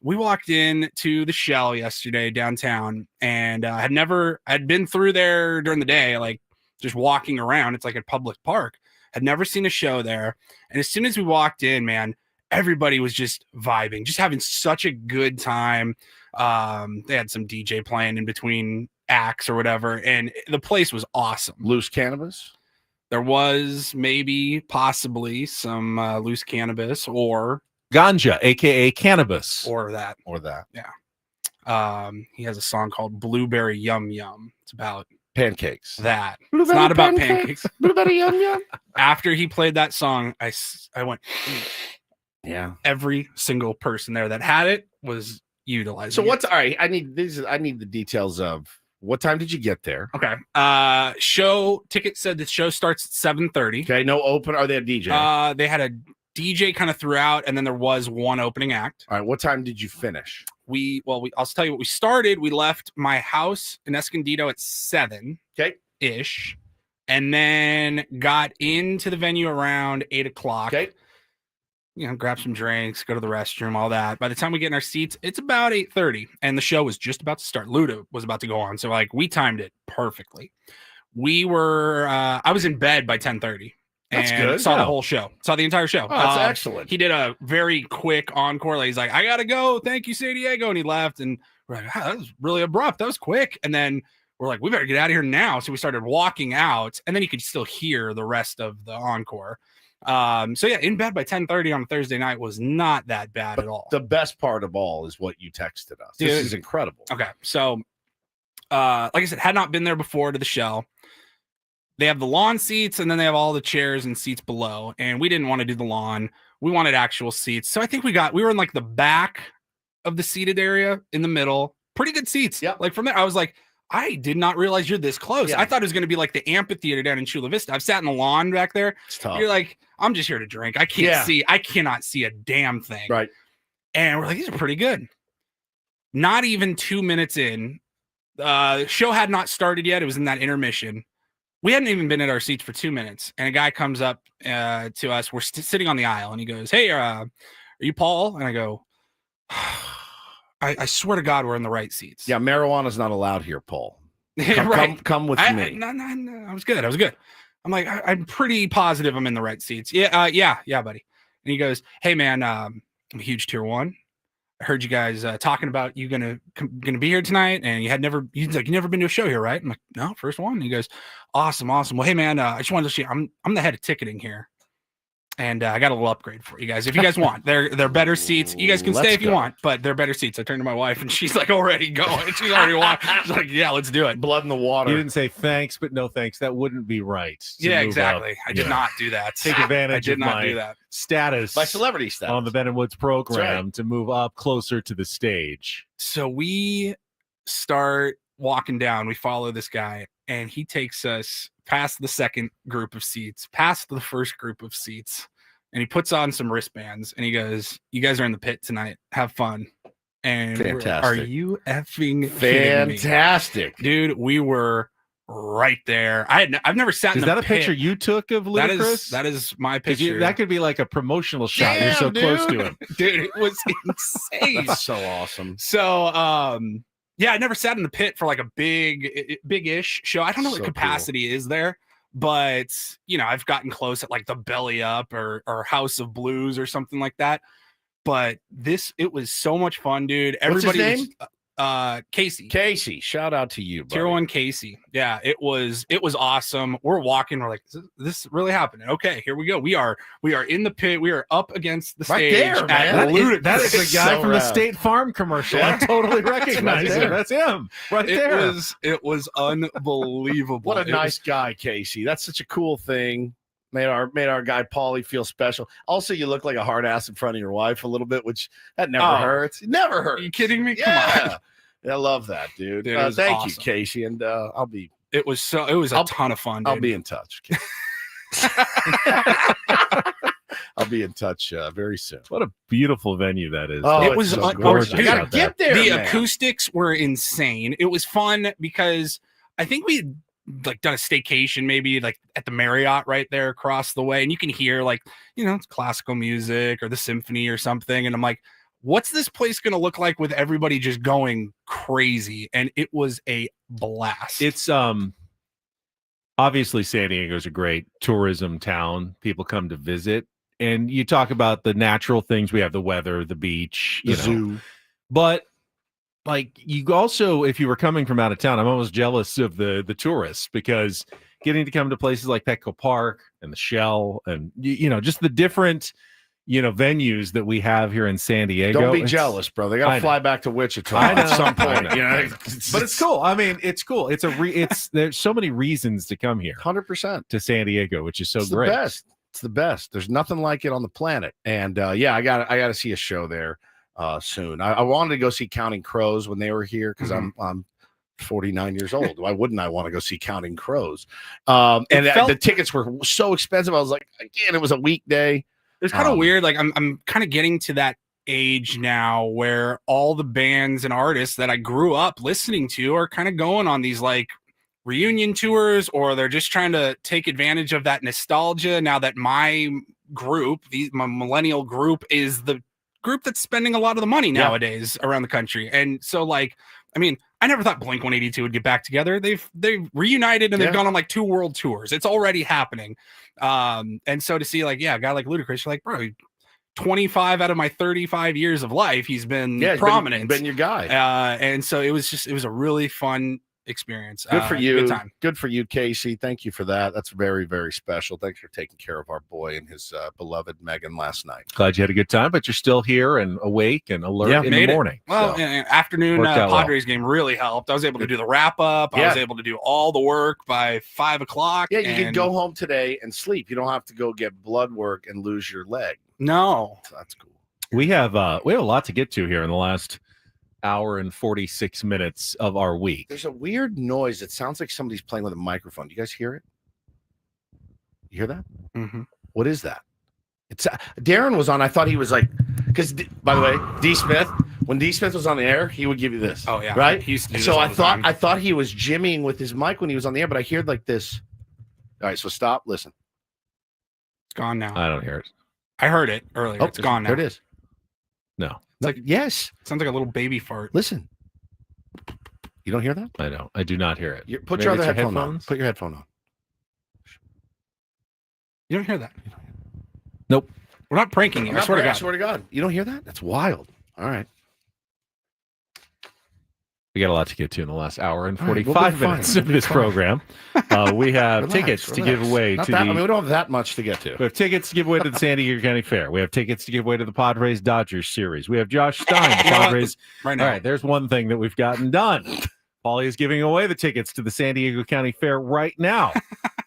Speaker 4: We walked in to the Shell yesterday downtown, and I'd been through there during the day, like just walking around. It's like a public park. Had never seen a show there. And as soon as we walked in, man, everybody was just vibing, just having such a good time. They had some DJ playing in between acts or whatever, and the place was awesome.
Speaker 1: Loose cannabis?
Speaker 4: There was possibly some loose cannabis or
Speaker 3: ganja, aka cannabis,
Speaker 4: or that. Yeah. He has a song called Blueberry Yum Yum. It's about
Speaker 1: pancakes.
Speaker 4: That
Speaker 1: Blueberry
Speaker 4: it's not about pancakes.
Speaker 1: Blueberry Yum Yum.
Speaker 4: After he played that song, I went,
Speaker 1: yeah.
Speaker 4: Every single person there that had it was utilizing.
Speaker 1: So what's all right? I need the details of what time did you get there?
Speaker 4: Okay. Show ticket said the show starts at 7:30.
Speaker 1: Okay, no open. Are they a DJ?
Speaker 4: They had a DJ kind of throughout, and then there was one opening act.
Speaker 1: All right. What time did you finish?
Speaker 4: I'll tell you what we started. We left my house in Escondido at 7.
Speaker 1: Okay.
Speaker 4: Ish. And then got into the venue around 8 o'clock.
Speaker 1: Okay.
Speaker 4: You know, grab some drinks, go to the restroom, all that. By the time we get in our seats, it's about 8:30, and the show was just about to start. Luda was about to go on, so like we timed it perfectly. We were, I was in bed by 10:30.
Speaker 1: That's
Speaker 4: and
Speaker 1: good.
Speaker 4: Saw the whole show. Saw the entire show.
Speaker 1: Oh, that's excellent.
Speaker 4: He did a very quick encore. Like, he's like, I gotta go. Thank you, San Diego, and he left. And we're like, that was really abrupt. That was quick. And then we're like, we better get out of here now. So we started walking out, and then you could still hear the rest of the encore. So yeah, in bed by 10:30 on a Thursday night was not that bad at all.
Speaker 1: The best part of all is what you texted us.
Speaker 4: Dude.
Speaker 1: This is incredible.
Speaker 4: Okay, so like I said, had not been there before to the Shell. They have the lawn seats, and then they have all the chairs and seats below. And we didn't want to do the lawn. We wanted actual seats. So I think we were in like the back of the seated area in the middle. Pretty good seats.
Speaker 1: Yeah.
Speaker 4: Like from there, I was like, I did not realize you're this close.
Speaker 1: Yeah.
Speaker 4: I thought it was going to be like the amphitheater down in Chula Vista. I've sat in the lawn back there.
Speaker 1: It's tough.
Speaker 4: You're like, I'm just here to drink. I can't see. I cannot see a damn thing.
Speaker 1: Right.
Speaker 4: And we're like, these are pretty good. Not even 2 minutes in, the show had not started yet. It was in that intermission. We hadn't even been at our seats for 2 minutes, and a guy comes up to us. We're sitting on the aisle, and he goes, "Hey, are you Paul?" And I go, I swear to God, we're in the right seats.
Speaker 1: Yeah, marijuana's not allowed here, Paul.
Speaker 4: Right.
Speaker 1: Come with me.
Speaker 4: No, I was good. I'm like, I'm pretty positive I'm in the right seats. Yeah, buddy. And he goes, "Hey, man, I'm a huge tier 1. I heard you guys talking about you gonna be here tonight, and you never been to a show here, right?" I'm like, "No, first one." And he goes, Awesome. Well, hey, man, I just wanted to see. I'm the head of ticketing here, and I got a little upgrade for you guys. If you guys want, they're better seats. You guys can stay if you want, but they're better seats. I turned to my wife, and she's like already going. She's already walking. She's like, "Yeah, let's do it."
Speaker 1: Blood in the water.
Speaker 3: You didn't say thanks, but no thanks. That wouldn't be right.
Speaker 4: Yeah, exactly. I did not do that.
Speaker 3: Take advantage of my status,
Speaker 1: my celebrity status
Speaker 3: on the Ben and Woods program
Speaker 1: right.
Speaker 3: to move up closer to the stage.
Speaker 4: So we start walking down. We follow this guy, and he takes us past the second group of seats, past the first group of seats, and he puts on some wristbands, and he goes, "You guys are in the pit tonight. Have fun." And
Speaker 1: fantastic.
Speaker 4: Are you effing
Speaker 1: fantastic,
Speaker 4: dude? We were right there. I've never sat.
Speaker 3: Is
Speaker 4: in
Speaker 3: that
Speaker 4: a
Speaker 3: a picture you took of Ludacris?
Speaker 4: That is my picture.
Speaker 3: That could be like a promotional shot.
Speaker 1: Damn,
Speaker 3: you're so
Speaker 1: dude.
Speaker 3: close to him,
Speaker 4: dude. It was insane.
Speaker 1: That's so awesome.
Speaker 4: So, yeah, I never sat in the pit for like a big-ish show. I don't know what capacity is there, but you know, I've gotten close at like the Belly Up or House of Blues or something like that. But it was so much fun, dude. Everybody,
Speaker 1: what's his name?
Speaker 4: Casey,
Speaker 1: shout out to you, buddy.
Speaker 4: Tier 1 Casey. Yeah, it was awesome. We're walking, we're like, this is really happening. Okay, here we go. We are in the pit. We are up against the
Speaker 1: right
Speaker 4: stage.
Speaker 1: There, man.
Speaker 3: That is the guy from the State Farm commercial.
Speaker 1: Yeah.
Speaker 3: I totally recognize him. That's him right there.
Speaker 4: It was unbelievable.
Speaker 1: What a nice guy, Casey. That's such a cool thing. Made our guy Paulie feel special. Also, you look like a hard ass in front of your wife a little bit, which that never hurts. It never hurts.
Speaker 4: Are you kidding me?
Speaker 1: Yeah.
Speaker 4: Come on.
Speaker 1: I love that, dude.
Speaker 4: Dude,
Speaker 1: Thank
Speaker 4: awesome.
Speaker 1: you, Casey. And I'll be
Speaker 4: It was a ton of fun.
Speaker 1: I'll
Speaker 4: dude.
Speaker 1: be in touch. I'll be in touch very soon.
Speaker 3: What a beautiful venue that is.
Speaker 1: Oh,
Speaker 4: it was
Speaker 1: so
Speaker 3: gorgeous.
Speaker 1: I gotta get there.
Speaker 4: The
Speaker 1: man.
Speaker 4: acoustics were insane. It was fun because I think we had like done a staycation maybe like at the Marriott right there across the way, and you can hear like, you know, classical music or the symphony or something, and I'm like, what's this place going to look like with everybody just going crazy? And it was a blast.
Speaker 3: It's obviously San Diego's a great tourism town. People come to visit, and you talk about the natural things. We have the weather, the beach,
Speaker 1: The zoo.
Speaker 3: But like you also, if you were coming from out of town, I'm almost jealous of the tourists, because getting to come to places like Petco Park and the Shell and you know, just the different, you know, venues that we have here in San Diego.
Speaker 1: Don't be jealous, bro. They got
Speaker 3: I
Speaker 1: to
Speaker 3: know.
Speaker 1: fly back to Wichita
Speaker 3: I know.
Speaker 1: at some point.
Speaker 3: I know.
Speaker 1: You know,
Speaker 3: But it's cool. I mean, it's cool. It's there's so many reasons to come here
Speaker 1: 100%
Speaker 3: to San Diego, which is so
Speaker 1: it's
Speaker 3: great.
Speaker 1: the best. It's the best. There's nothing like it on the planet. And yeah, I got to see a show there soon. I wanted to go see Counting Crows when they were here because I'm 49 years old. Why wouldn't I want to go see Counting Crows? And the tickets were so expensive. I was like, again, it was a weekday.
Speaker 4: It's kind of weird. Like I'm kind of getting to that age now where all the bands and artists that I grew up listening to are kind of going on these like reunion tours, or they're just trying to take advantage of that nostalgia now that my group, my millennial group, is the group that's spending a lot of the money nowadays around the country. And so like, I mean, I never thought Blink-182 would get back together. They've reunited and they've gone on like 2 world tours. It's already happening. And so to see like, a guy like Ludacris, you're like, bro, 25 out of my 35 years of life, he's been prominent.
Speaker 1: Been your guy.
Speaker 4: And so it was a really fun experience.
Speaker 1: Good for you.
Speaker 4: Good time.
Speaker 1: Good for you, Casey. Thank you for that. That's very, very special. Thanks for taking care of our boy and his beloved Megan last night.
Speaker 3: Glad you had a good time, but you're still here and awake and alert in the morning.
Speaker 4: Well, afternoon Padres game really helped. I was able to do the wrap up. I was able to do all the work by 5 o'clock.
Speaker 1: Yeah, you can go home today and sleep. You don't have to go get blood work and lose your leg.
Speaker 4: No,
Speaker 1: so that's cool.
Speaker 3: We have a lot to get to here in the last hour and 46 minutes of our week.
Speaker 1: There's a weird noise. It sounds like somebody's playing with a microphone. Do you guys hear it? You hear that?
Speaker 4: Mm-hmm.
Speaker 1: What is that? It's Darren was on. I thought he was like, because by the way, D Smith, when D Smith was on the air, he would give you this.
Speaker 4: Oh yeah,
Speaker 1: right.
Speaker 4: He used to do this
Speaker 1: so
Speaker 4: all the time.
Speaker 1: I thought he was jimmying with his mic when he was on the air, but I heard like this. All right, so stop. Listen.
Speaker 4: It's gone now.
Speaker 3: I don't hear it.
Speaker 4: I heard it earlier.
Speaker 1: Oh,
Speaker 4: it's gone now.
Speaker 1: There it is.
Speaker 3: No.
Speaker 1: It's like yes.
Speaker 4: Sounds like a little baby fart.
Speaker 1: Listen. You don't hear that?
Speaker 3: I don't. I do not hear it.
Speaker 1: Put your other headphone on. Put your headphone on.
Speaker 4: You don't hear that?
Speaker 3: Nope.
Speaker 4: We're not pranking you. I swear to God.
Speaker 1: I swear to God. You don't hear that? That's wild. All right.
Speaker 3: We got a lot to get to in the last hour and
Speaker 1: All right,
Speaker 3: 45
Speaker 1: we'll be
Speaker 3: minutes
Speaker 1: fine.
Speaker 3: of this program. We have tickets to give away
Speaker 1: Not
Speaker 3: to
Speaker 1: that,
Speaker 3: the.
Speaker 1: I mean, we don't have that much to get to.
Speaker 3: We have tickets to give away to the San Diego County Fair. We have tickets to give away to the Padres Dodgers series. We have Josh Stein, the Padres.
Speaker 4: Right now.
Speaker 3: All right, there's one thing that we've gotten done. Paulie is giving away the tickets to the San Diego County Fair right now.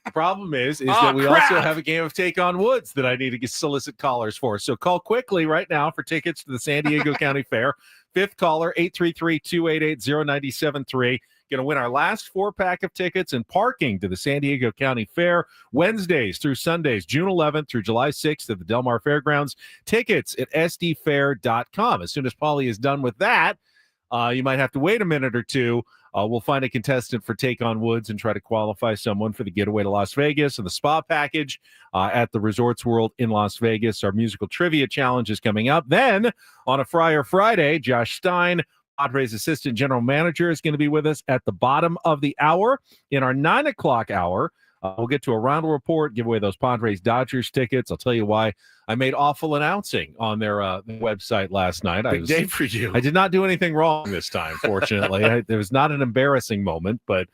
Speaker 3: The problem is that we also have a game of Take on Woods that I need to solicit callers for. So call quickly right now for tickets to the San Diego County Fair. 5th caller, 833-288-0973. Going to win our last 4-pack of tickets and parking to the San Diego County Fair Wednesdays through Sundays, June 11th through July 6th at the Del Mar Fairgrounds. Tickets at SDFair.com. As soon as Paulie is done with that, you might have to wait a minute or two. We'll find a contestant for Take on Woods and try to qualify someone for the getaway to Las Vegas and the spa package at the Resorts World in Las Vegas. Our musical trivia challenge is coming up. Then on a Friday, Josh Stein, Padres assistant general manager, is going to be with us at the bottom of the hour. In our 9 o'clock hour, we'll get to a Rhino Report, give away those Padres Dodgers tickets. I'll tell you why I made awful announcing on their website last night.
Speaker 1: Big day for you.
Speaker 3: I did not do anything wrong this time, fortunately. There was not an embarrassing moment, but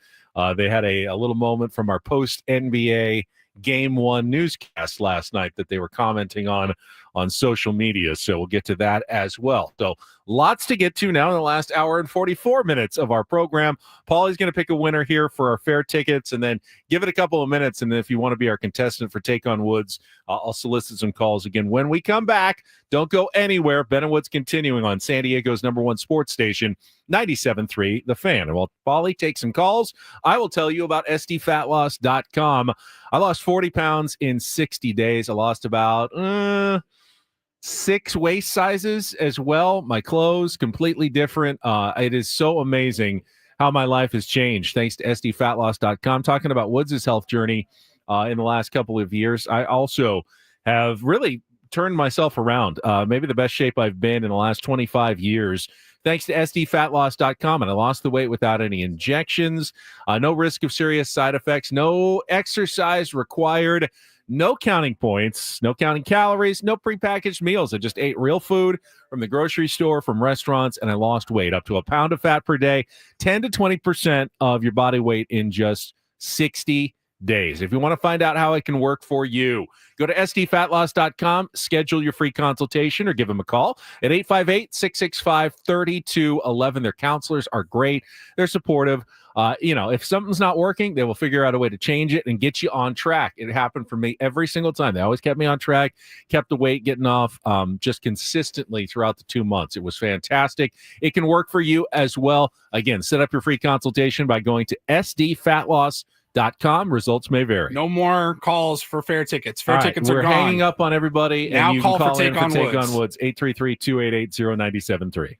Speaker 3: they had a little moment from our post-NBA Game 1 newscast last night that they were commenting on on social media. So we'll get to that as well. So lots to get to now in the last hour and 44 minutes of our program. Paulie's going to pick a winner here for our fair tickets, and then give it a couple of minutes. And then if you want to be our contestant for Take on Woods, I'll solicit some calls again when we come back. Don't go anywhere. Ben and Woods continuing on San Diego's #1 sports station, 97.3 The Fan. And while Paulie takes some calls, I will tell you about SDFatLoss.com. I lost 40 pounds in 60 days. I lost about 6 waist sizes as well. My clothes completely different. It is so amazing how my life has changed thanks to SDFatLoss.com. Talking about Woods' health journey in the last couple of years, I also have really turned myself around. Maybe the best shape I've been in the last 25 years. Thanks to SDFatLoss.com, and I lost the weight without any injections, no risk of serious side effects, no exercise required, no counting points, no counting calories, no prepackaged meals. I just ate real food from the grocery store, from restaurants, and I lost weight up to a pound of fat per day, 10 to 20% of your body weight in just 60 days. If you want to find out how it can work for you, go to SDFatLoss.com, schedule your free consultation, or give them a call at 858-665-3211. Their counselors are great. They're supportive. If something's not working, they will figure out a way to change it and get you on track. It happened for me every single time. They always kept me on track, kept the weight getting off just consistently throughout the 2 months. It was fantastic. It can work for you as well. Again, set up your free consultation by going to SDFatLoss.com. Results may vary.
Speaker 4: No more calls for fair tickets. Fair tickets are gone.
Speaker 3: We're hanging up on everybody.
Speaker 4: Now
Speaker 3: and you
Speaker 4: call
Speaker 3: can call
Speaker 4: for
Speaker 3: in
Speaker 4: Take
Speaker 3: for
Speaker 4: on
Speaker 3: Take
Speaker 4: Woods.
Speaker 3: on Woods, 833-288-0973.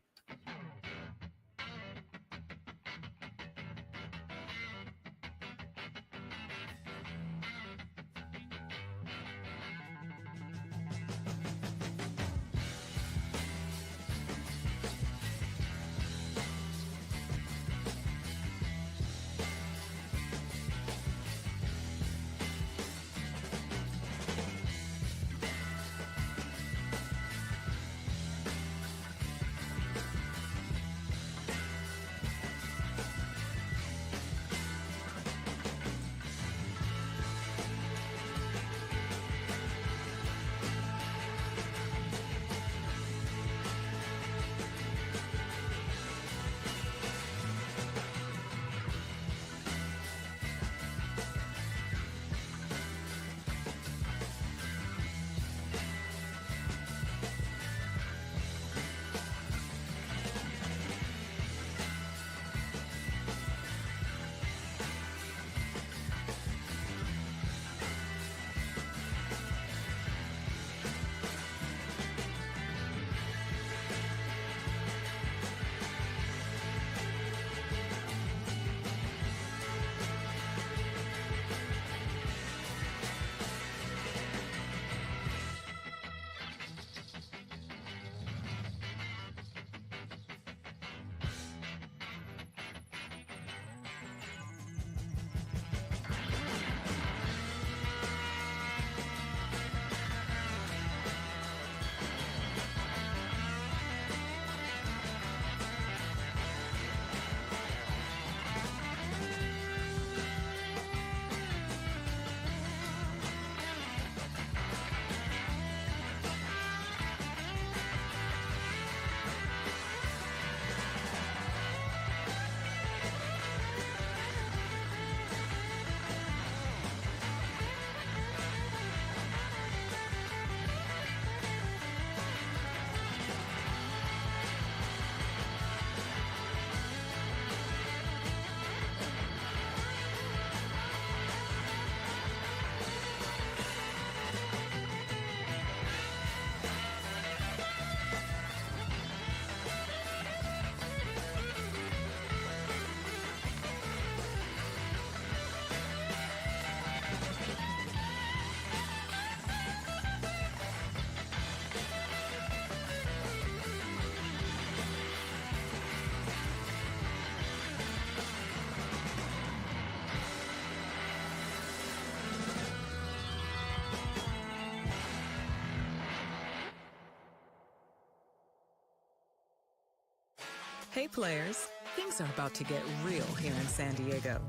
Speaker 7: Hey players, things are about to get real here in San Diego.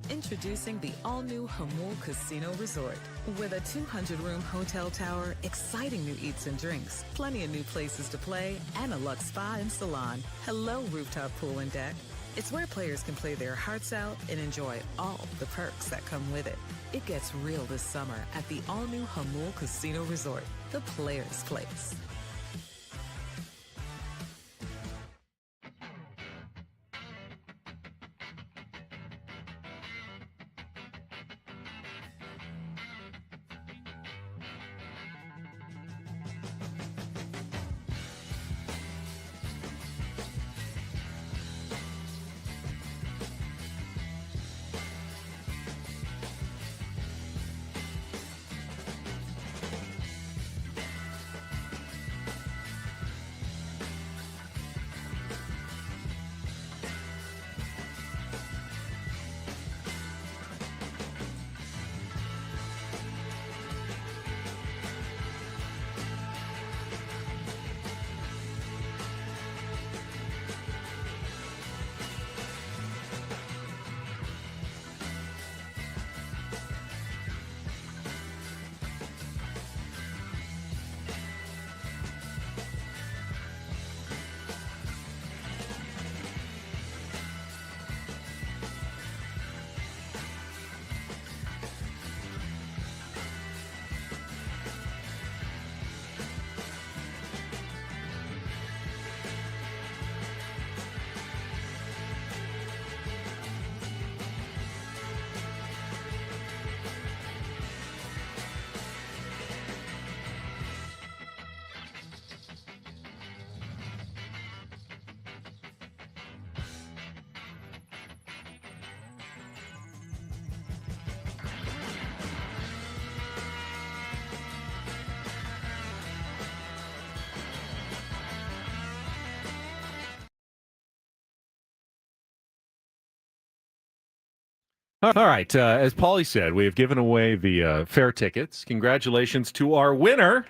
Speaker 7: Introducing the all-new Hamul Casino Resort. With a 200-room hotel tower, exciting new eats and drinks, plenty of new places to play, and a luxe spa and salon. Hello, rooftop pool and deck. It's where players can play their hearts out and enjoy all the perks that come with it. It gets real this summer at the all-new Hamul Casino Resort, the player's place.
Speaker 3: All right. As Paulie said, we have given away the fair tickets. Congratulations to our winner,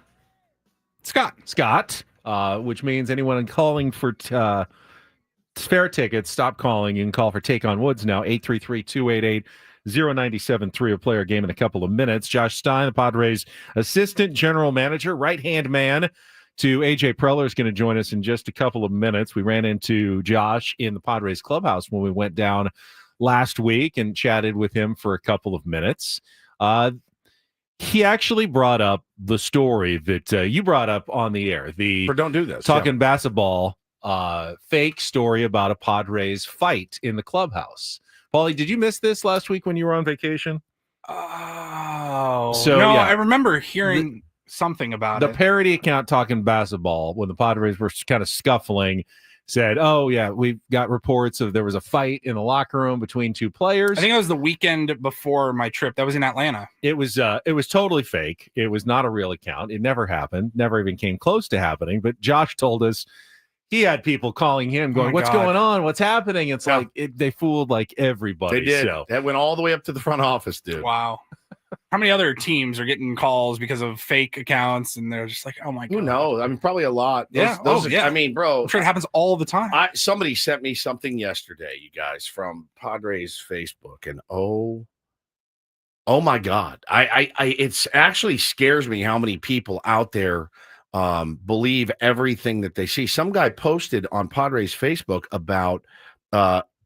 Speaker 4: Scott.
Speaker 3: Scott, which means anyone calling for fair tickets, stop calling. You can call for Take on Woods now, 833-288-0973. A player game in a couple of minutes. Josh Stein, the Padres assistant general manager, right-hand man to AJ Preller, is going to join us in just a couple of minutes. We ran into Josh in the Padres clubhouse when we went down last week and chatted with him for a couple of minutes. He actually brought up the story that you brought up on the air.
Speaker 1: Don't do this.
Speaker 3: Talking basketball, fake story about a Padres fight in the clubhouse. Paulie, did you miss this last week when you were on vacation?
Speaker 4: Oh,
Speaker 3: so
Speaker 4: no,
Speaker 3: yeah.
Speaker 4: I remember hearing something about
Speaker 3: the
Speaker 4: it.
Speaker 3: parody account Talking Basketball, when the Padres were kind of scuffling, said, oh, yeah, we've got reports of there was a fight in the locker room between two players.
Speaker 4: I think it was the weekend before my trip. That was in Atlanta.
Speaker 3: It was totally fake. It was not a real account. It never happened, never even came close to happening. But Josh told us he had people calling him going, what's going on? What's happening? It's like they fooled like everybody.
Speaker 1: They did.
Speaker 3: So.
Speaker 1: That went all the way up to the front office, dude.
Speaker 4: Wow. How many other teams are getting calls because of fake accounts? And they're just like, oh my God.
Speaker 1: Who knows? I mean, probably a lot. Those
Speaker 4: yeah.
Speaker 1: I mean, bro.
Speaker 4: I'm sure it happens all the time.
Speaker 1: Somebody sent me something yesterday, you guys, from Padres Facebook. And oh my God. It's actually scares me how many people out there believe everything that they see. Some guy posted on Padres Facebook about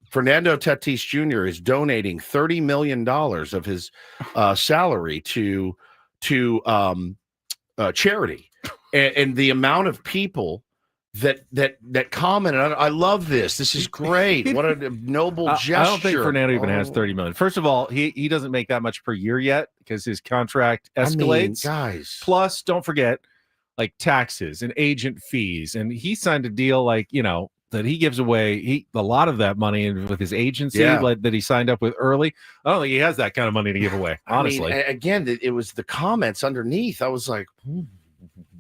Speaker 1: Fernando Tatis Jr. is donating $30 million of his salary to charity, and the amount of people that commented. I love this. This is great. What a noble gesture.
Speaker 3: I don't think Fernando even has $30 million. First of all, he doesn't make that much per year yet because his contract escalates.
Speaker 1: Guys.
Speaker 3: Plus, don't forget, like taxes and agent fees, and he signed a deal that he gives away a lot of that money with his agency that he signed up with early. I don't think he has that kind of money to give away, honestly.
Speaker 1: I mean, again, it was the comments underneath. I was like,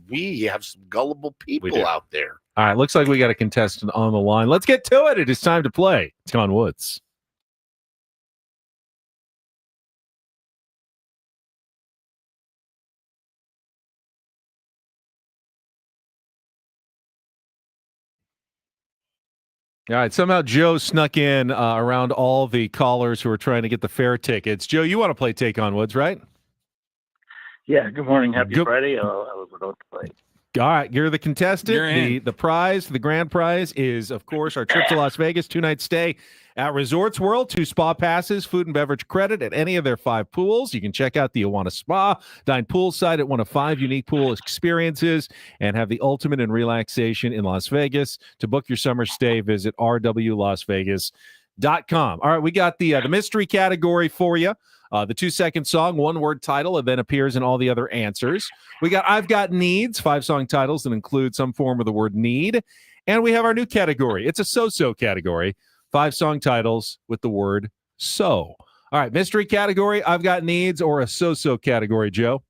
Speaker 1: we have some gullible people out there.
Speaker 3: All right, looks like we got a contestant on the line. Let's get to it. It is time to play. It's Con Woods. All right. Somehow Joe snuck in around all the callers who are trying to get the fair tickets. Joe, you want to play Take on Woods, right?
Speaker 13: Yeah. Good morning. Happy Friday. I was about to play.
Speaker 3: All right, you're the contestant.
Speaker 4: You're in.
Speaker 3: The prize, the grand prize is, of course, our trip to Las Vegas, 2-night stay at Resorts World, 2 spa passes, food and beverage credit at any of their 5 pools. You can check out the Awana Spa, dine poolside at one of 5 unique pool experiences, and have the ultimate in relaxation in Las Vegas. To book your summer stay, visit rwlasvegas.com. All right, we got the mystery category for you. The 2-second song, 1-word title, and then appears in all the other answers. We got I've Got Needs, 5 song titles that include some form of the word need. And we have our new category. It's a so-so category, 5 song titles with the word so. All right, mystery category, I've Got Needs, or a so-so category, Joe?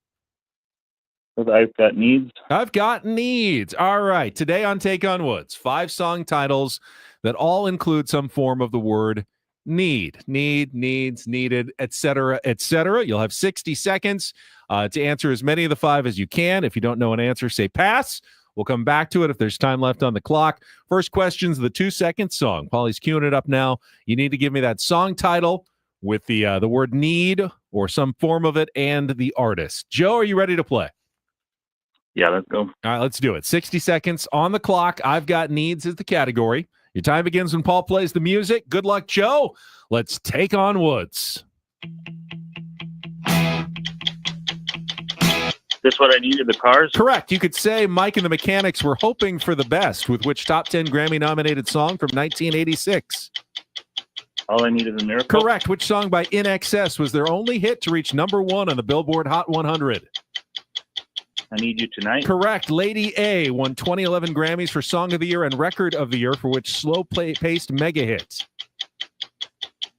Speaker 13: I've Got Needs.
Speaker 3: I've Got Needs. All right, today on Take on Woods, 5 song titles that all include some form of the word need, needs, needed, etc., etc. You'll have 60 seconds to answer as many of the 5 as you can. If you don't know an answer, say pass. We'll come back to it if there's time left on the clock. First question's the 2-second song. Paulie's queuing it up now. You need to give me that song title with the word need or some form of it and the artist. Joe, are you ready to play?
Speaker 13: Yeah, let's go.
Speaker 3: All right, let's do it. 60 seconds on the clock. I've Got Needs is the category. Your time begins when Paul plays the music. Good luck, Joe. Let's take on Woods.
Speaker 13: This what I needed, the Cars?
Speaker 3: Correct. You could say Mike and the Mechanics were hoping for the best, with which top 10 Grammy-nominated song from 1986?
Speaker 13: All I Need Is a Miracle?
Speaker 3: Correct. Which song by In Excess was their only hit to reach number 1 on the Billboard Hot 100?
Speaker 13: I Need You Tonight?
Speaker 3: Correct. Lady A won 2011 Grammys for Song of the Year and Record of the Year, for which slow-paced mega hit?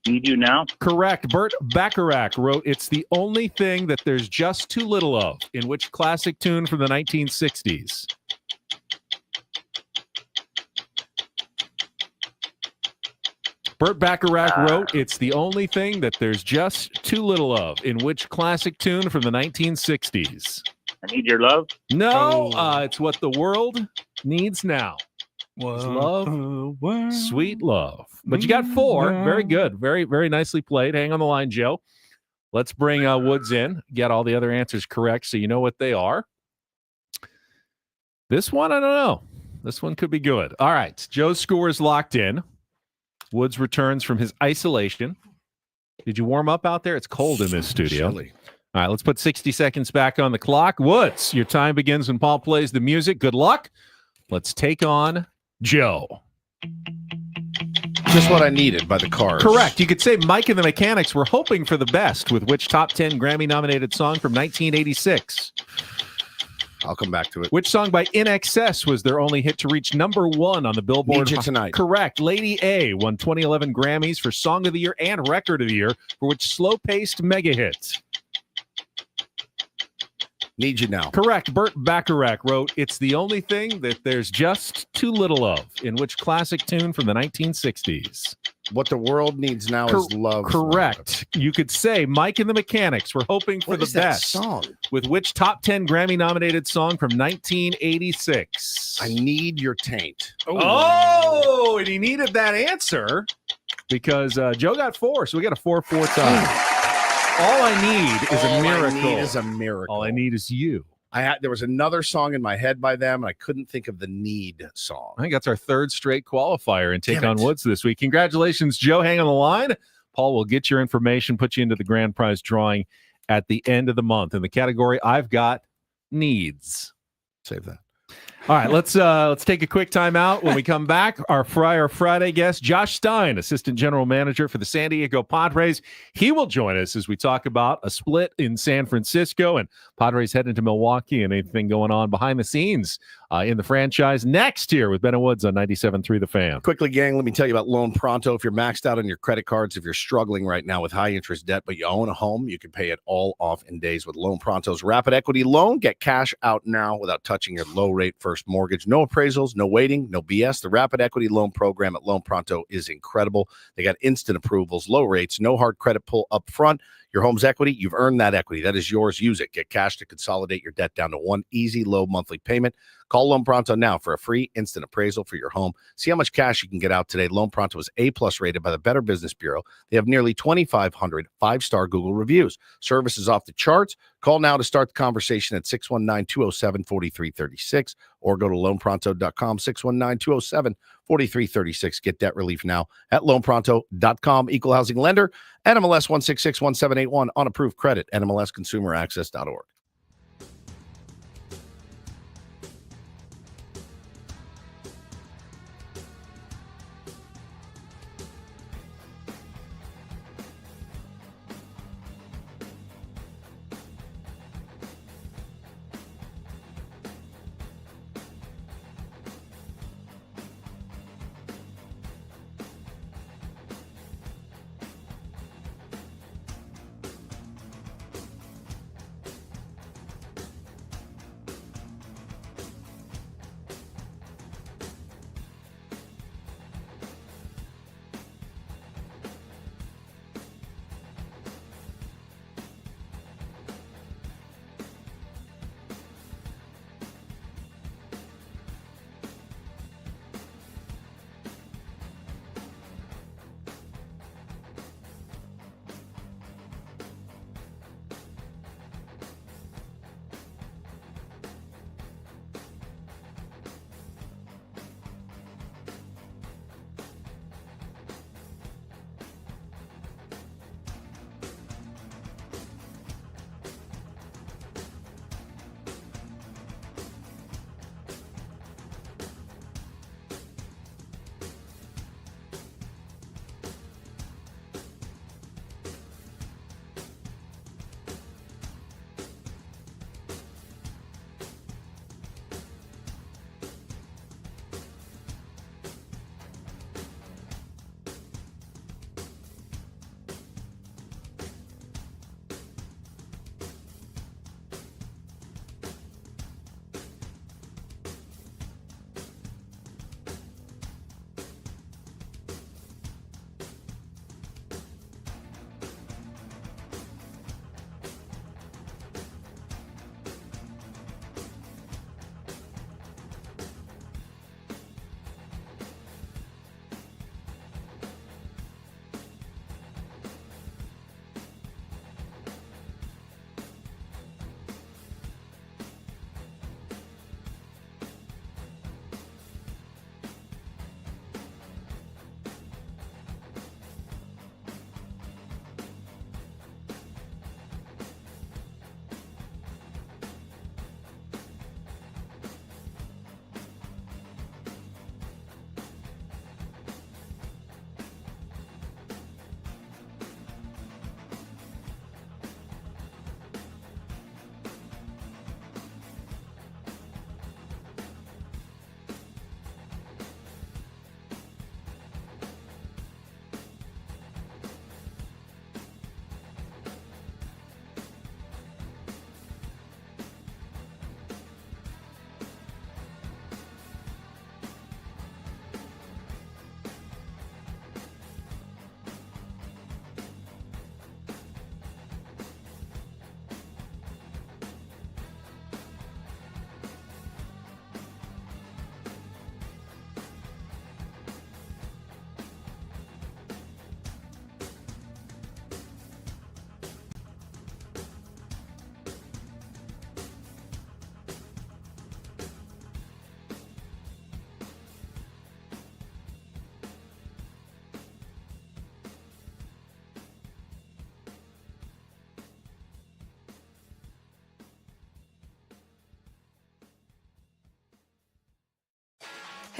Speaker 13: Need You Now?
Speaker 3: Correct. Burt Bacharach wrote It's the Only Thing That There's Just Too Little Of, in which classic tune from the 1960s? Burt Bacharach wrote It's the Only Thing That There's Just Too Little Of, in which classic tune from the 1960s?
Speaker 13: I Need Your Love?
Speaker 3: No, it's What the World Needs Now. It's love, sweet love. But you got 4. Very good. Very, very nicely played. Hang on the line, Joe. Let's bring Woods in. Get all the other answers correct so you know what they are. This one, I don't know. This one could be good. All right. Joe's score is locked in. Woods returns from his isolation. Did you warm up out there? It's cold in this studio.
Speaker 1: Chilly.
Speaker 3: All right, let's put 60 seconds back on the clock. Woods, your time begins when Paul plays the music. Good luck. Let's take on Joe.
Speaker 1: Just What I Needed by the Cars.
Speaker 3: Correct. You could say Mike and the Mechanics were hoping for the best, with which top 10 Grammy-nominated song from 1986?
Speaker 1: I'll come back to it.
Speaker 3: Which song by In Excess was their only hit to reach number 1 on the Billboard?
Speaker 1: Need You Tonight.
Speaker 3: Correct. Lady A won 2011 Grammys for Song of the Year and Record of the Year, for which slow-paced mega hit?
Speaker 1: Need You Now.
Speaker 3: Correct. Burt Bacharach wrote It's the Only Thing That There's Just Too Little Of, in which classic tune from the 1960s?
Speaker 1: What the World Needs Now is Love.
Speaker 3: Correct. You could say Mike and the Mechanics were hoping for
Speaker 1: What
Speaker 3: the
Speaker 1: is that
Speaker 3: best.
Speaker 1: song?
Speaker 3: With which top 10 Grammy-nominated song from 1986?
Speaker 1: I Need Your Taint.
Speaker 3: Oh, and he needed that answer because Joe got 4, so we got a 4-4 tie. All I need is a miracle.
Speaker 1: All I need is a miracle.
Speaker 3: All I need is you.
Speaker 1: There was another song in my head by them, and I couldn't think of the Need song.
Speaker 3: I think that's our 3rd straight qualifier and Take
Speaker 1: Damn
Speaker 3: on
Speaker 1: it.
Speaker 3: Woods this week. Congratulations, Joe. Hang on the line. Paul will get your information, put you into the grand prize drawing at the end of the month in the category I've Got Needs.
Speaker 1: Save that.
Speaker 3: All right, let's take a quick time out. When we come back, our Friday guest, Josh Stein, Assistant General Manager for the San Diego Padres. He will join us as we talk about a split in San Francisco and Padres heading to Milwaukee and anything going on behind the scenes in the franchise next here with Ben and Woods on 97.3 The Fan.
Speaker 1: Quickly, gang, let me tell you about Loan Pronto. If you're maxed out on your credit cards, if you're struggling right now with high interest debt, but you own a home, you can pay it all off in days with Loan Pronto's Rapid Equity Loan. Get cash out now without touching your low rate first mortgage. No appraisals, no waiting, no BS. The Rapid Equity Loan program at Loan Pronto is incredible. They got instant approvals, low rates, no hard credit pull up front. Your home's equity, you've earned that equity. That is yours. Use it. Get cash to consolidate your debt down to one easy, low monthly payment. Call Loan Pronto now for a free instant appraisal for your home. See how much cash you can get out today. Loan Pronto is A+ rated by the Better Business Bureau. They have nearly 2,500 five-star Google reviews. Service is off the charts. Call now to start the conversation at 619-207-4336 or go to loanpronto.com, 619-207-4336. Get debt relief now at loanpronto.com. Equal housing lender, NMLS 1661781 on approved credit, NMLSconsumeraccess.org.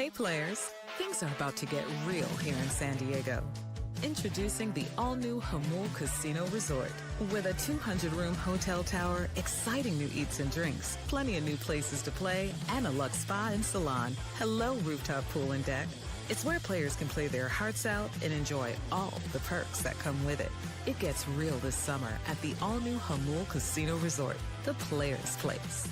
Speaker 7: Hey players, things are about to get real here in San Diego. Introducing the all-new Jamul Casino Resort. With a 200-room hotel tower, exciting new eats and drinks, plenty of new places to play, and a luxe spa and salon. Hello, rooftop pool and deck. It's where players can play their hearts out and enjoy all the perks that come with it. It gets real this summer at the all-new Jamul Casino Resort, the players' place.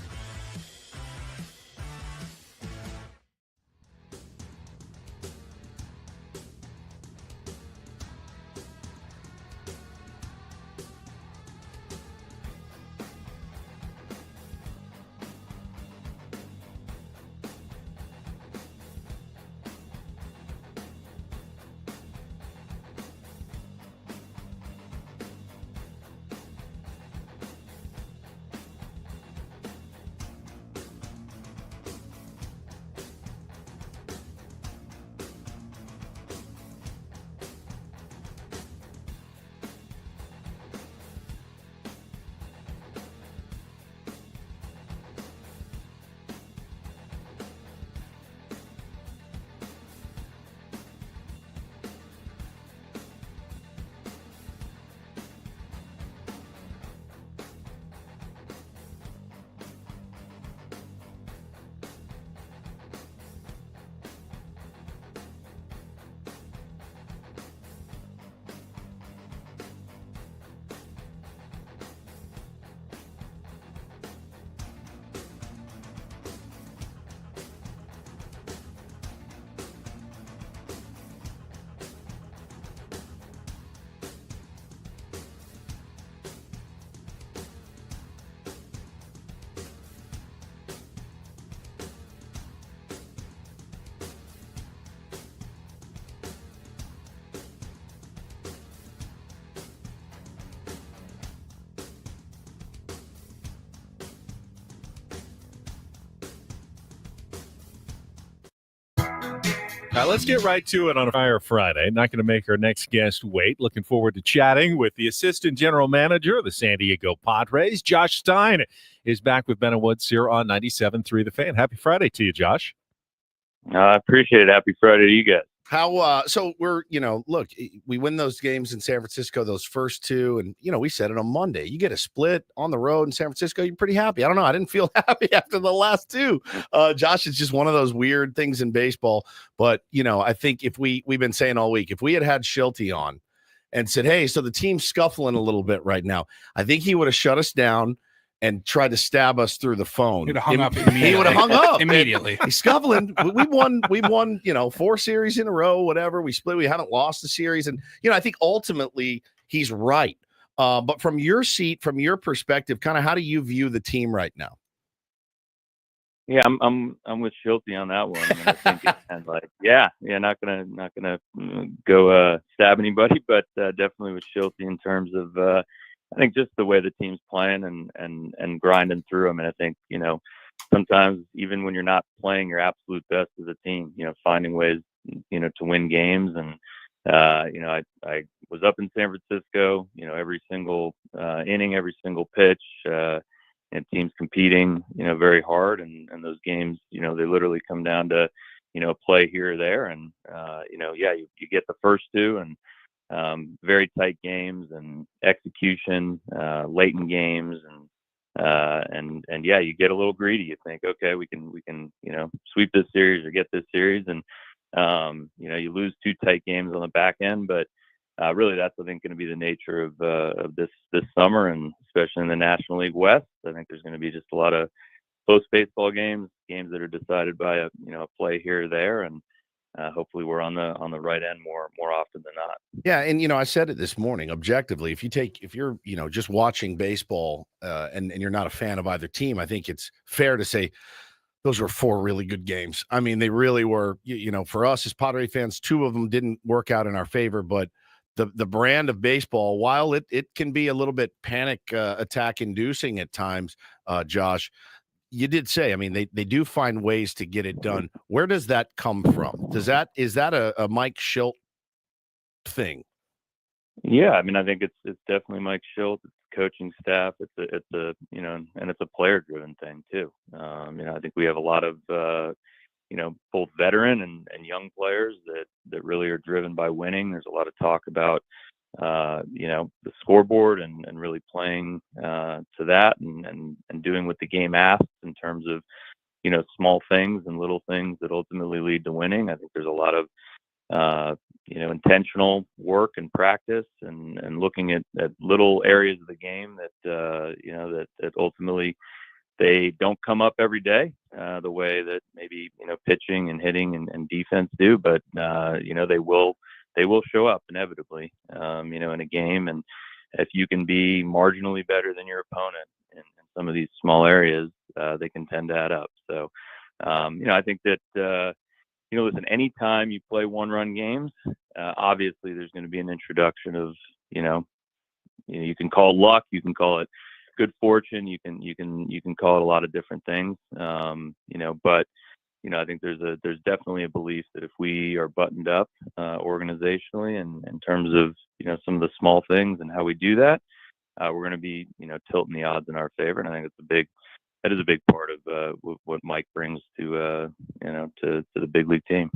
Speaker 3: Let's get right to it on a Fire Friday. Not going to make our next guest wait. Looking forward to chatting with the assistant general manager of the San Diego Padres. Josh Stein is back with Ben and Woods here on 97.3 The Fan. Happy Friday to you, Josh.
Speaker 13: I appreciate it. Happy Friday to you guys.
Speaker 1: How so we're, look, we win those games in San Francisco, those first two, and we said it on Monday. You get a split on the road in San Francisco, you're pretty happy. I don't know. I didn't feel happy after the last two. Josh, it's just one of those weird things in baseball. But I think if we've been saying all week, if we had Schulte on and said, hey, so the team's scuffling a little bit right now, I think he would have shut us down and tried to stab us through the phone.
Speaker 4: He'd have hung up immediately.
Speaker 1: He would have hung up
Speaker 4: immediately.
Speaker 1: He's scuffling. We've won, 4 series in a row, whatever. We split. We haven't lost the series. And, I think ultimately he's right. But from your seat, from your perspective, kind of how do you view the team right now?
Speaker 13: Yeah, I'm with Schulte on that one. I mean, I think it's kind of like, not gonna go stab anybody, but definitely with Schulte in terms of I think just the way the team's playing and grinding through them. And I think, sometimes even when you're not playing your absolute best as a team, finding ways, to win games. And, I was up in San Francisco, every single inning, every single pitch, and teams competing, very hard. And those games, they literally come down to, play here or there. And, you get the first two and, very tight games and execution, late in games, and you get a little greedy. You think, okay, we can sweep this series or get this series, and you lose 2 tight games on the back end, but really that's I think going to be the nature of this summer, and especially in the National League West. I think there's going to be just a lot of close baseball games that are decided by a play here or there, and hopefully we're on the right end more often than not.
Speaker 1: Yeah, and I said it this morning. Objectively, if you're just watching baseball and you're not a fan of either team, I think it's fair to say those were 4 really good games. I mean, they really were. For us as Padre fans, 2 of them didn't work out in our favor, but the brand of baseball, while it can be a little bit panic attack inducing at times, Josh. You did say, I mean, they do find ways to get it done. Where does that come from? Is that a Mike Shildt thing?
Speaker 13: Yeah, I mean, I think it's definitely Mike Shildt. It's the coaching staff. It's a and it's a player driven thing too. I think we have a lot of both veteran and young players that really are driven by winning. There's a lot of talk about the scoreboard and really playing to that and doing what the game asks in terms of, small things and little things that ultimately lead to winning. I think there's a lot of, intentional work and practice and looking at little areas of the game that ultimately they don't come up every day the way that maybe, pitching and hitting and defense do, but, they will show up inevitably, in a game. And if you can be marginally better than your opponent in some of these small areas, they can tend to add up. So, I think that, listen, anytime you play 1-run games, obviously there's going to be an introduction of, you can call it luck, you can call it good fortune, you can call it a lot of different things, but I think there's definitely a belief that if we are buttoned up organizationally and in terms of some of the small things and how we do that, we're going to be tilting the odds in our favor. And I think that is a big part of what Mike brings to the big league team.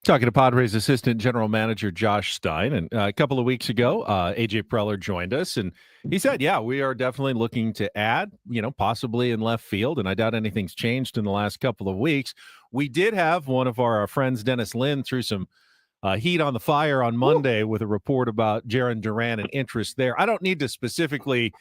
Speaker 3: Talking to Padres assistant general manager Josh Stein, and a couple of weeks ago, AJ Preller joined us, and he said, "Yeah, we are definitely looking to add, possibly in left field." And I doubt anything's changed in the last couple of weeks. We did have one of our friends, Dennis Lynn, threw some heat on the fire on Monday with a report about Jarren Duran and interest there. I don't need to specifically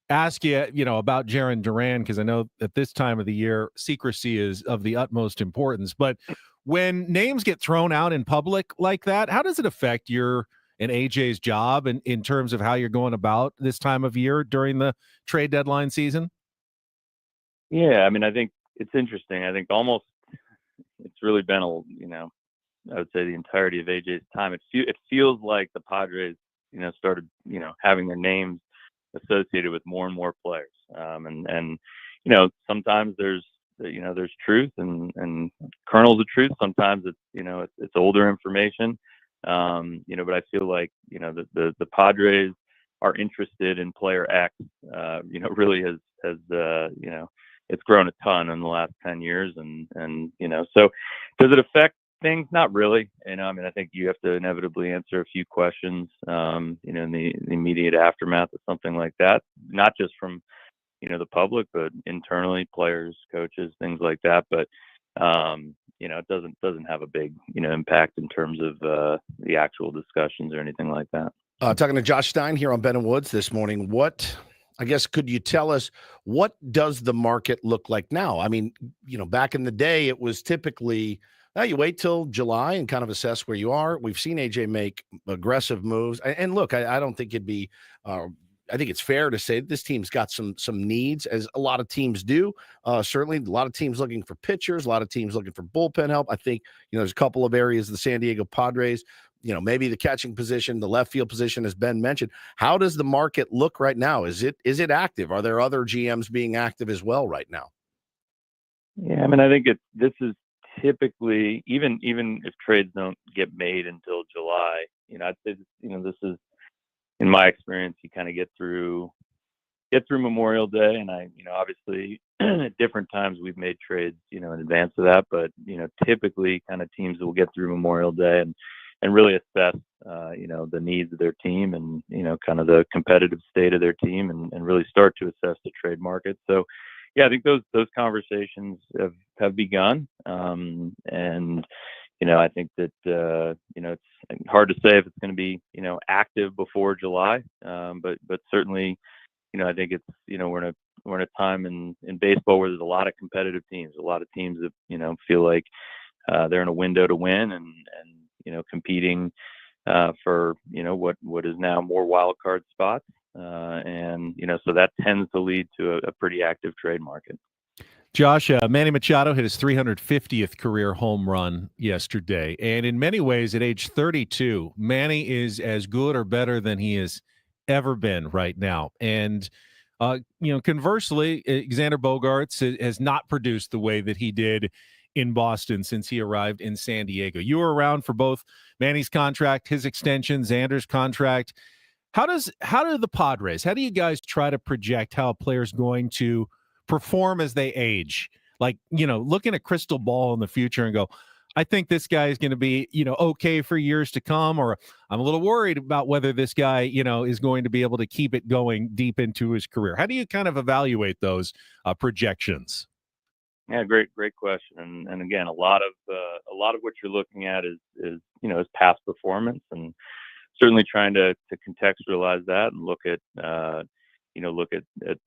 Speaker 3: ask you, about Jarren Duran, because I know at this time of the year, secrecy is of the utmost importance. But when names get thrown out in public like that, how does it affect your and AJ's job in terms of how you're going about this time of year during the trade deadline season?
Speaker 13: Yeah, I mean, I think it's interesting. I think almost it's really been I would say the entirety of AJ's time. It feels like the Padres, started, having their names associated with more and more players. And sometimes there's there's truth and kernels of truth. Sometimes it's older information, but I feel like, the Padres are interested in player X, really has it's grown a ton in the last 10 years. And so does it affect things? Not really. I think you have to inevitably answer a few questions, in the immediate aftermath of something like that, not just from, the public, but internally, players, coaches, things like that. But, it doesn't have a big, impact in terms of the actual discussions or anything like that.
Speaker 1: Talking to Josh Stein here on Ben and Woods this morning. Could you tell us, what does the market look like now? I mean, back in the day, it was typically, you wait till July and kind of assess where you are. We've seen AJ make aggressive moves. And look, I don't think it'd be, I think it's fair to say this team's got some needs, as a lot of teams do. Certainly a lot of teams looking for pitchers, a lot of teams looking for bullpen help. I think, there's a couple of areas the San Diego Padres, maybe the catching position, the left field position, as Ben mentioned. How does the market look right now? Is it active? Are there other GMs being active as well right now?
Speaker 13: Yeah, I think this is typically, even if trades don't get made until July, I'd say, this is, in my experience, you kind of get through Memorial Day, and obviously at different times we've made trades, in advance of that, but typically kind of teams will get through Memorial Day and really assess, the needs of their team and, kind of the competitive state of their team and really start to assess the trade market. So, yeah, I think those conversations have begun. And, I think that, it's hard to say if it's going to be, active before July. But certainly, I think it's, we're in a time in baseball where there's a lot of competitive teams, a lot of teams that, feel like they're in a window to win and competing for, what is now more wild card spots. So that tends to lead to a pretty active trade market.
Speaker 3: Josh, Manny Machado hit his 350th career home run yesterday. And in many ways, at age 32, Manny is as good or better than he has ever been right now. And, conversely, Xander Bogaerts has not produced the way that he did in Boston since he arrived in San Diego. You were around for both Manny's contract, his extension, Xander's contract. How do the Padres, how do you guys try to project how a player's going to perform as they age? Like, looking at crystal ball in the future and go, I think this guy is going to be, okay for years to come, or I'm a little worried about whether this guy, is going to be able to keep it going deep into his career. How do you kind of evaluate those projections?
Speaker 13: Yeah, great question. And again, a lot of what you're looking at is past performance, and certainly trying to contextualize that and look at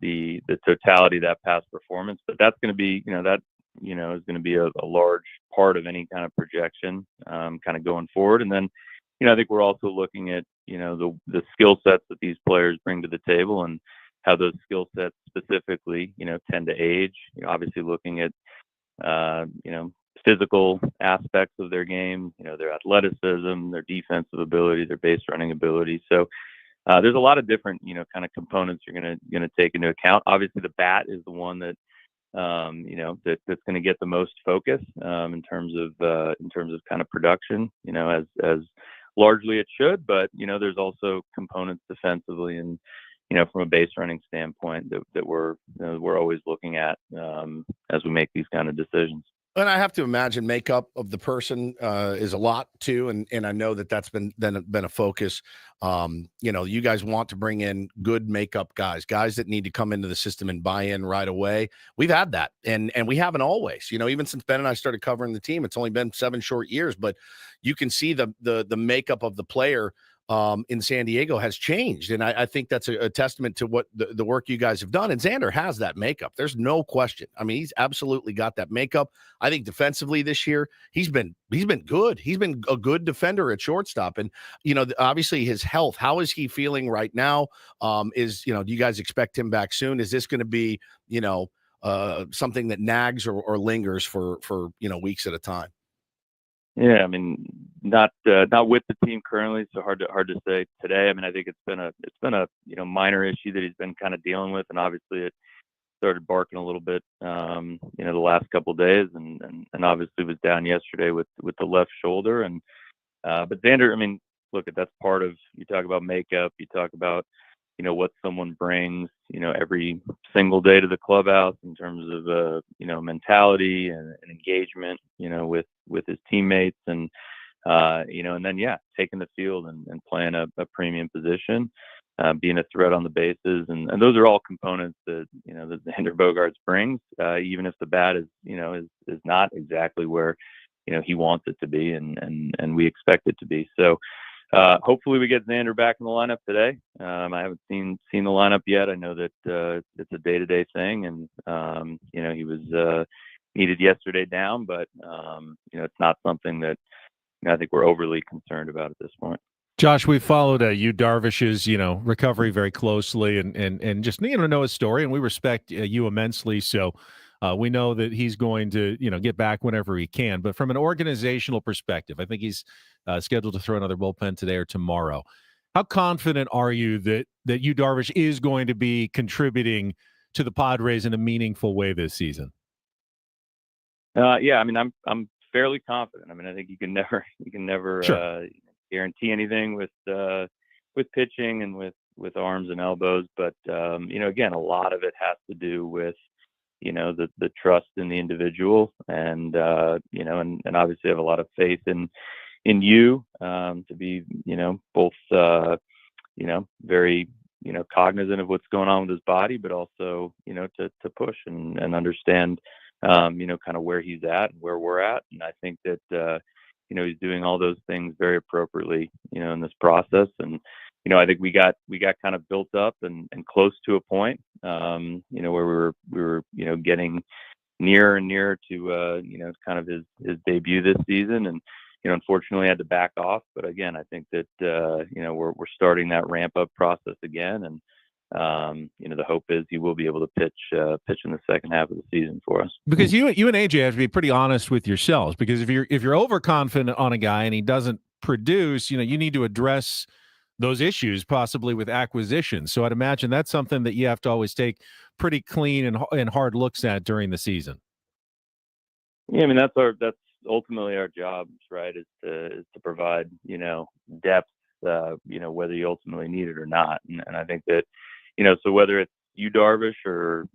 Speaker 13: the totality of that past performance. But that's going to be, is going to be a large part of any kind of projection, kind of going forward. And then, I think we're also looking at, the skill sets that these players bring to the table and how those skill sets specifically, tend to age. Obviously looking at, physical aspects of their game, their athleticism, their defensive ability, their base running ability. So there's a lot of different, kind of components you're gonna take into account. Obviously, the bat is the one that, that's going to get the most focus in terms of kind of production, as largely it should. But there's also components defensively and from a base running standpoint that we're always looking at as we make these kind of decisions.
Speaker 1: And I have to imagine makeup of the person is a lot too, and I know that's been a focus. You guys want to bring in good makeup guys that need to come into the system and buy in right away. We've had that, and we haven't always. Even since Ben and I started covering the team, it's only been 7 short years, but you can see the makeup of the player in San Diego has changed. And I think that's a testament to what the work you guys have done. And Xander has that makeup. There's no question. I mean, he's absolutely got that makeup. I think defensively this year, he's been good. He's been a good defender at shortstop. And, obviously his health, how is he feeling right now? Do you guys expect him back soon? Is this going to be, something that nags or lingers for weeks at a time?
Speaker 13: Yeah, I mean, not with the team currently, so hard to say today. I mean, I think it's been a minor issue that he's been kind of dealing with, and obviously it started barking a little bit, the last couple of days, and obviously was down yesterday with the left shoulder. And but Xander, I mean, look, that's part of, you talk about makeup, you talk about, what someone brings, every single day to the clubhouse in terms of, mentality and engagement, with his teammates, and, and then, taking the field and playing a premium position, being a threat on the bases. And those are all components that, that Xander Bogaerts brings, even if the bat is, is not exactly where, he wants it to be and we expect it to be. So, hopefully we get Xander back in the lineup today. I haven't seen the lineup yet. I know that it's a day-to-day thing, and he was needed yesterday down, but it's not something that I think we're overly concerned about at this point.
Speaker 3: Josh, we followed Yu Darvish's recovery very closely, and just know his story, and we respect you immensely. So we know that he's going to get back whenever he can. But from an organizational perspective, I think he's scheduled to throw another bullpen today or tomorrow. How confident are you that Yu Darvish is going to be contributing to the Padres in a meaningful way this season?
Speaker 13: Yeah, I mean, I'm fairly confident. I mean, I think you can never
Speaker 3: sure.
Speaker 13: Guarantee anything with pitching and with arms and elbows, but again, a lot of it has to do with the trust in the individual, and and obviously I have a lot of faith in you to be both very cognizant of what's going on with his body, but also to push and understand kind of where he's at and where we're at. And I think that he's doing all those things very appropriately in this process. And I think we got kind of built up and close to a point where we were getting nearer and nearer to kind of his debut this season, and unfortunately had to back off. But again, I think that we're starting that ramp up process again, and the hope is he will be able to pitch in the second half of the season for us.
Speaker 3: Because you and AJ have to be pretty honest with yourselves, because if you're overconfident on a guy and he doesn't produce, you need to address those issues possibly with acquisitions. So I'd imagine that's something that you have to always take pretty clean and hard looks at during the season.
Speaker 13: Yeah, I mean, that's ultimately our job, right? Is to provide depth, whether you ultimately need it or not. And I think that so whether it's Yu Darvish or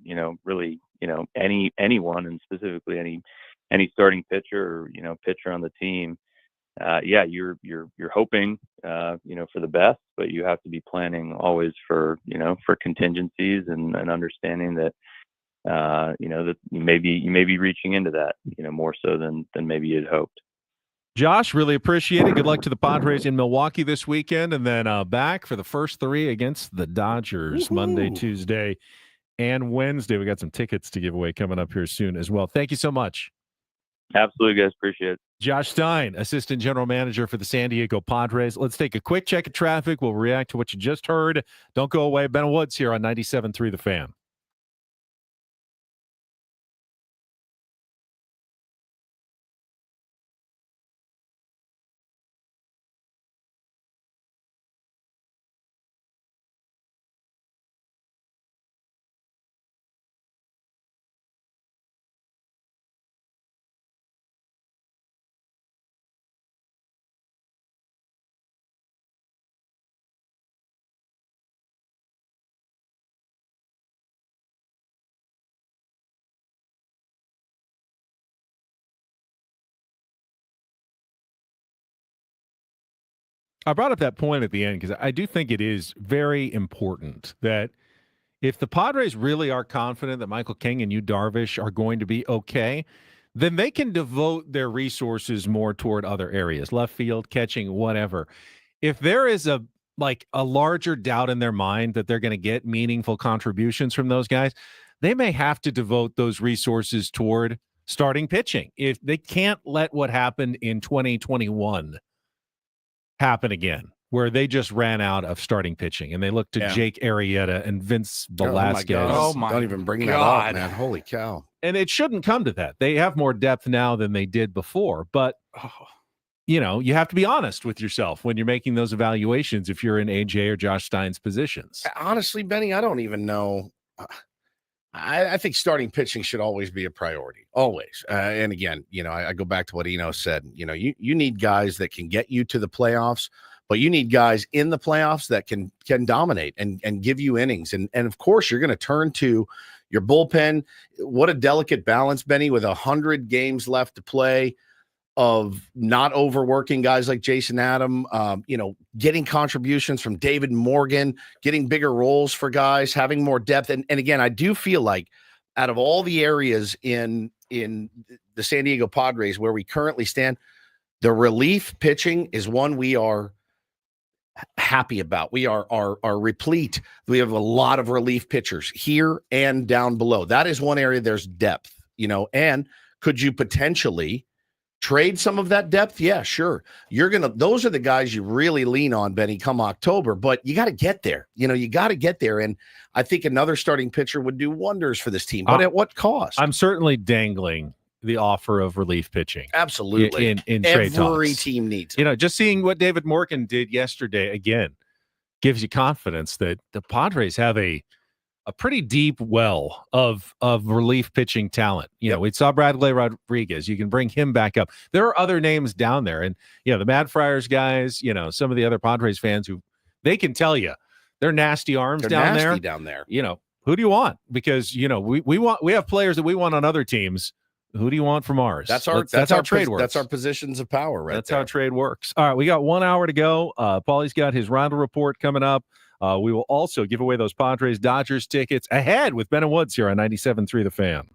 Speaker 13: really anyone, and specifically any starting pitcher or pitcher on the team, you're hoping for the best, but you have to be planning always for contingencies and understanding that that you may be reaching into that more so than maybe you'd hoped.
Speaker 3: Josh, really appreciate it. Good luck to the Padres in Milwaukee this weekend, and then back for the first three against the Dodgers. Woo-hoo. Monday, Tuesday, and Wednesday. We got some tickets to give away coming up here soon as well. Thank you so much.
Speaker 13: Absolutely, guys. Appreciate it.
Speaker 3: Josh Stein, Assistant General Manager for the San Diego Padres. Let's take a quick check of traffic. We'll react to what you just heard. Don't go away. Ben Woods here on 97.3 The Fan. I brought up that point at the end because I do think it is very important that if the Padres really are confident that Michael King and Yu Darvish are going to be okay, then they can devote their resources more toward other areas, left field, catching, whatever. If there is a larger doubt in their mind that they're going to get meaningful contributions from those guys, they may have to devote those resources toward starting pitching. If they can't let what happened in 2021 happen again, where they just ran out of starting pitching and they looked to Jake Arrieta and Vince Velasquez.
Speaker 1: Oh my God. Don't even bring that up, man. Holy cow.
Speaker 3: And it shouldn't come to that. They have more depth now than they did before, but you have to be honest with yourself when you're making those evaluations if you're in AJ or Josh Stein's positions.
Speaker 1: Honestly, Benny, I don't even know. I think starting pitching should always be a priority, always. And again, I go back to what Eno said. You need guys that can get you to the playoffs, but you need guys in the playoffs that can dominate and give you innings. And of course, you're going to turn to your bullpen. What a delicate balance, Benny, with 100 games left to play, of not overworking guys like Jason Adam, getting contributions from David Morgan, getting bigger roles for guys, having more depth. And again, I do feel like out of all the areas in the San Diego Padres where we currently stand, the relief pitching is one we are happy about. We are replete. We have a lot of relief pitchers here and down below. That is one area there's depth, and could you potentially trade some of that depth? Yeah, sure. Those are the guys you really lean on, Benny, come October, but you got to get there. You got to get there. And I think another starting pitcher would do wonders for this team, but at what cost?
Speaker 3: I'm certainly dangling the offer of relief pitching.
Speaker 1: Absolutely.
Speaker 3: In trade talks.
Speaker 1: Every team needs it.
Speaker 3: Just seeing what David Morgan did yesterday, again, gives you confidence that the Padres have a pretty deep well of relief pitching talent. We saw Bradley Rodriguez. You can bring him back up. There are other names down there. And, the Mad Friars guys, some of the other Padres fans who they can tell you they're nasty arms down there. Who do you want? Because, we have players that we want on other teams. Who do you want from ours?
Speaker 1: That's how trade works. That's our positions of power, right?
Speaker 3: That's how trade works. All right, we got 1 hour to go. Paulie's got his Rhino Report coming up. We will also give away those Padres-Dodgers tickets ahead with Ben and Woods here on 97.3 The Fan.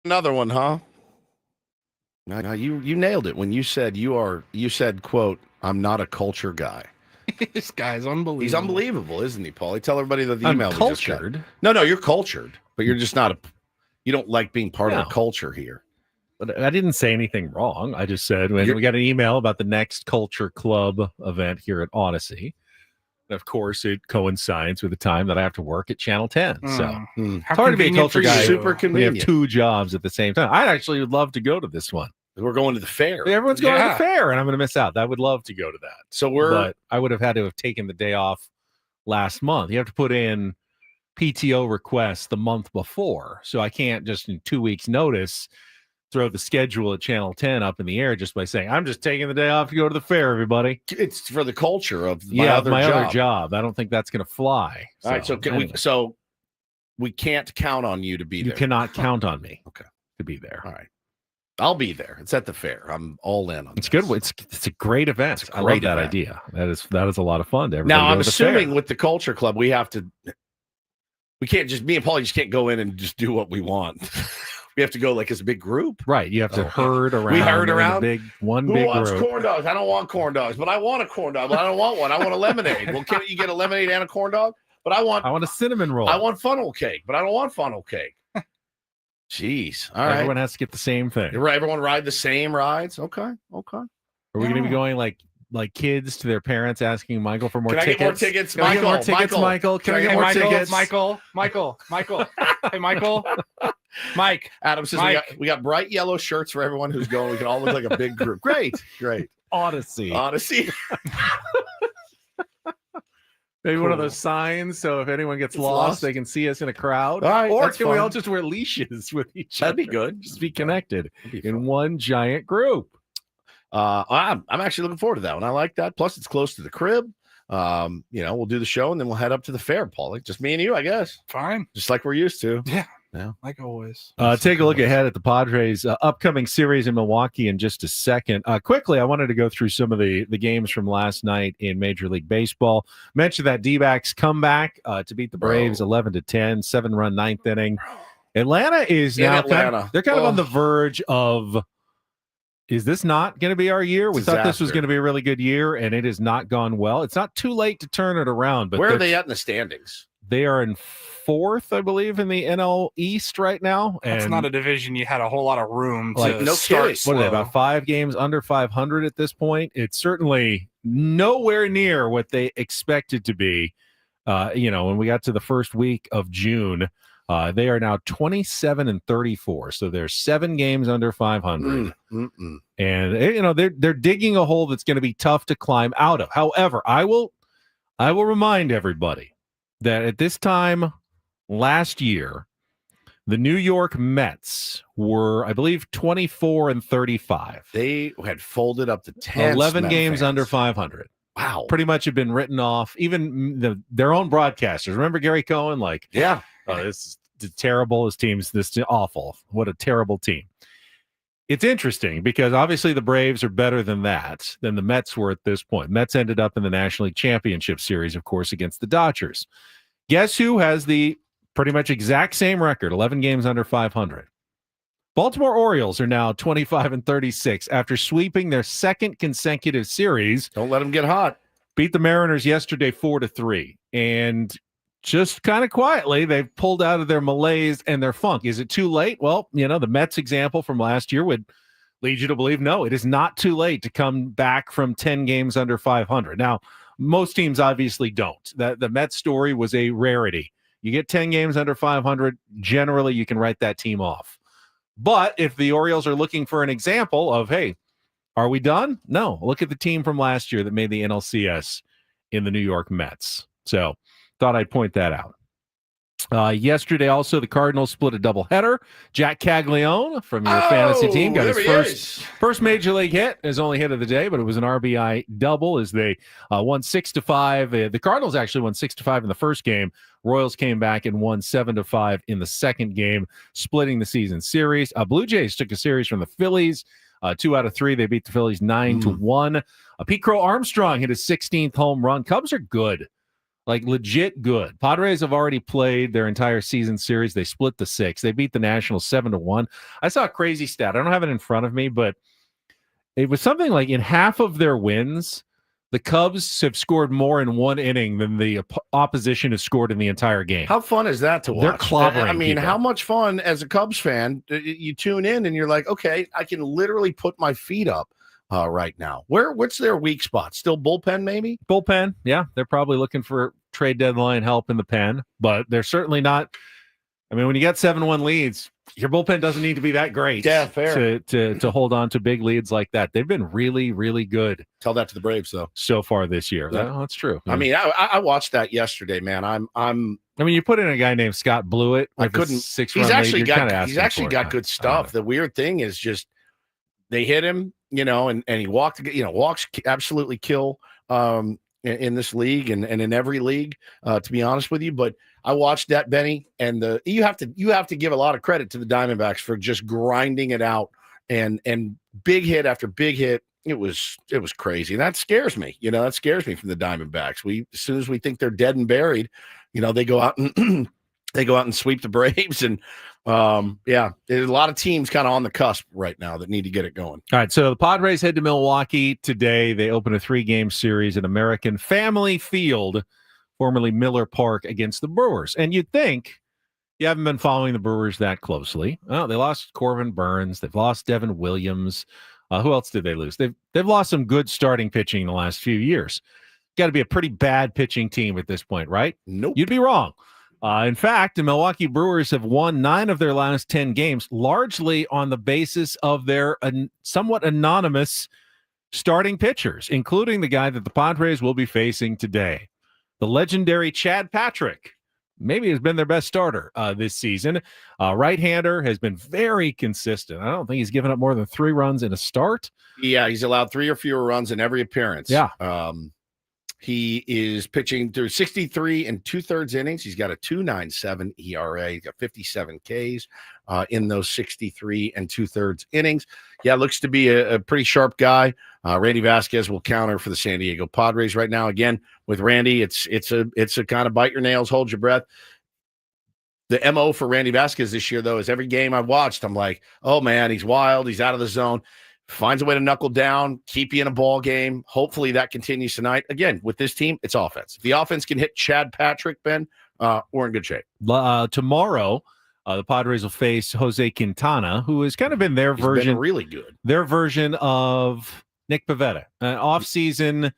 Speaker 1: Another one, huh? Now you nailed it when you said quote, I'm not a culture guy.
Speaker 4: This guy's unbelievable.
Speaker 1: He's unbelievable, isn't he, Paulie? Tell everybody that the
Speaker 3: I'm
Speaker 1: email.
Speaker 3: cultured.
Speaker 1: No, you're cultured, but you're just not you don't like being part of the culture here.
Speaker 3: But I didn't say anything wrong. I just said when we got an email about the next Culture Club event here at Odyssey. And of course, it coincides with the time that I have to work at Channel 10. So it's hard to be a culture guy.
Speaker 1: Super convenient.
Speaker 3: We have two jobs at the same time. I actually would love to go to this one.
Speaker 1: We're going to the fair.
Speaker 3: Everyone's going to the fair, and I'm going to miss out. I would love to go to that. But I would have had to have taken the day off last month. You have to put in PTO requests the month before. So I can't just in 2 weeks' notice throw the schedule at Channel 10 up in the air just by saying, I'm just taking the day off to go to the fair, everybody.
Speaker 1: It's for the culture of
Speaker 3: my other job. I don't think that's going to fly.
Speaker 1: All right, we can't count on you to be there.
Speaker 3: You cannot count on me
Speaker 1: to
Speaker 3: be there.
Speaker 1: All right. I'll be there. It's at the fair. I'm all in on it.
Speaker 3: It's good. It's a great event. I love that idea. That is a lot of fun.
Speaker 1: Now, I'm assuming with the Culture Club, we can't just, me and Paulie just can't go in and just do what we want. We have to go like as a big group.
Speaker 3: Right. You have to herd around.
Speaker 1: We herd around.
Speaker 3: Who
Speaker 1: wants
Speaker 3: group.
Speaker 1: corn dogs? I don't want corn dogs, but I want a corn dog, but I don't want one. I want a lemonade. Well, can't you get a lemonade and a corn dog? But I want
Speaker 3: a cinnamon roll.
Speaker 1: I want funnel cake, but I don't want funnel cake. Jeez. All right.
Speaker 3: Everyone has to get the same thing.
Speaker 1: Everyone ride the same rides. Okay.
Speaker 3: Are we going to be going like kids to their parents asking Michael for more tickets?
Speaker 1: Can I get more tickets?
Speaker 3: Can I get more tickets, Michael? Can I get more tickets?
Speaker 4: Michael. Hey, Michael. Mike.
Speaker 1: Adam says we got bright yellow shirts for everyone who's going. We can all look like a big group. Great.
Speaker 3: Odyssey. Maybe one of those signs, so if anyone gets lost, they can see us in a crowd.
Speaker 1: All right,
Speaker 3: or can we all just wear leashes with each other?
Speaker 1: That'd be good.
Speaker 3: Just be connected in one giant group.
Speaker 1: I'm actually looking forward to that one. I like that. Plus, it's close to the crib. We'll do the show and then we'll head up to the fair, Paulie. Just me and you, I guess.
Speaker 4: Fine.
Speaker 1: Just like we're used to.
Speaker 4: Yeah. Like always.
Speaker 3: Take a look ahead at the Padres' upcoming series in Milwaukee in just a second. Quickly, I wanted to go through some of the games from last night in Major League Baseball. Mentioned that D-backs comeback to beat the Braves 11-10, 7-run ninth inning. Atlanta is now they're kind of on the verge of, is this not going to be our year? We thought this was going to be a really good year, and it has not gone well. It's not too late to turn it around. But
Speaker 1: where are they at in the standings?
Speaker 3: They are in fourth, I believe, in the NL East right now.
Speaker 4: That's not a division you had a whole lot of room
Speaker 3: to
Speaker 4: start slow.
Speaker 3: What are they, about 5 games under 500 at this point? It's certainly nowhere near what they expected to be. When we got to the first week of June, they are now 27-34. So they're 7 games under 500. And, they're digging a hole that's going to be tough to climb out of. However, I will remind everybody that at this time last year, the New York Mets were, I believe, 24-35.
Speaker 1: They had folded up to 10.
Speaker 3: 11 games under 500.
Speaker 1: Wow.
Speaker 3: Pretty much had been written off. Even their own broadcasters. Remember Gary Cohen? This is terrible. This team's awful. What a terrible team. It's interesting because obviously the Braves are better than the Mets were at this point. Mets ended up in the National League Championship Series, of course, against the Dodgers. Guess who has the pretty much exact same record, 11 games under 500? Baltimore Orioles are now 25-36 after sweeping their second consecutive series.
Speaker 1: Don't let them get hot.
Speaker 3: Beat the Mariners yesterday 4-3. And just kind of quietly, they've pulled out of their malaise and their funk. Is it too late? Well, the Mets example from last year would lead you to believe, no, it is not too late to come back from 10 games under 500. Now, most teams obviously don't. The Mets story was a rarity. You get 10 games under 500, generally you can write that team off. But if the Orioles are looking for an example of, hey, are we done? No. Look at the team from last year that made the NLCS in the New York Mets. So thought I'd point that out. Yesterday, also, the Cardinals split a doubleheader. Jack Caglione from your fantasy team got his first major league hit, his only hit of the day, but it was an RBI double as they won 6-5. The Cardinals actually won 6-5 in the first game. Royals came back and won 7-5 in the second game, splitting the season series. Blue Jays took a series from the Phillies. 2 out of 3, they beat the Phillies 9-1. Pete Crow Armstrong hit his 16th home run. Cubs are good. like legit good. Padres have already played their entire season series. They split the 6. They beat the Nationals 7-1. I saw a crazy stat. I don't have it in front of me, but it was something like in half of their wins, the Cubs have scored more in one inning than the opposition has scored in the entire game.
Speaker 1: How fun is that to watch?
Speaker 3: They're clobbering
Speaker 1: I mean,
Speaker 3: people.
Speaker 1: how much fun as a Cubs fan, you tune in and you're like, okay, I can literally put my feet up right now. What's their weak spot? Still bullpen, maybe?
Speaker 3: Bullpen, yeah. They're probably looking for trade deadline help in the pen, but they're certainly not. I mean, when you got 7-1 leads, your bullpen doesn't need to be that great.
Speaker 1: Yeah, fair.
Speaker 3: To hold on to big leads like that. They've been really, really good.
Speaker 1: Tell that to the Braves, though.
Speaker 3: So far this year.
Speaker 1: Yeah.
Speaker 3: That's true.
Speaker 1: I mean, I watched that yesterday, man. I mean,
Speaker 3: you put in a guy named Scott Blewett.
Speaker 1: I couldn't. He's actually got good stuff. The weird thing is just they hit him, and he walked. Walks absolutely kill in this league and in every league. To be honest with you, but I watched that, Benny, and you have to give a lot of credit to the Diamondbacks for just grinding it out and big hit after big hit. It was crazy. That scares me. That scares me from the Diamondbacks. As soon as we think they're dead and buried, they go out and sweep the Braves. And there's a lot of teams kind of on the cusp right now that need to get it going.
Speaker 3: All right, so the Padres head to Milwaukee today. They open a 3-game series at American Family Field, formerly Miller Park, against the Brewers. And you'd think you haven't been following the Brewers that closely. Oh, they lost Corbin Burns. They've lost Devin Williams. Who else did they lose? They've lost some good starting pitching in the last few years. Got to be a pretty bad pitching team at this point, right?
Speaker 1: Nope.
Speaker 3: You'd be wrong. In fact, the Milwaukee Brewers have won 9 of their last 10 games, largely on the basis of their somewhat anonymous starting pitchers, including the guy that the Padres will be facing today. The legendary Chad Patrick maybe has been their best starter this season. Right-hander has been very consistent. I don't think he's given up more than 3 runs in a start.
Speaker 1: Yeah, he's allowed 3 or fewer runs in every appearance.
Speaker 3: Yeah.
Speaker 1: He is pitching through 63 2/3 innings. He's got a 2.97 ERA. He's got 57 Ks in those 63 2/3 innings. Yeah, looks to be a pretty sharp guy. Randy Vasquez will counter for the San Diego Padres right now. Again, with Randy, it's a kind of bite your nails, hold your breath. The MO for Randy Vasquez this year, though, is every game I've watched, I'm like, oh, man, he's wild. He's out of the zone. Finds a way to knuckle down, keep you in a ball game. Hopefully that continues tonight. Again, with this team, it's offense. If the offense can hit Chad Patrick, Ben, we're in good shape.
Speaker 3: Tomorrow, the Padres will face Jose Quintana, who has kind of been their version.
Speaker 1: Been really good.
Speaker 3: Their version of Nick Pivetta, an off-season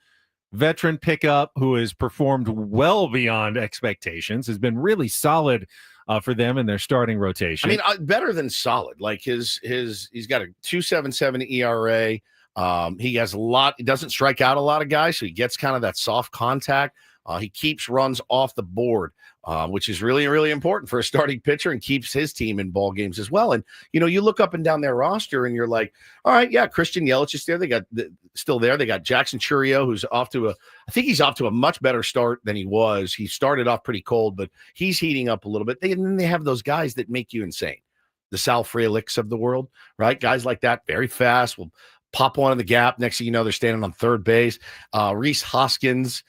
Speaker 3: veteran pickup who has performed well beyond expectations, has been really solid for them in their starting rotation.
Speaker 1: I mean, better than solid. Like he's got a 2.77 ERA. He has a lot. He doesn't strike out a lot of guys, so he gets kind of that soft contact. He keeps runs off the board, which is really, really important for a starting pitcher, and keeps his team in ball games as well. And, you look up and down their roster and you're like, all right, yeah, Christian Yelich is there. They got still there. They got Jackson Chourio, who's I think he's off to a much better start than he was. He started off pretty cold, but he's heating up a little bit. And then they have those guys that make you insane. The Sal Freliks of the world, right? Guys like that, very fast, will pop one in the gap. Next thing you know, they're standing on third base. Rhys Hoskins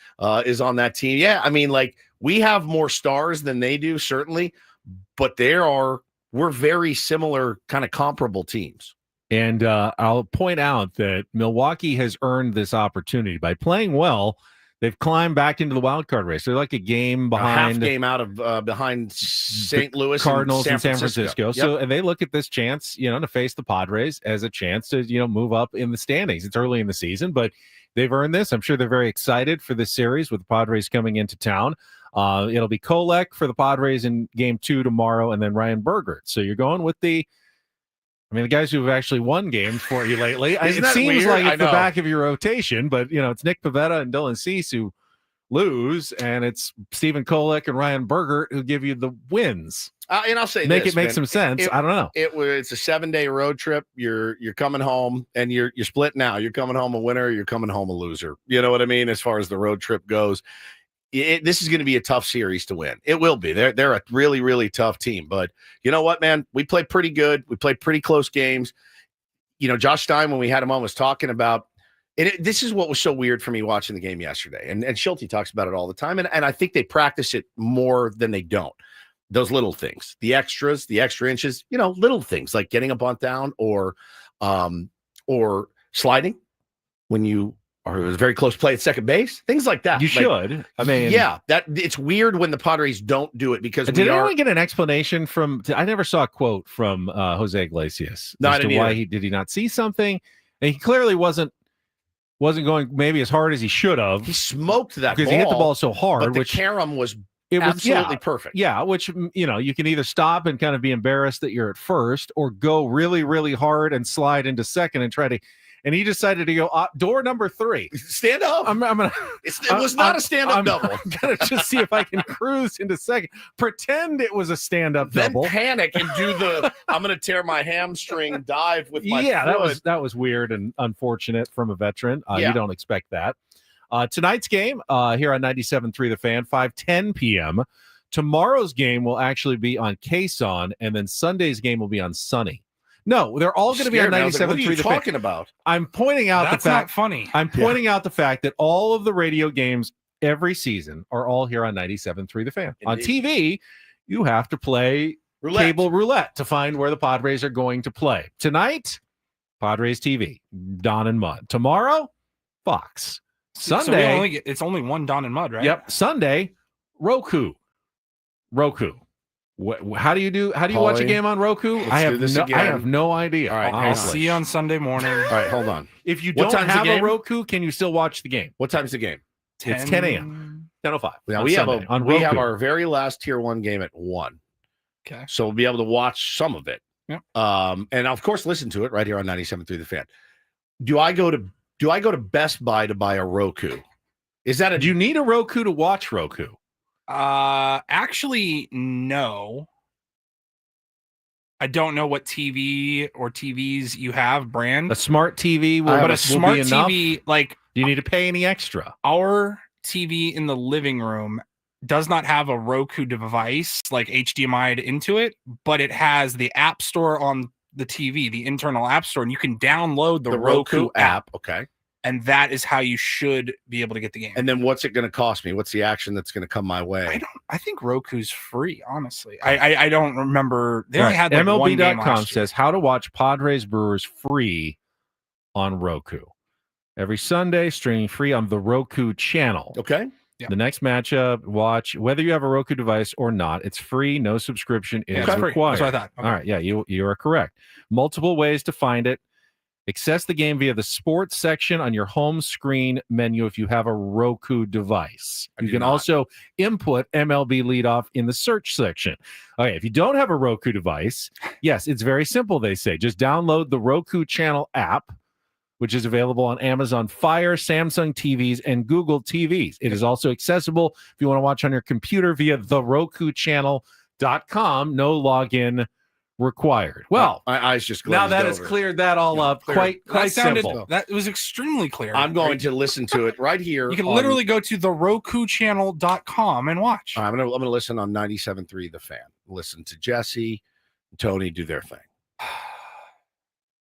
Speaker 1: is on that team. Yeah, I mean, like, we have more stars than they do, certainly, but we're very similar, kind of comparable teams.
Speaker 3: And I'll point out that Milwaukee has earned this opportunity by playing well. They've climbed back into the wild card race. They're like a game behind,
Speaker 1: half game out of behind St. Louis,
Speaker 3: Cardinals,
Speaker 1: and
Speaker 3: San Francisco.
Speaker 1: Yep.
Speaker 3: So, and they look at this chance, to face the Padres as a chance to, move up in the standings. It's early in the season, but they've earned this. I'm sure they're very excited for this series with the Padres coming into town. It'll be Kolek for the Padres in game 2 tomorrow, and then Ryan Bogaerts. So you're going with the guys who have actually won games for you lately. It seems like it's the back of your rotation, but, it's Nick Pivetta and Dylan Cease who lose, and it's Stephen Kolek and Ryan Bogaerts who give you the wins.
Speaker 1: And I'll say
Speaker 3: make some sense. I don't know.
Speaker 1: It's a 7-day road trip. You're coming home, and you're splitting out. You're coming home a winner. You're coming home a loser. You know what I mean? As far as the road trip goes, this is going to be a tough series to win. It will be. They're a really, really tough team. But you know what, man? We played pretty good. We played pretty close games. Josh Stein, when we had him on, was talking about This is what was so weird for me watching the game yesterday. And Schulte talks about it all the time. And I think they practice it more than they don't. Those little things, the extras, the extra inches, little things like getting a bunt down or sliding when you are a very close play at second base, things like that.
Speaker 3: You should. I mean,
Speaker 1: yeah, that it's weird when the Padres don't do it because
Speaker 3: did anyone get an explanation from? I never saw a quote from Jose Iglesias as to why did he not see something. And he clearly wasn't going maybe as hard as he should have.
Speaker 1: He smoked that
Speaker 3: because
Speaker 1: ball,
Speaker 3: he hit the ball so hard.
Speaker 1: But the carom was absolutely perfect.
Speaker 3: Yeah, which you can either stop and kind of be embarrassed that you're at first, or go really, really hard and slide into second and try to. And he decided to go door number 3.
Speaker 1: Stand up.
Speaker 3: I'm gonna.
Speaker 1: It was not a stand-up double.
Speaker 3: I'm gonna just see if I can cruise into second. Pretend it was a stand-up
Speaker 1: then
Speaker 3: double.
Speaker 1: Panic and do the. I'm gonna tear my hamstring dive with my.
Speaker 3: Yeah,
Speaker 1: foot.
Speaker 3: that was weird and unfortunate from a veteran. You don't expect that. Tonight's game here on 97.3 The Fan, 5:10 p.m. Tomorrow's game will actually be on KSON, and then Sunday's game will be on Sunny. No, they're all going to be on 97.3 The Fan.
Speaker 1: What are you talking about?
Speaker 3: I'm pointing out
Speaker 4: That's
Speaker 3: the fact.
Speaker 4: not funny.
Speaker 3: I'm pointing out the fact that all of the radio games every season are all here on 97.3 The Fan.
Speaker 1: Indeed.
Speaker 3: On TV, you have to play cable roulette to find where the Padres are going to play. Tonight, Padres TV, Don and Mud. Tomorrow, Fox. Sunday,
Speaker 4: it's only one Don and Mud, right?
Speaker 3: Yep. Sunday, Roku. How do you watch a game on Roku? I have no idea.
Speaker 1: All right,
Speaker 4: I'll see you on Sunday morning.
Speaker 1: All right, hold on.
Speaker 3: If you don't have a Roku, can you still watch the game?
Speaker 1: What time's the game?
Speaker 3: It's 10 a.m. 10:05.
Speaker 1: Now we have our very last Tier 1 game at 1.
Speaker 4: Okay.
Speaker 1: So we'll be able to watch some of it.
Speaker 4: Yep.
Speaker 1: And of course listen to it right here on 97.3 The Fan. Do I go to Best Buy to buy a Roku? Do
Speaker 3: you need a Roku to watch Roku?
Speaker 4: Actually, no. I don't know what TV or TVs you have brand.
Speaker 3: A smart TV will,
Speaker 4: but a smart
Speaker 3: be enough.
Speaker 4: TV, like,
Speaker 3: do you need to pay any extra?
Speaker 4: Our TV in the living room does not have a Roku device, like HDMI'd into it, but it has the app store on the TV, the internal app store, and you can download the Roku app.
Speaker 1: Okay.
Speaker 4: And that is how you should be able to get the game.
Speaker 1: And then what's it going to cost me? What's the action that's going to come my way?
Speaker 4: I think Roku's free, honestly. I don't remember. They only had like
Speaker 3: MLB.com says how to watch Padres Brewers free on Roku. Every Sunday, streaming free on the Roku channel.
Speaker 1: Okay.
Speaker 4: Yeah.
Speaker 3: The next matchup, watch whether you have a Roku device or not. It's free. No subscription is required.
Speaker 4: That's what I thought. Okay.
Speaker 3: All right. Yeah, you are correct. Multiple ways to find it. Access the game via the sports section on your home screen menu if you have a Roku device. You can also input MLB leadoff in the search section. Okay, if you don't have a Roku device, yes, it's very simple, they say. Just download the Roku channel app, which is available on Amazon Fire, Samsung TVs, and Google TVs. It is also accessible if you want to watch on your computer via therokuchannel.com. No login required. Well,
Speaker 1: my eyes just
Speaker 3: now that has
Speaker 1: over.
Speaker 3: Cleared that all up. Quite simple.
Speaker 4: That was extremely clear.
Speaker 1: I'm going to listen to it right here.
Speaker 4: You can literally go to therokuchannel.com and watch.
Speaker 1: I'm gonna listen on 97.3 The Fan. Listen to Jesse and Tony do their thing.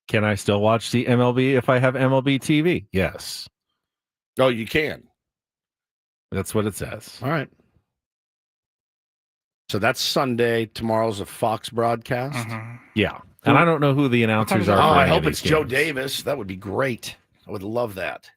Speaker 3: Can I still watch the MLB if I have MLB TV? Yes.
Speaker 1: Oh, you can.
Speaker 3: That's what it says.
Speaker 1: All right. So that's Sunday. Tomorrow's a Fox broadcast.
Speaker 4: Mm-hmm.
Speaker 3: Yeah. And I don't know who the announcers are.
Speaker 1: I hope it's Joe Davis. That would be great. I would love that.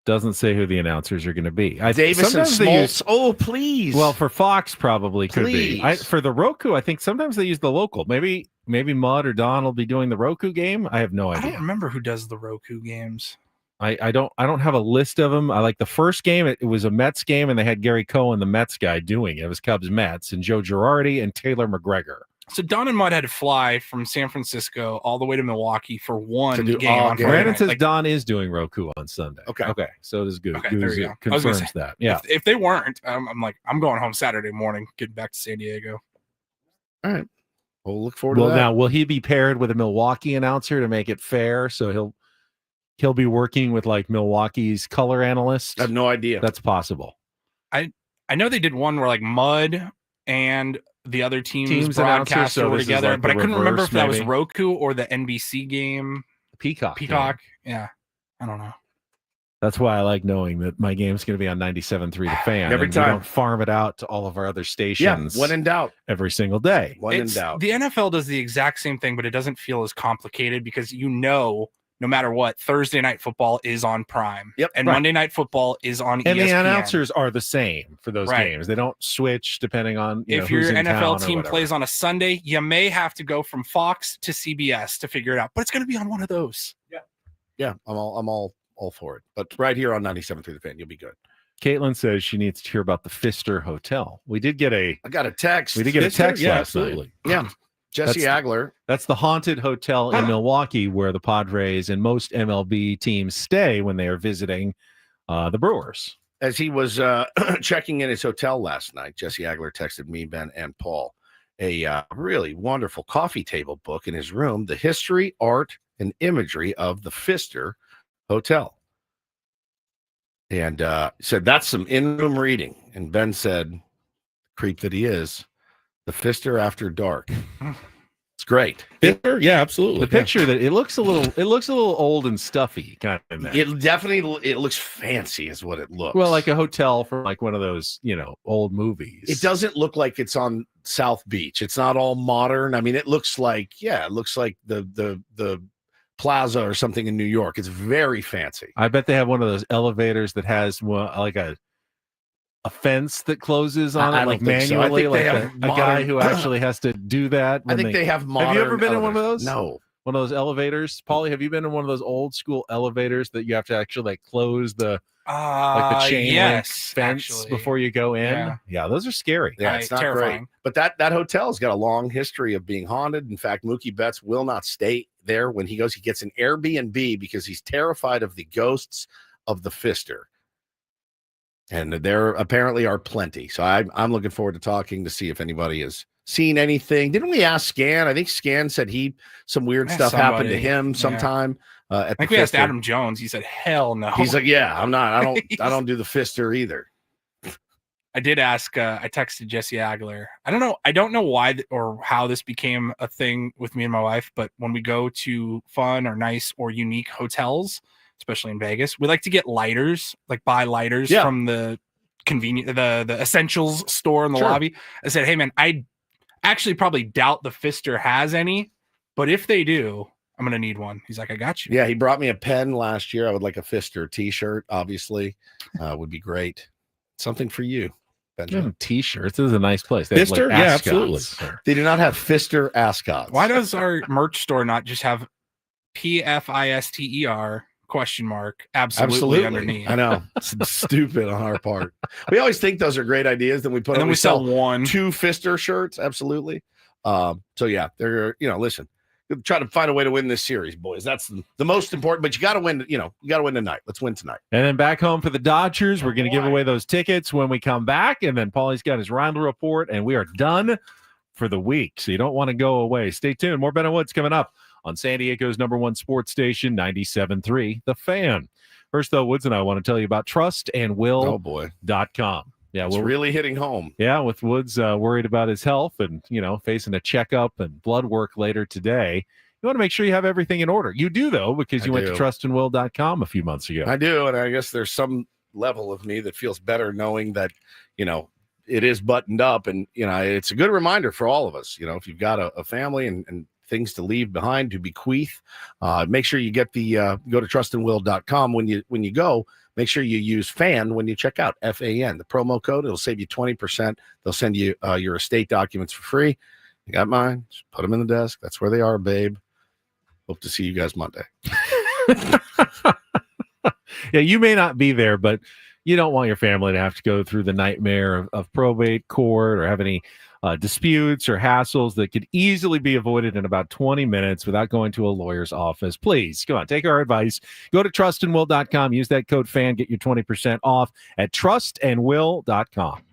Speaker 3: Doesn't say who the announcers are going to be.
Speaker 1: Davis and Smoltz. Oh, please.
Speaker 3: Well, for Fox, probably could be. For the Roku, I think sometimes they use the local. Maybe Mud or Don will be doing the Roku game. I have no idea.
Speaker 4: I don't remember who does the Roku games.
Speaker 3: I don't have a list of them. I like the first game. It was a Mets game, and they had Gary Cohen, the Mets guy, doing it. It was Cubs Mets, and Joe Girardi and Taylor McGregor.
Speaker 4: So Don and Mud had to fly from San Francisco all the way to Milwaukee for one game. On
Speaker 3: Brandon says Don is doing Roku on Sunday.
Speaker 1: Okay.
Speaker 3: So does Goose.
Speaker 4: Okay,
Speaker 3: Goose confirms that. Yeah.
Speaker 4: If they weren't, I'm going home Saturday morning, getting back to San Diego.
Speaker 1: All right. We'll look forward to that.
Speaker 3: Now, will he be paired with a Milwaukee announcer to make it fair? So he'll be working with like Milwaukee's color analyst.
Speaker 1: I have no idea.
Speaker 3: That's possible.
Speaker 4: I know they did one where like Mud and the other team's broadcaster were together, like but I couldn't remember if that was Roku or the NBC game.
Speaker 3: Peacock.
Speaker 4: Yeah. I don't know.
Speaker 3: That's why I like knowing that my game's going to be on 97.3 The Fan.
Speaker 1: Every
Speaker 3: and
Speaker 1: time.
Speaker 3: we don't farm it out to all of our other stations.
Speaker 1: When in doubt.
Speaker 3: Every single day.
Speaker 1: When in doubt.
Speaker 4: The NFL does the exact same thing, but it doesn't feel as complicated because no matter what, Thursday Night Football is on Prime.
Speaker 1: Yep.
Speaker 4: And
Speaker 3: Right.
Speaker 4: Monday Night Football is on ESPN.
Speaker 3: And the announcers are the same for those
Speaker 4: Right.
Speaker 3: games. They don't switch depending on
Speaker 4: if
Speaker 3: who's
Speaker 4: your
Speaker 3: in town
Speaker 4: NFL
Speaker 3: or
Speaker 4: team
Speaker 3: whatever.
Speaker 4: plays on a Sunday, you may have to go from Fox to CBS to figure it out, but it's going to be on one of those.
Speaker 1: Yeah, I'm all for it. But right here on 97.3 The Fan, you'll be good.
Speaker 3: Caitlin says she needs to hear about the Pfister Hotel. We did get a
Speaker 1: text.
Speaker 3: We did get a text
Speaker 1: Yeah,
Speaker 3: last
Speaker 1: absolutely.
Speaker 3: night.
Speaker 1: Yeah. Jesse Agler.
Speaker 3: That's the haunted hotel in Milwaukee where the Padres and most MLB teams stay when they are visiting the Brewers.
Speaker 1: As he was checking in his hotel last night, Jesse Agler texted me, Ben, and Paul a really wonderful coffee table book in his room, The History, Art, and Imagery of the Pfister Hotel. And said, that's some in-room reading. And Ben said, creep that he is, the Pfister After Dark. It's great.
Speaker 2: Pfister? Yeah, absolutely.
Speaker 3: The picture that it looks a little old and stuffy kind of in there.
Speaker 1: It looks fancy is what it looks.
Speaker 3: Well, like a hotel from like one of those, old movies.
Speaker 1: It doesn't look like it's on South Beach. It's not all modern. I mean, it looks like the Plaza or something in New York. It's very fancy.
Speaker 3: I bet they have one of those elevators that has like a fence that closes on
Speaker 1: I
Speaker 3: it,
Speaker 1: don't
Speaker 3: like
Speaker 1: think so. I
Speaker 3: manually,
Speaker 1: think they
Speaker 3: like
Speaker 1: have
Speaker 3: a guy who actually has to do that.
Speaker 1: I think they have modern.
Speaker 3: Have you ever been in one of those?
Speaker 1: No.
Speaker 3: One of those elevators, Paulie? Have you been in one of those old school elevators that you have to actually like close the chain link fence before you go in? Yeah, those are scary.
Speaker 1: Yeah, it's not great. But that hotel's got a long history of being haunted. In fact, Mookie Betts will not stay there when he goes. He gets an Airbnb because he's terrified of the ghosts of the Pfister. And there apparently are plenty. So I'm looking forward to talking to see if anybody has seen anything. Didn't we ask Scan? I think Scan said some weird stuff happened to him sometime.
Speaker 4: I think we asked Adam Jones. He said, "Hell no."
Speaker 1: He's like, "Yeah, I'm not. I don't do the Pfister either."
Speaker 4: I did ask. I texted Jesse Agler. I don't know why or how this became a thing with me and my wife. But when we go to fun or nice or unique hotels, especially in Vegas, we like to get lighters, like buy lighters from the the essentials store in the lobby. I said, "Hey man, I actually probably doubt the Pfister has any, but if they do, I'm gonna need one." He's like, "I got you."
Speaker 1: Yeah, he brought me a pen last year. I would like a Pfister t-shirt, obviously. Would be great. Something for you, Benjamin.
Speaker 3: T-shirts. This is a nice place.
Speaker 1: They Pfister?
Speaker 3: Have, like,
Speaker 1: yeah,
Speaker 3: absolutely.
Speaker 1: They do not have Pfister ascots.
Speaker 4: Why does our merch store not just have PFISTER ? Absolutely underneath?
Speaker 1: I know. It's stupid on our part. We always think those are great ideas. Then we put
Speaker 4: and then we sell
Speaker 1: two Pfister shirts. Absolutely. So yeah, they're listen, try to find a way to win this series, boys. That's the most important. But you got to win. You got to win tonight. Let's win tonight.
Speaker 3: And then back home for the Dodgers, we're going to give away those tickets when we come back. And then Paulie's got his Rhino Report, and we are done for the week. So you don't want to go away. Stay tuned. More Ben and Woods coming up on San Diego's #1 sports station, 97.3 The Fan. First, though, Woods and I want to tell you about trustandwill.com. Yeah,
Speaker 1: it's really hitting home.
Speaker 3: Yeah, with Woods worried about his health and, facing a checkup and blood work later today. You want to make sure you have everything in order. You do, though, because you went to trustandwill.com a few months ago.
Speaker 1: I do, and I guess there's some level of me that feels better knowing that, it is buttoned up. And, it's a good reminder for all of us, if you've got a family and things to leave behind, to bequeath, make sure you get the go to trustandwill.com when you go. Make sure you use FAN when you check out, FAN, the promo code. It'll save you 20%. They'll send you your estate documents for free. You got mine. Just put them in the desk. That's where they are, babe. Hope to see you guys Monday.
Speaker 3: Yeah, you may not be there, but you don't want your family to have to go through the nightmare of probate court or have any disputes or hassles that could easily be avoided in about 20 minutes without going to a lawyer's office. Please, come on, take our advice. Go to trustandwill.com. Use that code FAN. Get your 20% off at trustandwill.com.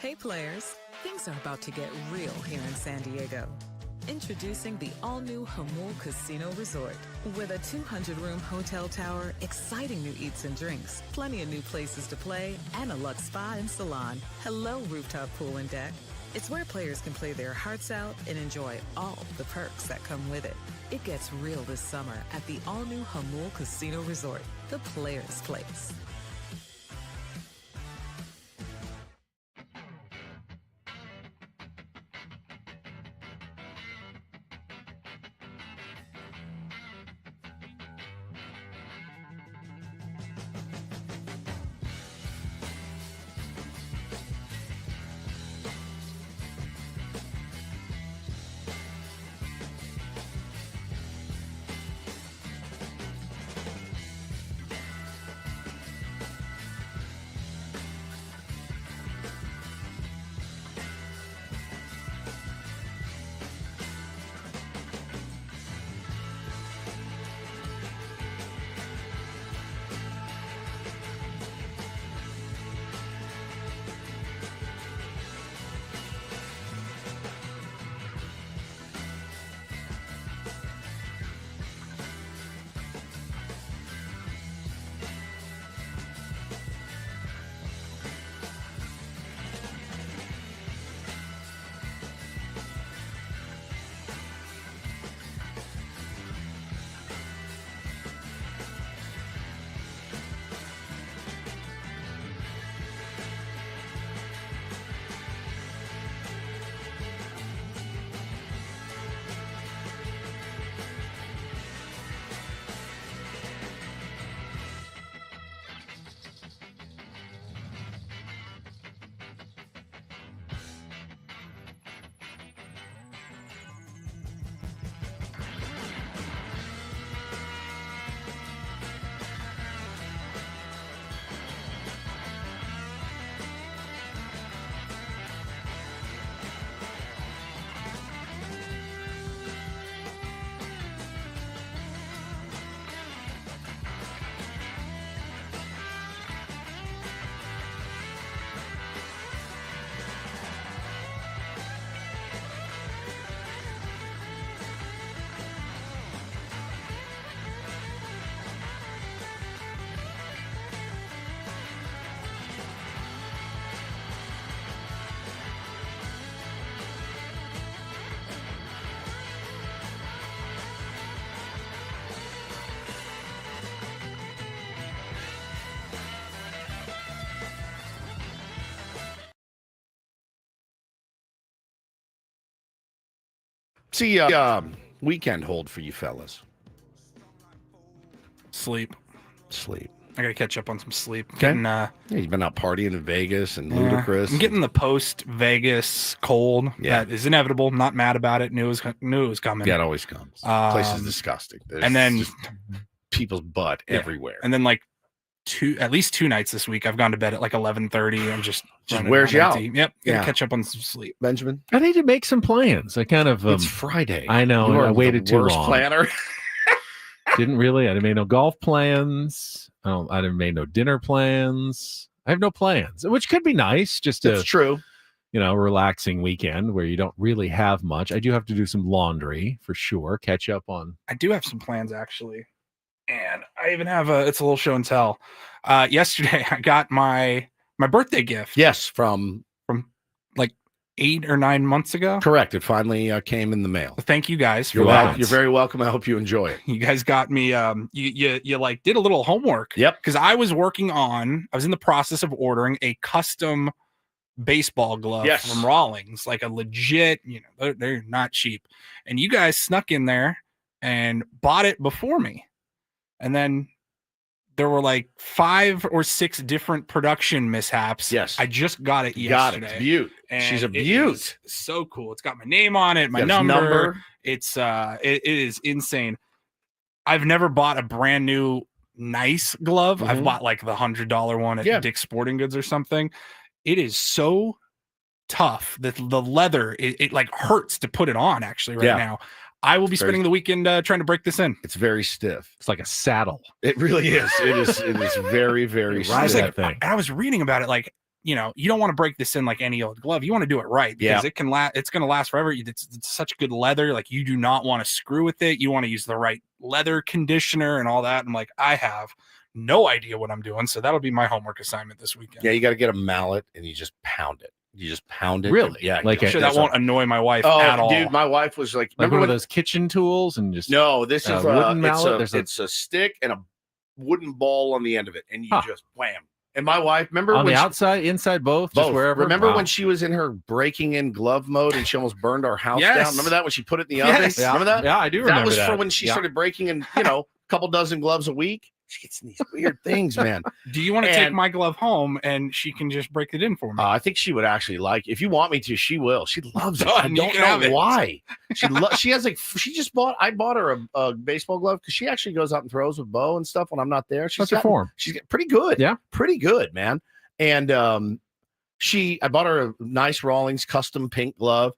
Speaker 7: Hey players, things are about to get real here in San Diego. Introducing the all-new Hamul Casino Resort. With a 200-room hotel tower, exciting new eats and drinks, plenty of new places to play, and a luxe spa and salon. Hello, rooftop pool and deck. It's where players can play their hearts out and enjoy all the perks that come with it. It gets real this summer at the all-new Hamul Casino Resort, the players' place.
Speaker 1: See, weekend hold for you fellas.
Speaker 4: Sleep. I gotta catch up on some sleep.
Speaker 1: Okay.
Speaker 4: Getting,
Speaker 1: Yeah, you've been out partying in Vegas and Ludacris.
Speaker 4: I'm getting the post-Vegas cold.
Speaker 1: Yeah.
Speaker 4: That is inevitable. Not mad about it. Knew it was coming.
Speaker 1: Yeah, it always comes. The place is disgusting.
Speaker 4: And then
Speaker 1: just people's butt everywhere.
Speaker 4: And then like at least 2 nights this week, I've gone to bed at like 11:30. I'm just
Speaker 1: wears you out.
Speaker 4: Yep. Gotta catch up on some sleep.
Speaker 1: Benjamin,
Speaker 3: I need to make some plans. I kind of
Speaker 1: it's Friday.
Speaker 3: I know.
Speaker 1: You are
Speaker 3: I waited
Speaker 1: the
Speaker 3: too
Speaker 1: worst
Speaker 3: long.
Speaker 1: planner.
Speaker 3: Didn't really. I made no golf plans. I didn't made no dinner plans. I have no plans, which could be nice. Just
Speaker 1: It's true.
Speaker 3: Relaxing weekend where you don't really have much. I do have to do some laundry for sure. Catch up on.
Speaker 4: I do have some plans actually, and I even have it's a little show and tell. Yesterday I got my birthday gift.
Speaker 1: Yes, from
Speaker 4: like 8 or 9 months ago.
Speaker 1: Correct. It finally came in the mail.
Speaker 4: Thank you guys for
Speaker 1: You're
Speaker 4: that.
Speaker 1: welcome. You're very welcome. I hope you enjoy it.
Speaker 4: You guys got me. You like did a little homework.
Speaker 1: Yep.
Speaker 4: Because I was in the process of ordering a custom baseball glove from Rawlings, like a legit. They're not cheap, and you guys snuck in there and bought it before me, and then there were like 5 or 6 different production mishaps.
Speaker 1: Yes.
Speaker 4: I just got it yesterday.
Speaker 1: Got it. It's beaut.
Speaker 4: And
Speaker 1: she's a
Speaker 4: it
Speaker 1: beaut.
Speaker 4: is so cool. It's got my name on it, my number. It's it is insane. I've never bought a brand new nice glove. I've bought like the $100 one at Dick's Sporting Goods or something. It is so tough that the leather it like hurts to put it on actually now. I will be spending the weekend trying to break this in.
Speaker 1: It's very stiff.
Speaker 3: It's like a saddle.
Speaker 1: It really is. It is very, very stiff.
Speaker 4: I was reading about it. Like you don't want to break this in like any old glove. You want to do it right because it can last. It's going to last forever. It's such good leather. Like you do not want to screw with it. You want to use the right leather conditioner and all that. And like I have no idea what I'm doing, so that'll be my homework assignment this weekend.
Speaker 1: Yeah, you got to get a mallet and you just pound it. You just pound it.
Speaker 3: Really?
Speaker 1: Yeah.
Speaker 3: Like
Speaker 4: I'm sure that won't annoy my wife at all.
Speaker 1: Dude, my wife was like,
Speaker 3: remember one of those kitchen tools and just
Speaker 1: no, this is
Speaker 3: wooden mallet.
Speaker 1: It's a stick and a wooden ball on the end of it, and you just wham. And my wife, remember
Speaker 3: on
Speaker 1: when
Speaker 3: the outside, inside, both,
Speaker 1: both.
Speaker 3: just wherever.
Speaker 1: Remember when she was in her breaking in glove mode and she almost burned our house down? Remember that when she put it in the oven?
Speaker 3: Yeah.
Speaker 1: Remember that?
Speaker 3: Yeah, I do remember that.
Speaker 1: That was for when she started breaking in, a couple dozen gloves a week. She gets these weird things, man.
Speaker 4: Do you want to take my glove home and she can just break it in for me?
Speaker 1: I think she would actually like. If you want me to, she will. She loves it.
Speaker 4: Done.
Speaker 1: I
Speaker 4: You
Speaker 1: don't
Speaker 4: can have
Speaker 1: know
Speaker 4: it.
Speaker 1: why. She has I bought her a baseball glove because she actually goes out and throws with Bo and stuff when I'm not there. She's pretty good.
Speaker 3: Yeah,
Speaker 1: pretty good, man. And I bought her a nice Rawlings custom pink glove.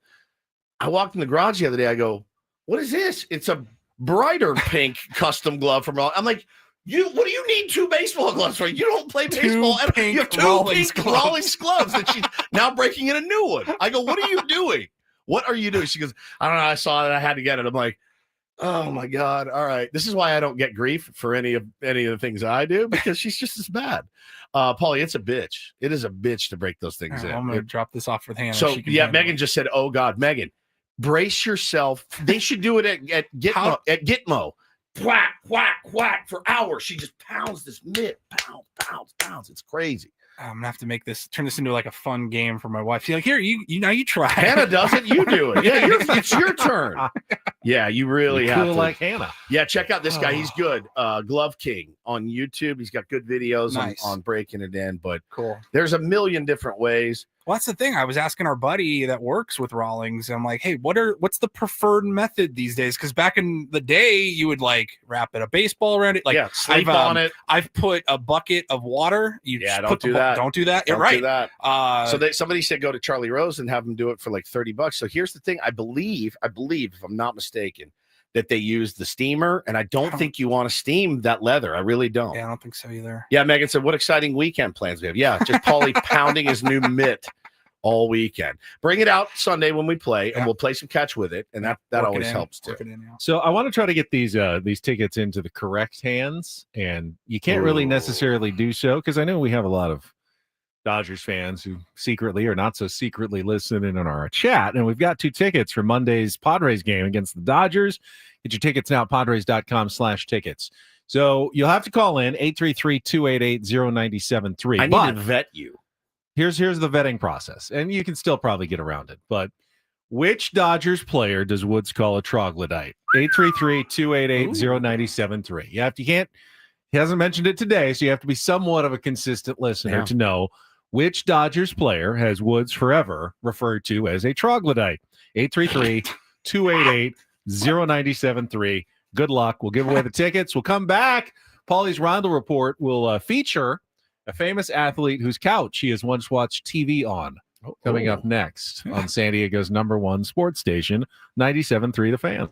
Speaker 1: I walked in the garage the other day. I go, "What is this?" It's a brighter pink custom glove from Rawlings. I'm like, what do you need 2 baseball gloves for? You don't play baseball. You have 2
Speaker 4: Rawlings
Speaker 1: pink Rawlings gloves that she's now breaking in a new one. I go, "What are you doing? What are you doing?" She goes, "I don't know. I saw it. I had to get it." I'm like, "Oh my God. All right." This is why I don't get grief for any of the things I do, because she's just as bad. Paulie, it's a bitch. It is a bitch to break those things in.
Speaker 4: I'm going to drop this off with Hannah.
Speaker 1: So Megan just said, "Oh God, Megan, brace yourself." They should do it at Gitmo. Whack, whack, whack for hours. She just pounds this mitt. Pounds. It's crazy.
Speaker 4: I'm gonna have to turn this into like a fun game for my wife. She's like, "Here, you try."
Speaker 1: Hannah does it, you do it. Yeah, it's your turn. Yeah, you really have to.
Speaker 3: Like Hannah.
Speaker 1: Yeah, check out this guy. He's good. Glove King on YouTube. He's got good videos on breaking it in. But
Speaker 4: cool.
Speaker 1: There's a million different ways.
Speaker 4: Well, that's the thing. I was asking our buddy that works with Rawlings. I'm like, "Hey, what's the preferred method these days?" Because back in the day, you would like wrap a baseball around it. Like,
Speaker 1: sleep on it.
Speaker 4: I've put a bucket of water.
Speaker 1: Don't do that.
Speaker 4: Don't do that.
Speaker 1: Don't
Speaker 4: right.
Speaker 1: do that. Somebody said go to Charlie Rose and have them do it for like $30. So here's the thing. I believe, if I'm not mistaken, that they use the steamer, and I don't think you want to steam that leather. I really don't.
Speaker 4: Yeah, I don't think so either.
Speaker 1: Yeah, Megan said, "What exciting weekend plans we have?" Yeah, just Paulie pounding his new mitt all weekend. Bring it out Sunday when we play, and we'll play some catch with it, and that always helps too.
Speaker 3: So I want to try to get these tickets into the correct hands, and you can't really necessarily do so because I know we have a lot of Dodgers fans who secretly or not so secretly listen in on our chat, and we've got 2 tickets for Monday's Padres game against the Dodgers. Get your tickets now at padres.com/tickets. So you'll have to call in 833-288-0973.
Speaker 1: I need to vet you.
Speaker 3: Here's the vetting process, and you can still probably get around it. But which Dodgers player does Woods call a troglodyte? 833-288-0973. He hasn't mentioned it today, so you have to be somewhat of a consistent listener to know which Dodgers player has Woods forever referred to as a troglodyte. 833-288-0973. Good luck. We'll give away the tickets. We'll come back. Paulie's Rhino Report will feature a famous athlete whose couch he has once watched TV on. Coming up next on San Diego's #1 sports station, 97.3 The Fan.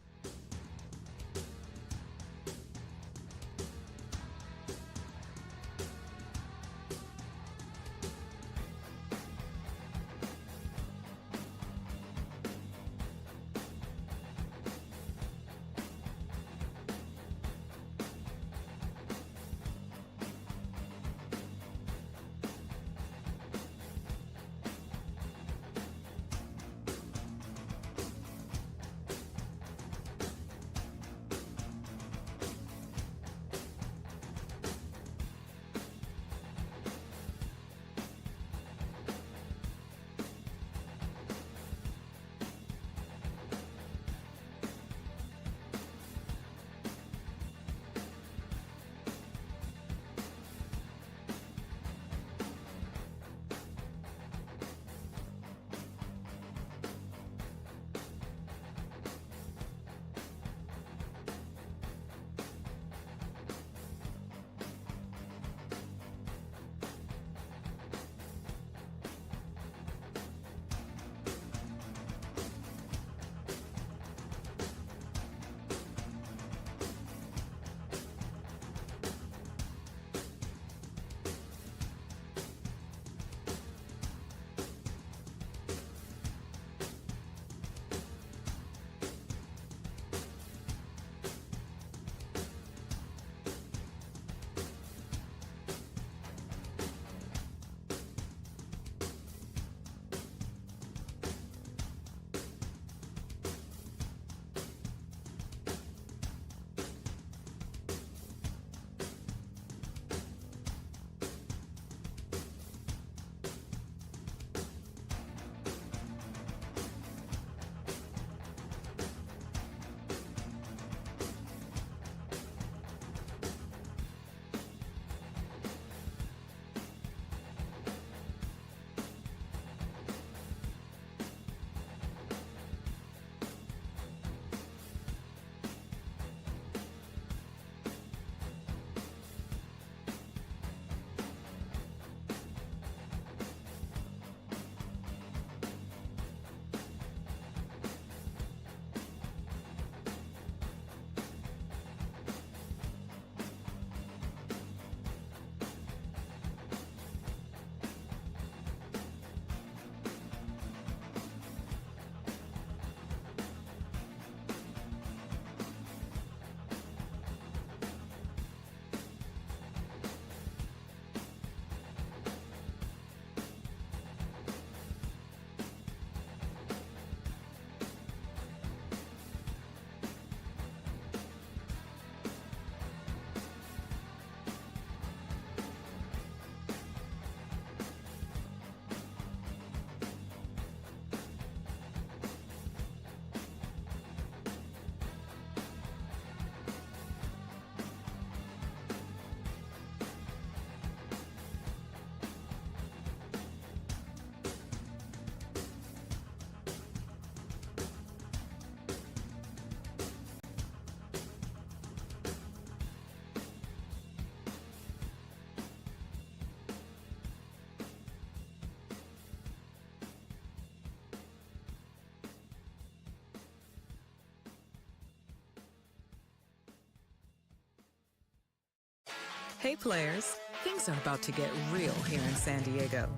Speaker 7: Hey players, things are about to get real here in San Diego.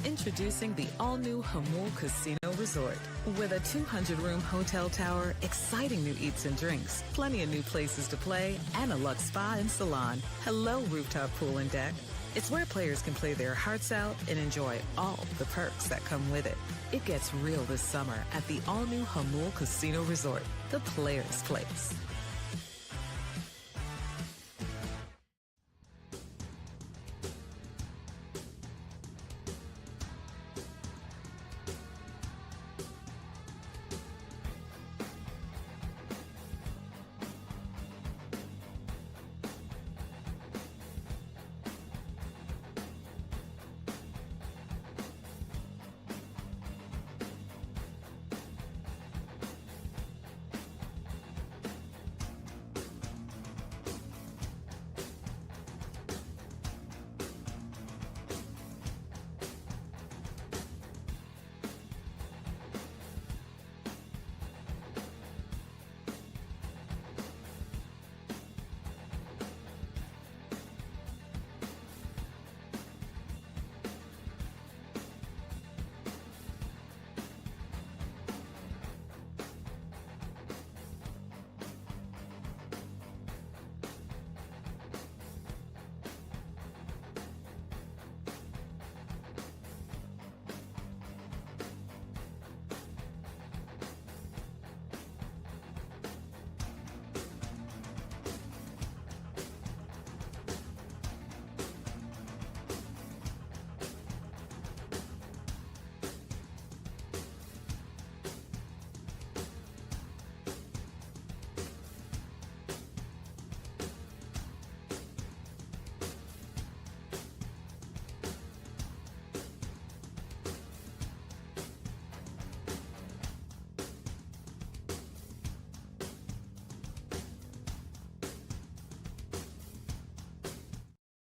Speaker 7: Introducing the all-new Hamul Casino Resort. With a 200-room hotel tower, exciting new eats and drinks, plenty of new places to play, and a luxe spa and salon. Hello, rooftop pool and deck. It's where players can play their hearts out and enjoy all the perks that come with it. It gets real this summer at the all-new Hamul Casino Resort, the players' place.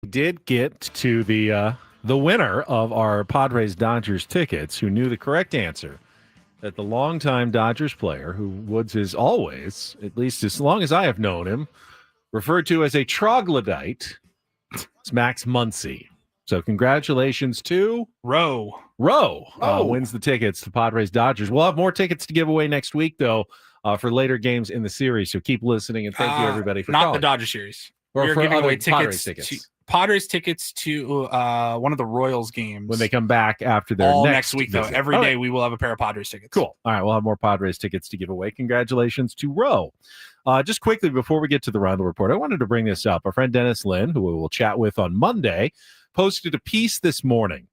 Speaker 3: Did get to the winner of our Padres Dodgers tickets, who knew the correct answer, that the longtime Dodgers player, who Woods is always, at least as long as I have known him, referred to as a troglodyte, it's Max Muncy. So congratulations to
Speaker 4: Roe.
Speaker 3: Wins the tickets to Padres Dodgers. We'll have more tickets to give away next week, though, for later games in the series. So keep listening, and thank you, everybody, for
Speaker 4: not
Speaker 3: calling.
Speaker 4: the Dodger series.
Speaker 3: Or
Speaker 4: We're
Speaker 3: for
Speaker 4: giving
Speaker 3: other
Speaker 4: away
Speaker 3: Padres
Speaker 4: tickets
Speaker 3: tickets.
Speaker 4: Padres tickets to one of the Royals games
Speaker 3: When they come back after their
Speaker 4: all
Speaker 3: next
Speaker 4: week, though.
Speaker 3: visit.
Speaker 4: Every
Speaker 3: All
Speaker 4: day
Speaker 3: right.
Speaker 4: we will have a pair of Padres tickets.
Speaker 3: Cool. All right, we'll have more Padres tickets to give away. Congratulations to Roe. Just quickly, before we get to the Rhino Report, I wanted to bring this up. Our friend Dennis Lynn, who we will chat with on Monday, posted a piece this morning.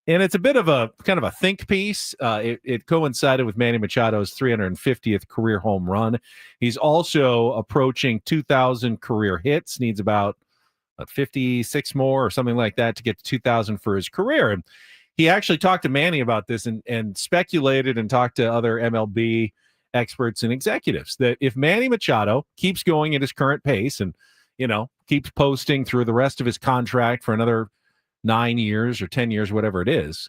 Speaker 3: And it's a bit of a kind of a think piece. It coincided with Manny Machado's 350th career home run. He's also approaching 2,000 career hits, needs about 56 more or something like that to get to 2,000 for his career. And he actually talked to Manny about this and speculated and talked to other MLB experts and executives that if Manny Machado keeps going at his current pace and, keeps posting through the rest of his contract for another 9 years or 10 years, whatever it is,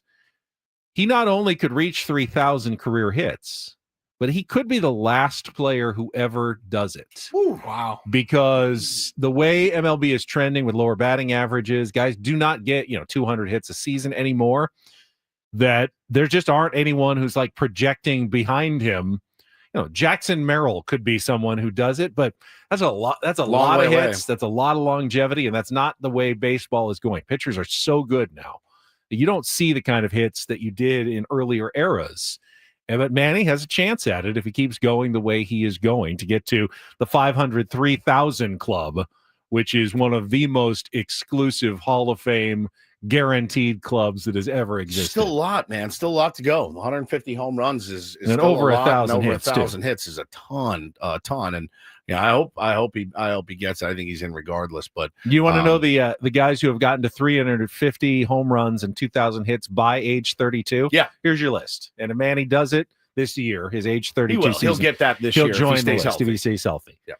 Speaker 3: he not only could reach 3,000 career hits, but he could be the last player who ever does it.
Speaker 4: Ooh, wow.
Speaker 3: Because the way MLB is trending with lower batting averages, guys do not get, 200 hits a season anymore, that there just aren't anyone who's like projecting behind him. Jackson Merrill could be someone who does it, but that's a lot of hits. That's a lot of longevity, and that's not the way baseball is going. Pitchers are so good now that you don't see the kind of hits that you did in earlier eras. But Manny has a chance at it if he keeps going the way he is going to get to the 503,000 club, which is one of the most exclusive Hall of Fame guaranteed clubs that has ever existed.
Speaker 1: Still a lot, man. Still a lot to go. 150 home runs is
Speaker 3: and
Speaker 1: still
Speaker 3: over
Speaker 1: a lot,
Speaker 3: 1,000
Speaker 1: and over
Speaker 3: hits.
Speaker 1: 1,000 hits is a ton. And I hope he gets it. I think he's in regardless. But
Speaker 3: you want to know the guys who have gotten to 350 home runs and 2,000 hits by age 32?
Speaker 1: Yeah,
Speaker 3: here's your list. And Manny does it this year. His age 32 season.
Speaker 1: He'll get that this year.
Speaker 3: He'll join
Speaker 1: if he
Speaker 3: the
Speaker 1: stays
Speaker 3: list
Speaker 1: healthy.
Speaker 3: if he stays healthy.
Speaker 1: Yeah.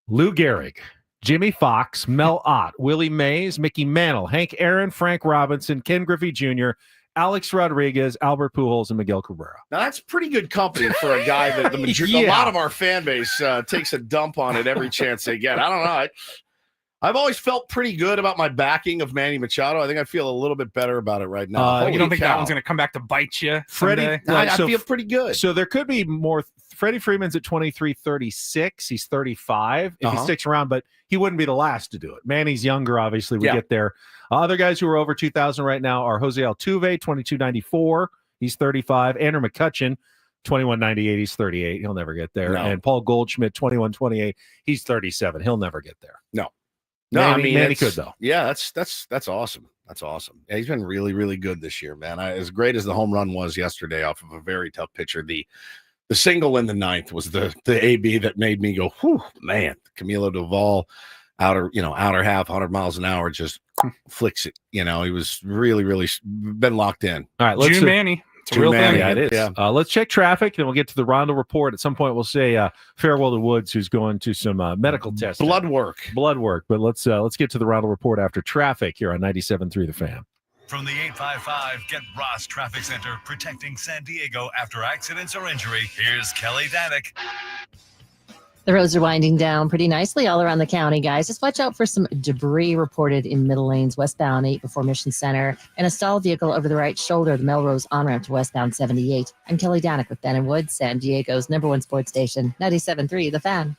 Speaker 3: Lou Gehrig, Jimmy Fox, Mel Ott, Willie Mays, Mickey Mantle, Hank Aaron, Frank Robinson, Ken Griffey Jr., Alex Rodriguez, Albert Pujols, and Miguel Cabrera.
Speaker 1: Now that's pretty good company for a guy that a lot of our fan base takes a dump on it every chance they get. I don't know. I've always felt pretty good about my backing of Manny Machado. I think I feel a little bit better about it right now.
Speaker 4: You don't think that one's going to come back to bite you,
Speaker 3: Freddie?
Speaker 1: I feel pretty good.
Speaker 3: So there could be more. Freddie Freeman's at 23-36. He's 35 if he sticks around, but he wouldn't be the last to do it. Manny's younger, obviously. We get there. Other guys who are over 2,000 right now are Jose Altuve, 22.94. He's 35. Andrew McCutchen, 21.98. He's 38. He'll never get there.
Speaker 1: No.
Speaker 3: And Paul Goldschmidt, 21.28. He's 37. He'll never get there.
Speaker 1: No,
Speaker 3: Manny could though.
Speaker 1: Yeah, that's awesome. That's awesome. Yeah, he's been really, really good this year, man. As great as the home run was yesterday off of a very tough pitcher, the single in the ninth was the AB that made me go, whew, man. Camilo Doval, outer half, 100 miles an hour, just flicks it. He was really, really been locked in.
Speaker 3: All right, let's
Speaker 4: June Manny. It's a real
Speaker 1: Manny.
Speaker 4: thing.
Speaker 3: Yeah, it is.
Speaker 1: Yeah.
Speaker 3: Let's check traffic, then we'll get to the Rondo Report. At some point, we'll say farewell to Woods, who's going to some medical testing.
Speaker 1: Blood work.
Speaker 3: But let's get to the Rondo Report after traffic here on 97.3 The Fan.
Speaker 5: From the 855 Get Ross Traffic Center, protecting San Diego after accidents or injury, here's Kelly Danick.
Speaker 6: The roads are winding down pretty nicely all around the county, guys. Just watch out for some debris reported in middle lanes, westbound 8 before Mission Center, and a stalled vehicle over the right shoulder of the Melrose on-ramp to westbound 78. I'm Kelly Danick with Ben and Woods, San Diego's #1 sports station, 97.3 The Fan.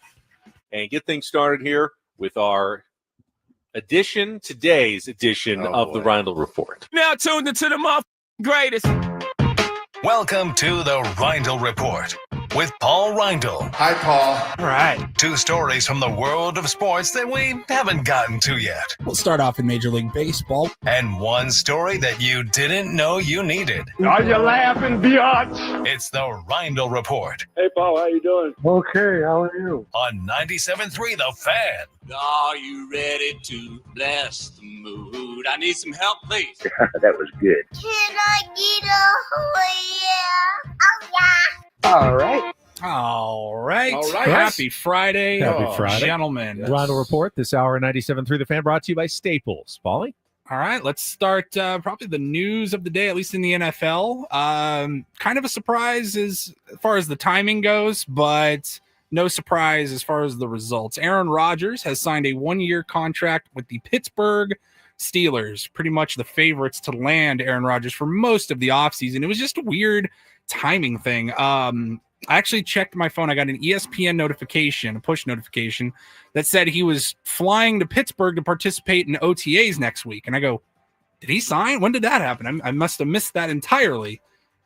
Speaker 14: And get things started here with our today's edition of the Rhino Report.
Speaker 15: Now tuned into the greatest.
Speaker 5: Welcome to the Rhino Report with Paul Rindle.
Speaker 16: Hi, Paul.
Speaker 4: All right.
Speaker 5: 2 stories from the world of sports that we haven't gotten to yet.
Speaker 15: We'll start off in Major League Baseball.
Speaker 5: And 1 story that you didn't know you needed.
Speaker 16: Are you laughing, biatch?
Speaker 5: It's the Rhino Report
Speaker 9: Hey, Paul, how you doing? Okay, how are you?
Speaker 5: on 97.3 The Fan.
Speaker 15: Are you ready to bless the mood? I need some help, please.
Speaker 9: That was good.
Speaker 17: Can I get a
Speaker 9: All right.
Speaker 4: All right.
Speaker 1: All right.
Speaker 4: Happy Friday.
Speaker 3: Happy Friday.
Speaker 4: Gentlemen.
Speaker 3: Rondo Report, this hour at 97.3 The Fan, brought to you by Staples. Paulie?
Speaker 4: All right, let's start probably the news of the day, at least in the NFL. Kind of a surprise as far as the timing goes, but no surprise as far as the results. Aaron Rodgers has signed a 1-year contract with the Pittsburgh Steelers, pretty much the favorites to land Aaron Rodgers for most of the offseason. It was just a weird timing thing. I actually checked my phone. I got an ESPN notification, a push notification that said he was flying to Pittsburgh to participate in OTAs next week. And I go, did he sign? When did that happen? I must have missed that entirely.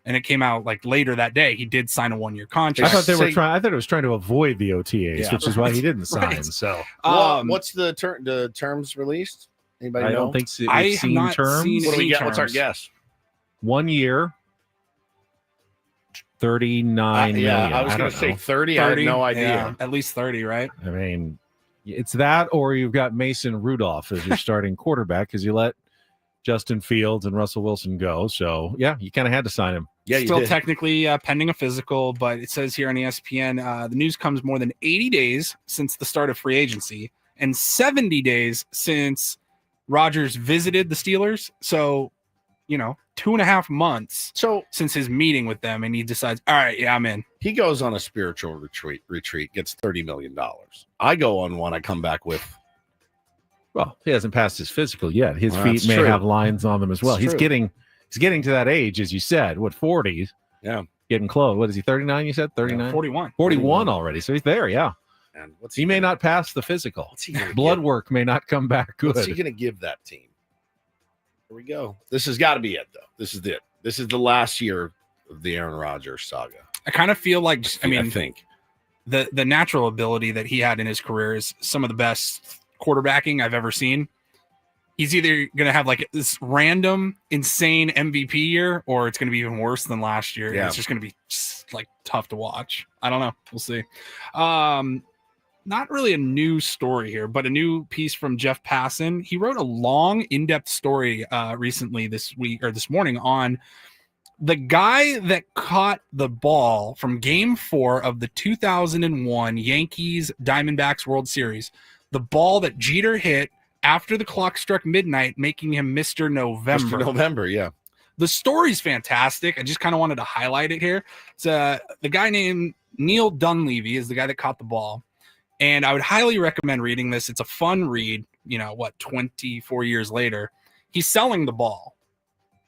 Speaker 4: And it came out like later that day. He did sign a 1-year contract.
Speaker 3: I thought it was trying to avoid the OTAs, which is why he didn't sign.
Speaker 4: Right.
Speaker 3: So
Speaker 1: what's the terms released? Anybody know?
Speaker 3: I don't think
Speaker 4: I
Speaker 3: we've
Speaker 4: have
Speaker 3: seen
Speaker 4: not
Speaker 3: terms.
Speaker 4: seen
Speaker 1: What do we
Speaker 4: any
Speaker 1: get? What's our
Speaker 4: terms.
Speaker 1: guess?
Speaker 3: 1 year, 39 million.
Speaker 1: I was going to say 30. I had no idea.
Speaker 4: Yeah, at least 30, right?
Speaker 3: I mean, it's that, or you've got Mason Rudolph as your starting quarterback because you let Justin Fields and Russell Wilson go. So, yeah, you kind of had to sign him.
Speaker 1: Yeah, you
Speaker 4: Still
Speaker 1: did.
Speaker 4: technically pending a physical, but it says here on ESPN, the news comes more than 80 days since the start of free agency and 70 days since Rodgers visited the Steelers. So, 2.5 months since his meeting with them, and he decides, all right, yeah, I'm in.
Speaker 1: He goes on a spiritual retreat, gets $30 million. I go on one, I come back with.
Speaker 3: Well, he hasn't passed his physical yet. His
Speaker 1: Well,
Speaker 3: feet
Speaker 1: that's
Speaker 3: may
Speaker 1: true.
Speaker 3: have lines on them as well.
Speaker 1: That's
Speaker 3: He's
Speaker 1: true.
Speaker 3: getting to that age, as you said. What, 40s?
Speaker 1: Yeah.
Speaker 3: Getting close. What is he, 39, you said? 39?
Speaker 4: 41.
Speaker 3: 41 already. So he's there, yeah.
Speaker 1: And what's
Speaker 3: He may not pass the physical.
Speaker 1: What's he gonna
Speaker 3: Blood
Speaker 1: give?
Speaker 3: work may not come back good.
Speaker 1: What's he going to give that team? Here we go. This has got to be it, though. This is it. This is the last year of the Aaron Rodgers saga.
Speaker 4: I kind of feel like,
Speaker 1: I think
Speaker 4: the natural ability that he had in his career is some of the best quarterbacking I've ever seen. He's either going to have like this random, insane MVP year, or it's going to be even worse than last year.
Speaker 1: Yeah.
Speaker 4: It's just going to be like tough to watch. I don't know. We'll see. Not really a new story here, but a new piece from Jeff Passan. He wrote a long, in-depth story recently this morning on the guy that caught the ball from Game 4 of the 2001 Yankees Diamondbacks World Series. The ball that Jeter hit after the clock struck midnight, making him Mr. November.
Speaker 1: Mr. November, yeah.
Speaker 4: The story's fantastic. I just kind of wanted to highlight it here. It's the guy named Neil Dunleavy is the guy that caught the ball. And I would highly recommend reading this. It's a fun read. 24 years later, he's selling the ball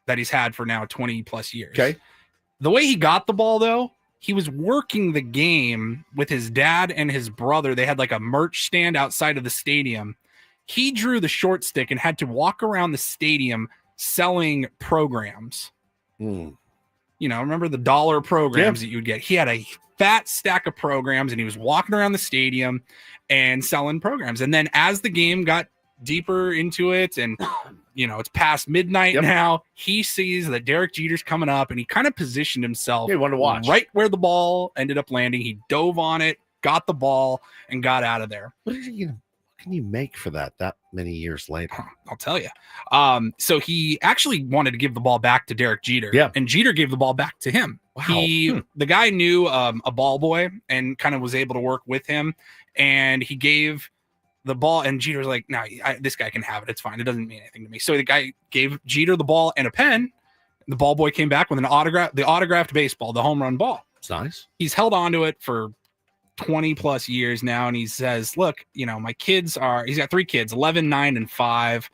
Speaker 4: that he's had for now 20 plus years.
Speaker 1: Okay.
Speaker 4: The way he got the ball, though, he was working the game with his dad and his brother. They had like a merch stand outside of the stadium. He drew the short stick and had to walk around the stadium selling programs. Remember the dollar programs that you would get? He had a fat stack of programs and he was walking around the stadium and selling programs. And then as the game got deeper into it and it's past midnight now, he sees that Derek Jeter's coming up and he kind of positioned himself
Speaker 1: wanted to watch
Speaker 4: right where the ball ended up landing. He dove on it, got the ball, and got out of there.
Speaker 1: What can you make for that many years later?
Speaker 4: I'll tell you. So he actually wanted to give the ball back to Derek Jeter.
Speaker 1: Yeah.
Speaker 4: And Jeter gave the ball back to him.
Speaker 1: Wow.
Speaker 4: The guy knew a ball boy and kind of was able to work with him. And he gave the ball, and Jeter was like, no, this guy can have it. It's fine. It doesn't mean anything to me. So the guy gave Jeter the ball and a pen. The ball boy came back with the autographed baseball, the home run ball.
Speaker 1: It's nice.
Speaker 4: He's held on to it for 20 plus years now. And he says, look, my kids he's got 3 kids, 11, 9, and 5.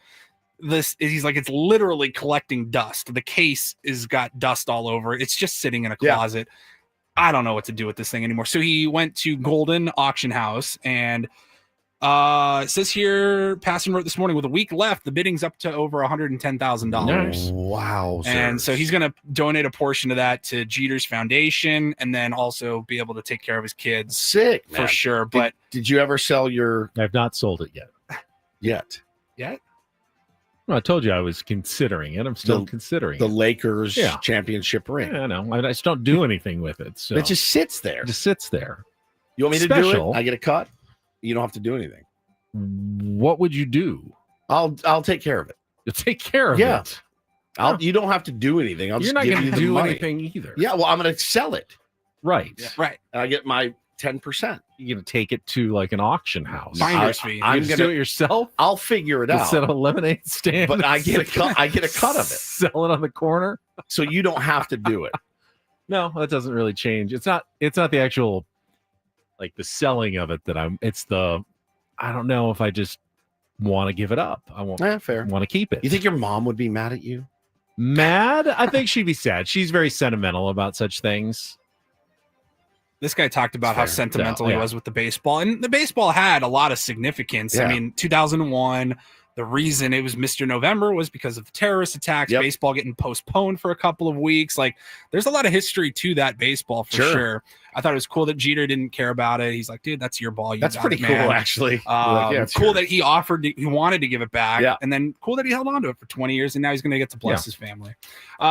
Speaker 4: He's like, it's literally collecting dust. The case is got dust all over. It's just sitting in a closet. I don't know what to do with this thing anymore. So he went to Golden Auction House and it says here, Passon wrote this morning, with a week left, the bidding's up to over $110,000.
Speaker 1: Nice. Wow.
Speaker 4: And so he's going to donate a portion of that to Jeter's foundation and then also be able to take care of his kids.
Speaker 1: Sick,
Speaker 4: for
Speaker 1: man.
Speaker 4: sure. But
Speaker 1: did you ever sell your?
Speaker 3: I've not sold it yet.
Speaker 4: Yet?
Speaker 3: Well, I told you I was considering it. I'm still considering
Speaker 1: the
Speaker 3: it.
Speaker 1: Lakers championship ring.
Speaker 3: Yeah, I know. I just don't do anything with it. So
Speaker 1: it just sits there.
Speaker 3: It just sits there.
Speaker 1: You want me to do it? I get a cut. You don't have to do anything.
Speaker 3: What would you do?
Speaker 1: I'll take care of it.
Speaker 3: You'll take care of it.
Speaker 1: You don't have to do anything. I'll
Speaker 3: You're
Speaker 1: just
Speaker 3: not
Speaker 1: give
Speaker 3: going
Speaker 1: you
Speaker 3: to
Speaker 1: the
Speaker 3: do
Speaker 1: money.
Speaker 3: anything either.
Speaker 1: Yeah, well, I'm going to sell it.
Speaker 3: Right.
Speaker 4: Right.
Speaker 1: And I get my 10%.
Speaker 3: You're going to take it to like an auction house.
Speaker 4: Finder's fee.
Speaker 3: I'm going to do it yourself.
Speaker 1: I'll figure it out.
Speaker 3: Instead of a lemonade stand.
Speaker 1: But I get a cut. I get a cut of it.
Speaker 3: Sell it on the corner.
Speaker 1: So you don't have to do it.
Speaker 3: No, that doesn't really change. It's not the actual, like the selling of it I don't know if I just want to give it up. I won't.
Speaker 1: Fair.
Speaker 3: Want to keep it.
Speaker 1: You think your mom would be mad at you?
Speaker 3: Mad? I think she'd be sad. She's very sentimental about such things.
Speaker 4: This guy talked about how sentimental he was with the baseball, and the baseball had a lot of significance.
Speaker 1: Yeah.
Speaker 4: I mean, 2001, the reason it was Mr. November was because of the terrorist attacks, baseball getting postponed for a couple of weeks. Like, there's a lot of history to that baseball for sure. I thought it was cool that Jeter didn't care about it. He's like, dude, that's your ball.
Speaker 1: That's pretty cool, actually.
Speaker 4: Cool that he he wanted to give it back.
Speaker 1: Yeah.
Speaker 4: And then cool that he held on to it for 20 years, and now he's going to get to bless his family.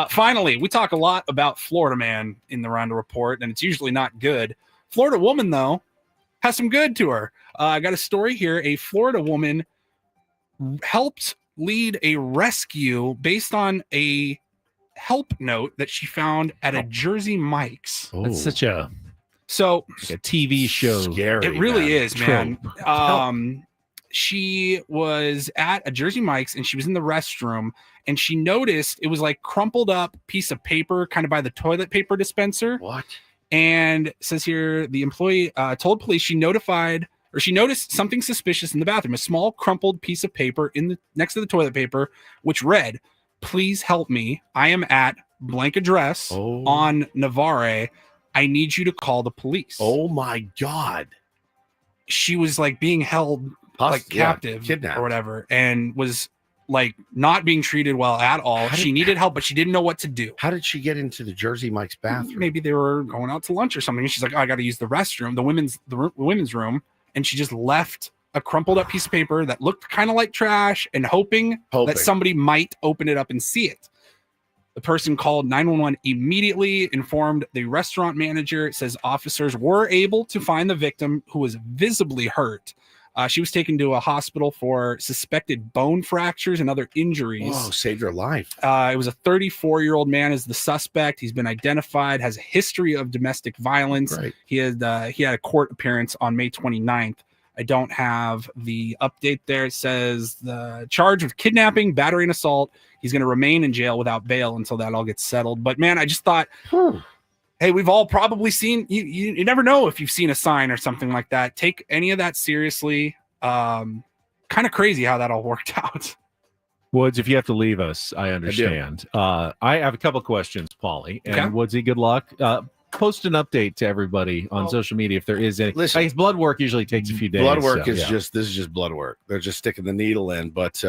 Speaker 4: Finally, we talk a lot about Florida man in the Rhino Report, and it's usually not good. Florida woman, though, has some good to her. I got a story here. A Florida woman helped lead a rescue based on a help note that she found at a Jersey Mike's.
Speaker 3: That's such a
Speaker 4: like
Speaker 3: a TV show.
Speaker 1: Scary,
Speaker 4: it really is, man.
Speaker 3: Trope.
Speaker 4: She was at a Jersey Mike's and she was in the restroom and she noticed it was like crumpled up piece of paper kind of by the toilet paper dispenser.
Speaker 1: What?
Speaker 4: And it says here the employee told police she noticed something suspicious in the bathroom, a small crumpled piece of paper next to the toilet paper, which read, "Please help me. I am at blank address on Navarre. I need you to call the police."
Speaker 1: Oh my God.
Speaker 4: She was like being held captive
Speaker 1: kidnapped
Speaker 4: or whatever, and was like not being treated well at all. She needed help, but she didn't know what to do.
Speaker 1: How did she get into the Jersey Mike's bathroom?
Speaker 4: Maybe they were going out to lunch or something. And she's like, I got to use the restroom, the women's room. And she just left a crumpled up piece of paper that looked kind of like trash and hoping that somebody might open it up and see it. The person called 911 immediately, informed the restaurant manager. It says officers were able to find the victim, who was visibly hurt. She was taken to a hospital for suspected bone fractures and other injuries.
Speaker 1: Oh, saved her life.
Speaker 4: It was a 34-year-old man is the suspect. He's been identified, has a history of domestic violence.
Speaker 1: Right.
Speaker 4: He had a court appearance on May 29th. I don't have the update there. It says the charge of kidnapping, battery, and assault. He's going to remain in jail without bail until that all gets settled. But man, I just thought, hey, we've all probably seen, you never know if you've seen a sign or something like that. Take any of that seriously. kind of crazy how that all worked out.
Speaker 3: Woods, if you have to leave us, I understand. I have a couple questions, Paulie. And
Speaker 4: Okay.
Speaker 3: Woodsy, good luck. Post an update to everybody on social media if there is any.
Speaker 1: Listen,
Speaker 3: I guess blood work usually takes a few days.
Speaker 1: Blood work
Speaker 3: so,
Speaker 1: is
Speaker 3: yeah.
Speaker 1: this is just blood work. They're just sticking the needle in, but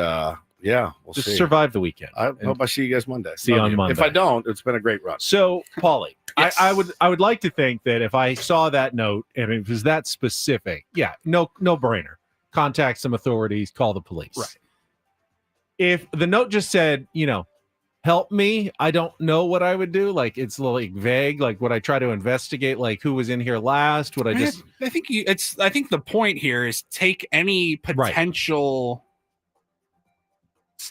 Speaker 1: yeah, we'll
Speaker 3: Just
Speaker 1: see.
Speaker 3: survive the weekend.
Speaker 1: I hope I see you guys Monday.
Speaker 3: See you
Speaker 1: Love
Speaker 3: on Monday.
Speaker 1: If I don't, it's been a great run.
Speaker 3: So, Paulie,
Speaker 4: Yes.
Speaker 3: I would like to think that if I saw that note and it was that specific, no brainer. Contact some authorities, call the police.
Speaker 4: Right.
Speaker 3: If the note just said, help me, I don't know what I would do. Like it's like vague. Like would I try to investigate like who was in here last? Would I just
Speaker 4: I think I think the point here is take any potential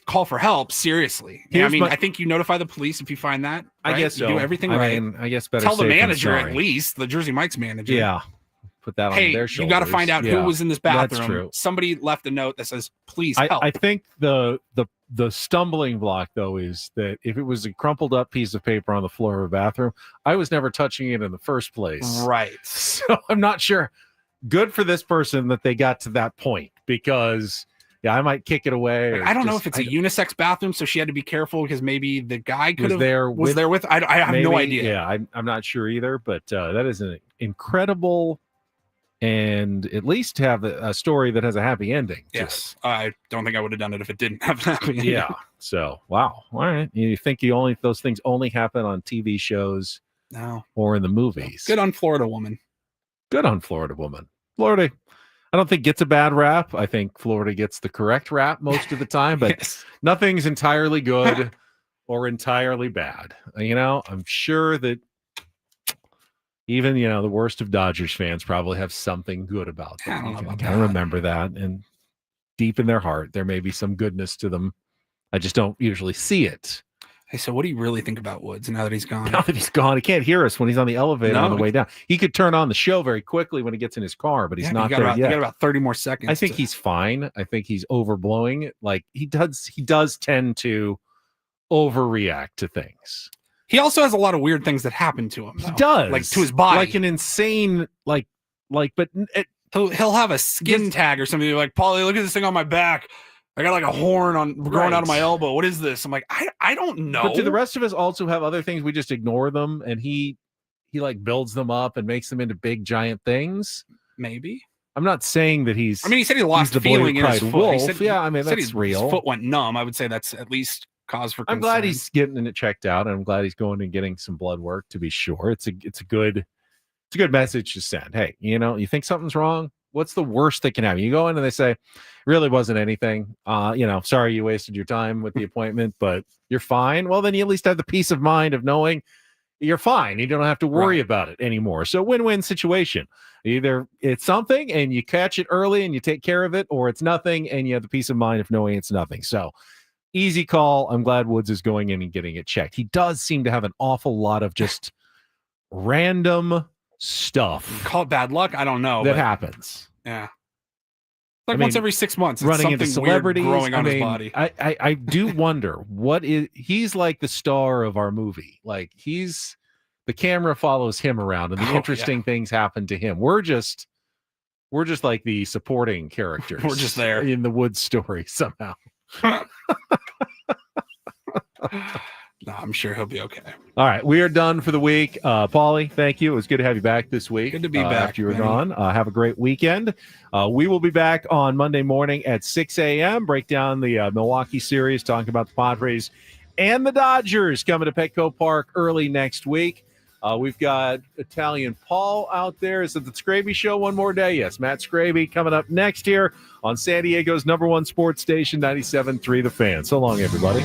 Speaker 4: call for help seriously. I think you notify the police if you find that.
Speaker 3: I
Speaker 4: right?
Speaker 3: guess so.
Speaker 4: You do everything
Speaker 3: I
Speaker 4: right.
Speaker 3: mean, I guess better
Speaker 4: Tell the
Speaker 3: safe than
Speaker 4: manager at
Speaker 3: sorry.
Speaker 4: least, the Jersey Mike's manager.
Speaker 3: Yeah. Put that on
Speaker 4: Hey,
Speaker 3: their
Speaker 4: you
Speaker 3: shoulders.
Speaker 4: got to find out who
Speaker 3: Yeah.
Speaker 4: was in this
Speaker 3: That's
Speaker 4: bathroom.
Speaker 3: true.
Speaker 4: Somebody left a note that says, "Please help."
Speaker 3: I think the stumbling block though is that if it was a crumpled up piece of paper on the floor of a bathroom, I was never touching it in the first place.
Speaker 4: Right.
Speaker 3: So I'm not sure. Good for this person that they got to that point because I might kick it away. or
Speaker 4: I don't know
Speaker 3: just-
Speaker 4: if it's a unisex bathroom, so she had to be careful because maybe the guy could
Speaker 3: was
Speaker 4: have
Speaker 3: there
Speaker 4: was there with. I have no
Speaker 3: maybe.
Speaker 4: idea.
Speaker 3: Yeah, I'm not sure either, but that is an incredible and at least have a story that has a happy ending. to
Speaker 4: Yes, I don't think I would have done it if it didn't have that.
Speaker 3: it. Yeah. So wow. All right. You think those things only happen on TV shows
Speaker 4: No.
Speaker 3: or in the movies?
Speaker 4: Good on Florida woman.
Speaker 3: Good on Florida woman. Florida, I don't think gets a bad rap. I think Florida gets the correct rap most of the time, but
Speaker 4: Yes.
Speaker 3: nothing's entirely good or entirely bad. I'm sure that even, the worst of Dodgers fans probably have something good about them.
Speaker 4: I don't know about
Speaker 3: I remember that. And deep in their heart, there may be some goodness to them. I just don't usually see it.
Speaker 4: Hey, so what do you really think about Woods now that he's gone?
Speaker 3: Now that he's gone, he can't hear us when he's on the elevator
Speaker 4: No.
Speaker 3: on the way down. He could turn on the show very quickly when he gets in his car, but he's
Speaker 4: Yeah,
Speaker 3: not
Speaker 4: you
Speaker 3: there
Speaker 4: got
Speaker 3: yet.
Speaker 4: about 30 more seconds.
Speaker 3: I think he's fine. I think he's overblowing it. Like he does tend to overreact to things.
Speaker 4: He also has a lot of weird things that happen to him.
Speaker 3: He
Speaker 4: though.
Speaker 3: does,
Speaker 4: like to his body.
Speaker 3: like an insane, but
Speaker 4: he'll have a skin tag or something. You're like, Paulie, look at this thing on my back. I got like a horn growing out of my elbow. What is this? I'm like, I don't know.
Speaker 3: But do the rest of us also have other things? We just ignore them, and he like builds them up and makes them into big giant things.
Speaker 4: Maybe.
Speaker 3: I'm not saying that he's.
Speaker 4: I mean, he said he lost
Speaker 3: the boy who
Speaker 4: feeling in his
Speaker 3: cried
Speaker 4: foot. He
Speaker 3: wolf.
Speaker 4: said,
Speaker 3: Yeah, I mean
Speaker 4: said
Speaker 3: that's
Speaker 4: his
Speaker 3: real.
Speaker 4: foot went numb. I would say that's at least cause for concern.
Speaker 3: I'm glad he's getting it checked out, and I'm glad he's going and getting some blood work to be sure. It's a good message to send. Hey, you think something's wrong? What's the worst that can happen? You go in and they say, really wasn't anything. Sorry you wasted your time with the appointment, but you're fine. Well, then you at least have the peace of mind of knowing you're fine. You don't have to worry about it anymore. So win-win situation. Either it's something and you catch it early and you take care of it, or it's nothing and you have the peace of mind of knowing it's nothing. So easy call. I'm glad Woods is going in and getting it checked. He does seem to have an awful lot of just random stuff.
Speaker 4: Call it bad luck. I don't know.
Speaker 3: That
Speaker 4: but
Speaker 3: happens.
Speaker 4: Yeah. Like once every 6 months, it's
Speaker 3: running into
Speaker 4: something weird
Speaker 3: celebrities
Speaker 4: growing on his body.
Speaker 3: I do wonder he's like the star of our movie. Like the camera follows him around and the interesting things happen to him. We're just like the supporting characters.
Speaker 4: We're just there
Speaker 3: in the Woods story somehow.
Speaker 4: No, I'm sure he'll be okay.
Speaker 3: All right, we are done for the week. Paulie, thank you. It was good to have you back this week.
Speaker 4: Good to be back
Speaker 3: after you were
Speaker 4: Benny.
Speaker 3: gone. Have a great weekend. We will be back on Monday morning at 6 a.m. Break down the Milwaukee series, talking about the Padres and the Dodgers coming to Petco Park early next week. We've got Italian Paul out there. Is it the Scraby Show one more day? Yes, Matt Scraby coming up next here on San Diego's #1 sports station, 97.3 The Fan. So long, everybody.